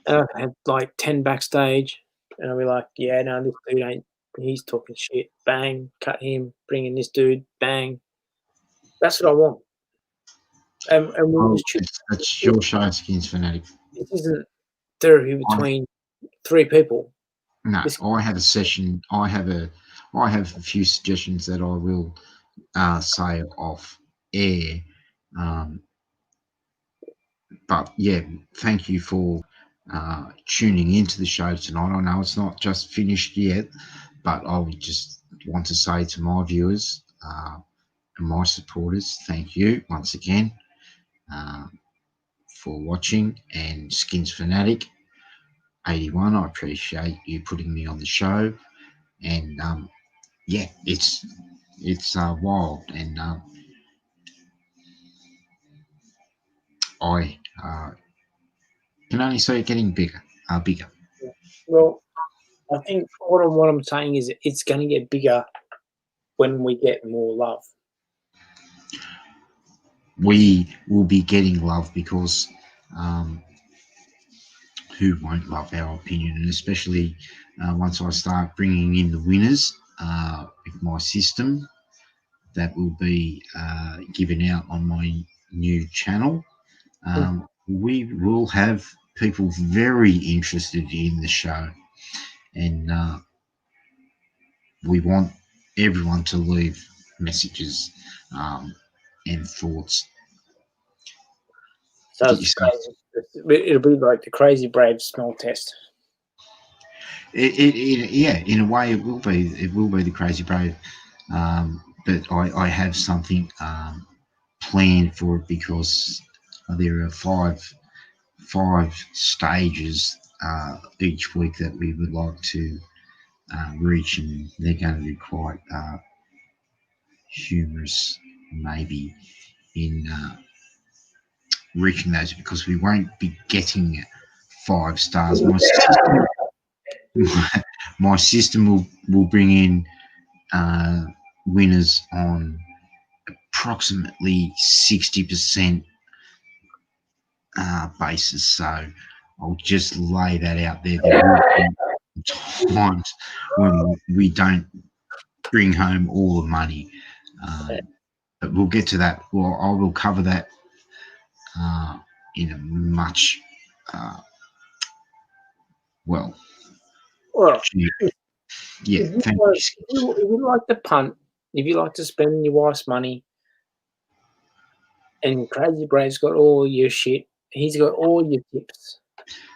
and I can have like 10 backstage, and I'll be like, yeah, no, this dude ain't. He's talking shit. Bang, cut him. Bring in this dude. Bang. That's what I want. And we'll that's your show, Skinsfanatic. This isn't therapy between three people. No, I have a session. I have a few suggestions that I will say off air. But yeah, thank you for tuning into the show tonight. I know it's not just finished yet, but I would just want to say to my viewers and my supporters, thank you once again for watching. And Skinsfanatic 81, I appreciate you putting me on the show. And yeah, it's wild, and I can only see it getting bigger. Well, I think what I'm saying is it's going to get bigger when we get more love. We will be getting love because who won't love our opinion? And especially once I start bringing in the winners with my system that will be given out on my new channel. We will have people very interested in the show, and we want everyone to leave messages and thoughts. So it'll be like the Crazy Brave smell test. Yeah, in a way, it will be. It will be the Crazy Brave, but I have something planned for it because there are five stages each week that we would like to reach, and they're going to be quite humorous, maybe, in reaching those, because we won't be getting 5 stars. My system will bring in winners on approximately 60% basis. So I'll just lay that out there. There will be times when we don't bring home all the money, but we'll get to that. Well, I will cover that in a much well. Yeah, if you like to punt, if you like to spend your wife's money, and Crazy Brave's got all your shit, he's got all your tips.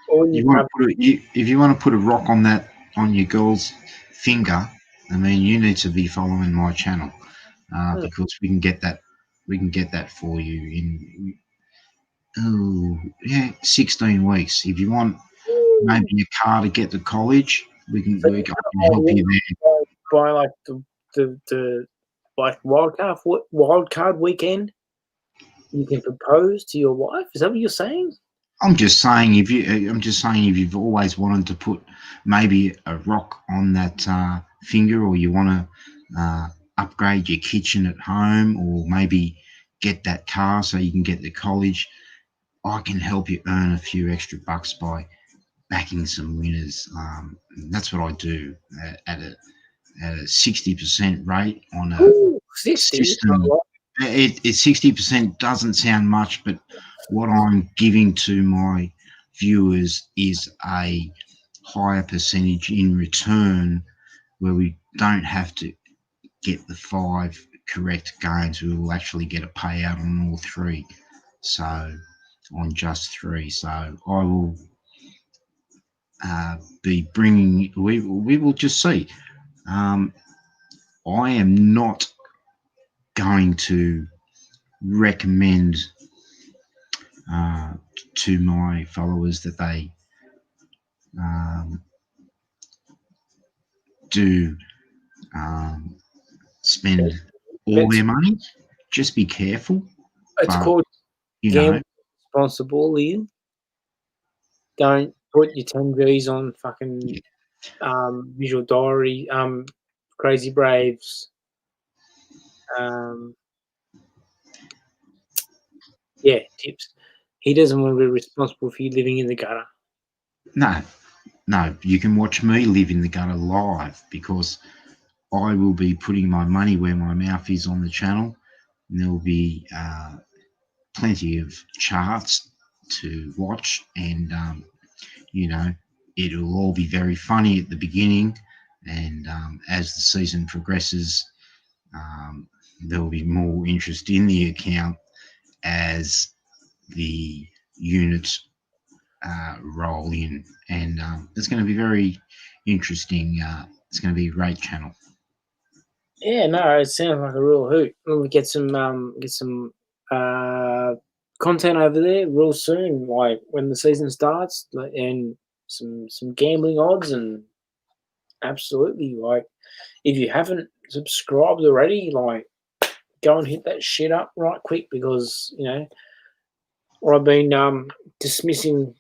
If you want to put a rock on your girl's finger, I mean, you need to be following my channel because we can get that for you Oh, yeah, 16 weeks. If you want maybe a car to get to college, we can So I can help you there. by like the like wild card weekend, you can propose to your wife. Is that what you're saying? I'm just saying if you've always wanted to put maybe a rock on that finger, or you want to upgrade your kitchen at home, or maybe get that car so you can get to college, I can help you earn a few extra bucks by backing some winners. That's what I do at a 60% rate on a Ooh, 60. system. It 60% doesn't sound much, but what I'm giving to my viewers is a higher percentage in return, where we don't have to get the 5 correct games. We will actually get a payout on all 3. So on just 3. So I will be bringing. We will just see. I am not going to recommend to my followers that they do spend all their money. Just be careful. It's But, called you know, gamble responsibly. Don't put your 10 G's on fucking Visual Diary, Crazy Braves. Yeah, tips. He doesn't want to be responsible for you living in the gutter. no, you can watch me live in the gutter live, because I will be putting my money where my mouth is on the channel. And there will be plenty of charts to watch, and you know, it'll all be very funny at the beginning, and as the season progresses, there will be more interest in the account as the units roll in, and it's going to be very interesting. It's going to be a great channel. Yeah, no, it sounds like a real hoot. We'll get some content over there real soon, like when the season starts, and some gambling odds, and absolutely, like, if you haven't subscribed already, like, go and hit that shit up right quick, because I've been dismissing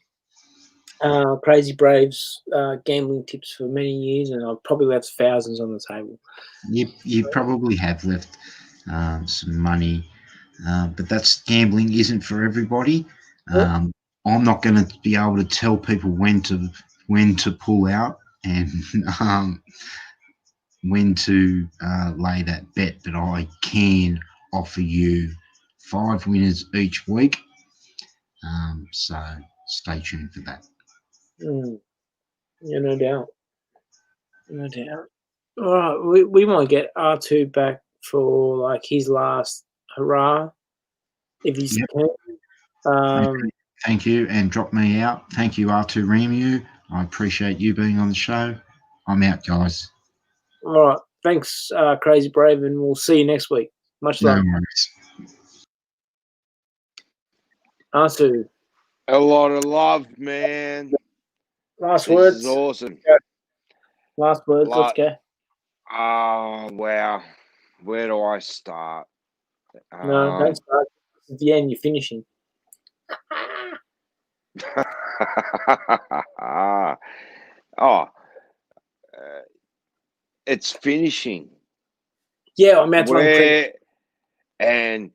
Crazy Braves gambling tips for many years, and I've probably left thousands on the table. You probably have left some money, but that's gambling isn't for everybody. I'm not going to be able to tell people when to pull out and when to lay that bet, but I can offer you 5 winners each week. So stay tuned for that. Yeah, no doubt. No doubt. All right, we might get R2 back for like his last hurrah, if he's can. Thank you, and drop me out. Thank you, R2 Remu. I appreciate you being on the show. I'm out, guys. All right, thanks, Crazy Brave, and we'll see you next week. Much No love. worries. R2. A lot of love, man. Last This words. is awesome. Last words. Let's go. Oh, wow. Where do I start? No, don't start. At the end, you're finishing. It's finishing. Yeah, I'm out to run and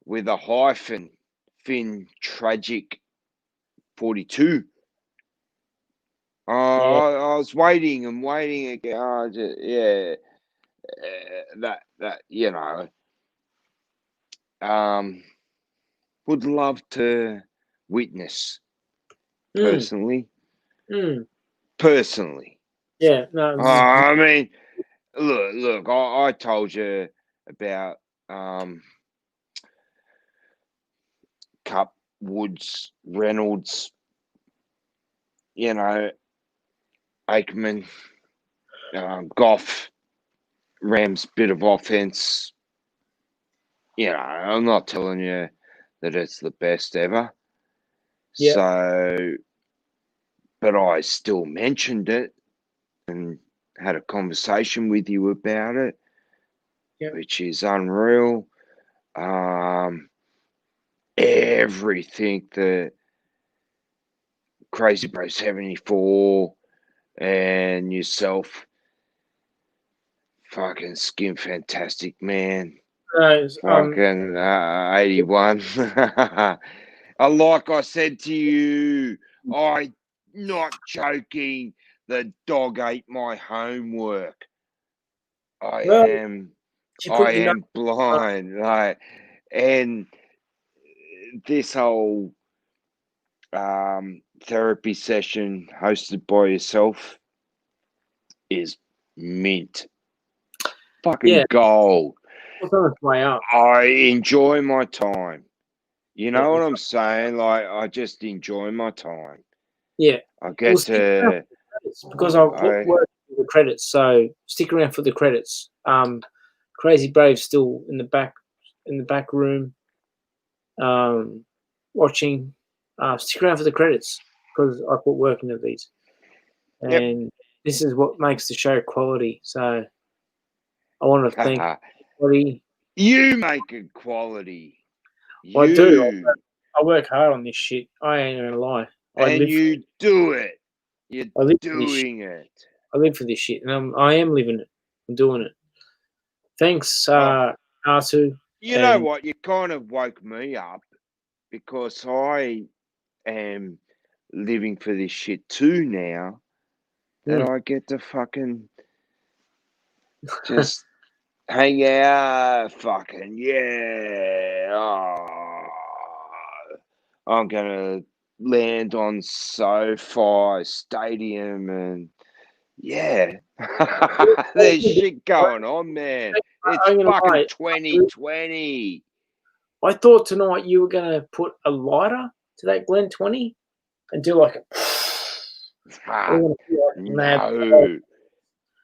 with a hyphen, Finn Tragic 42. I was waiting and waiting again. Would love to witness personally. Personally. Yeah, no. I mean, look. I told you about Cup, Woods, Reynolds. Aikman, Goff, Rams bit of offense. I'm not telling you that it's the best ever. Yep. So, but I still mentioned it and had a conversation with you about it, Yep. which is unreal. Everything that CrazyBrave74 and yourself, fucking Skinsfanatic, man. Fucking 81. Like I said to you, I not joking. The dog ate my homework. I am blind. Like, and this whole therapy session hosted by yourself is mint. Fucking gold. It's on its way up. I enjoy my time. You know what I'm saying? Like, I just enjoy my time. Yeah. I get to... Because I'll work for the credits, so stick around for the credits. Crazy Brave's still in the back room, watching. Stick around for the credits because I put work into these, and this is what makes the show quality. So I want to thank everybody. You make it quality. I do. I work hard on this shit. I ain't gonna lie. You do it. You're doing it. I live for this shit, and I am living it. I'm doing it. Thanks, Artu. You know what? You kind of woke me up because I am living for this shit too now. That I get to fucking just hang out. Fucking yeah. Oh, I'm gonna land on SoFi Stadium and there's shit going on, man. It's fucking 2020. I thought tonight you were gonna put a lighter to that Glen 20 and do like a no.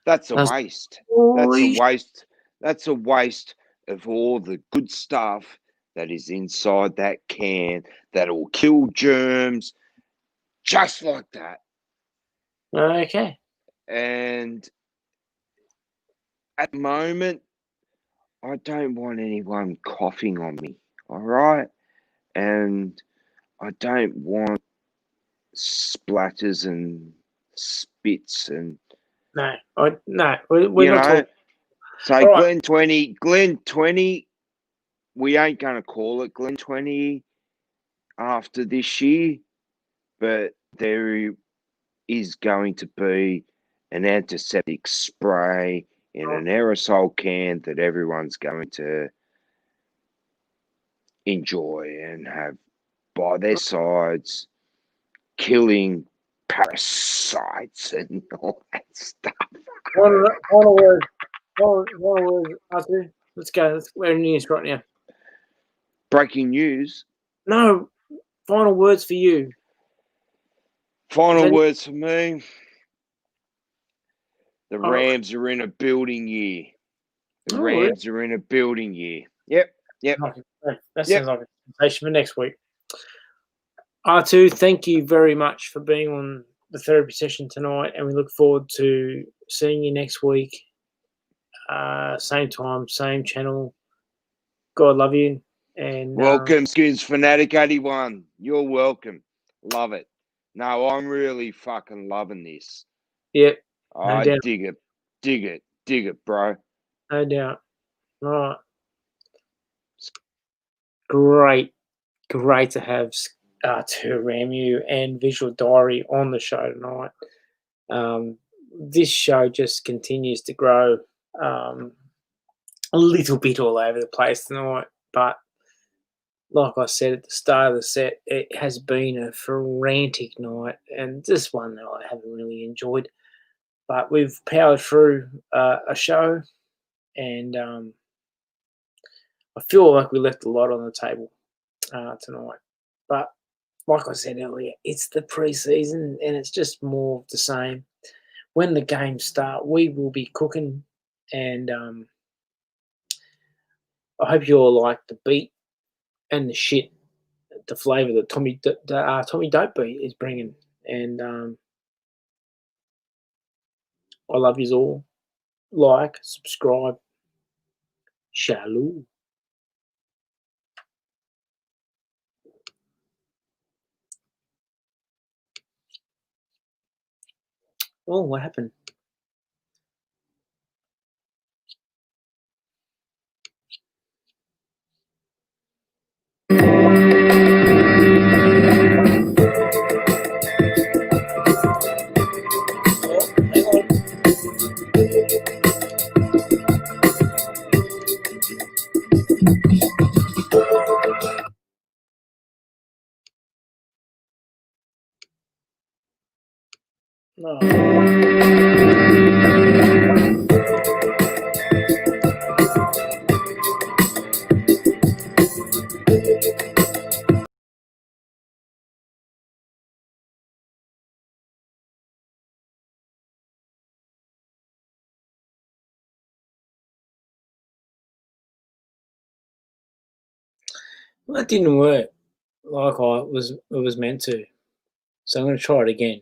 That's a waste. That's a waste. That's a waste of all the good stuff that is inside that can that'll kill germs just like that. Okay. And at the moment, I don't want anyone coughing on me, all right? And I don't want splatters and spits and... No, we're not talking. So right. Glen 20, we ain't going to call it Glen 20 after this year, but there is going to be an antiseptic spray in an aerosol can that everyone's going to enjoy and have by their sides, killing parasites and all that stuff. Final word, Arthur. Let's go. We're in news right now. Breaking news? No, final words for you. Final words for me. The Rams are in a building year. The Rams are in a building year. Yep. That sounds like a presentation for next week. R2, thank you very much for being on the therapy session tonight, and we look forward to seeing you next week. Same time, same channel. God love you. And welcome, Skinsfanatic 81. You're welcome. Love it. No, I'm really fucking loving this. Yep. I dig it. Dig it, bro. No doubt. All right. Great to have to Ramu and Visual Diary on the show tonight. This show just continues to grow a little bit all over the place tonight, but like I said at the start of the set, it has been a frantic night and just one that I haven't really enjoyed. But we've powered through a show, and I feel like we left a lot on the table tonight. But like I said earlier, it's the pre-season and it's just more of the same. When the games start, we will be cooking, and I hope you all like the beat and the shit the flavour that Tommy Dopebeat is bringing, and I love yous all. Like, subscribe, shalom. Oh, what happened? No. Well, that didn't work like it was meant to. So I'm going to try it again.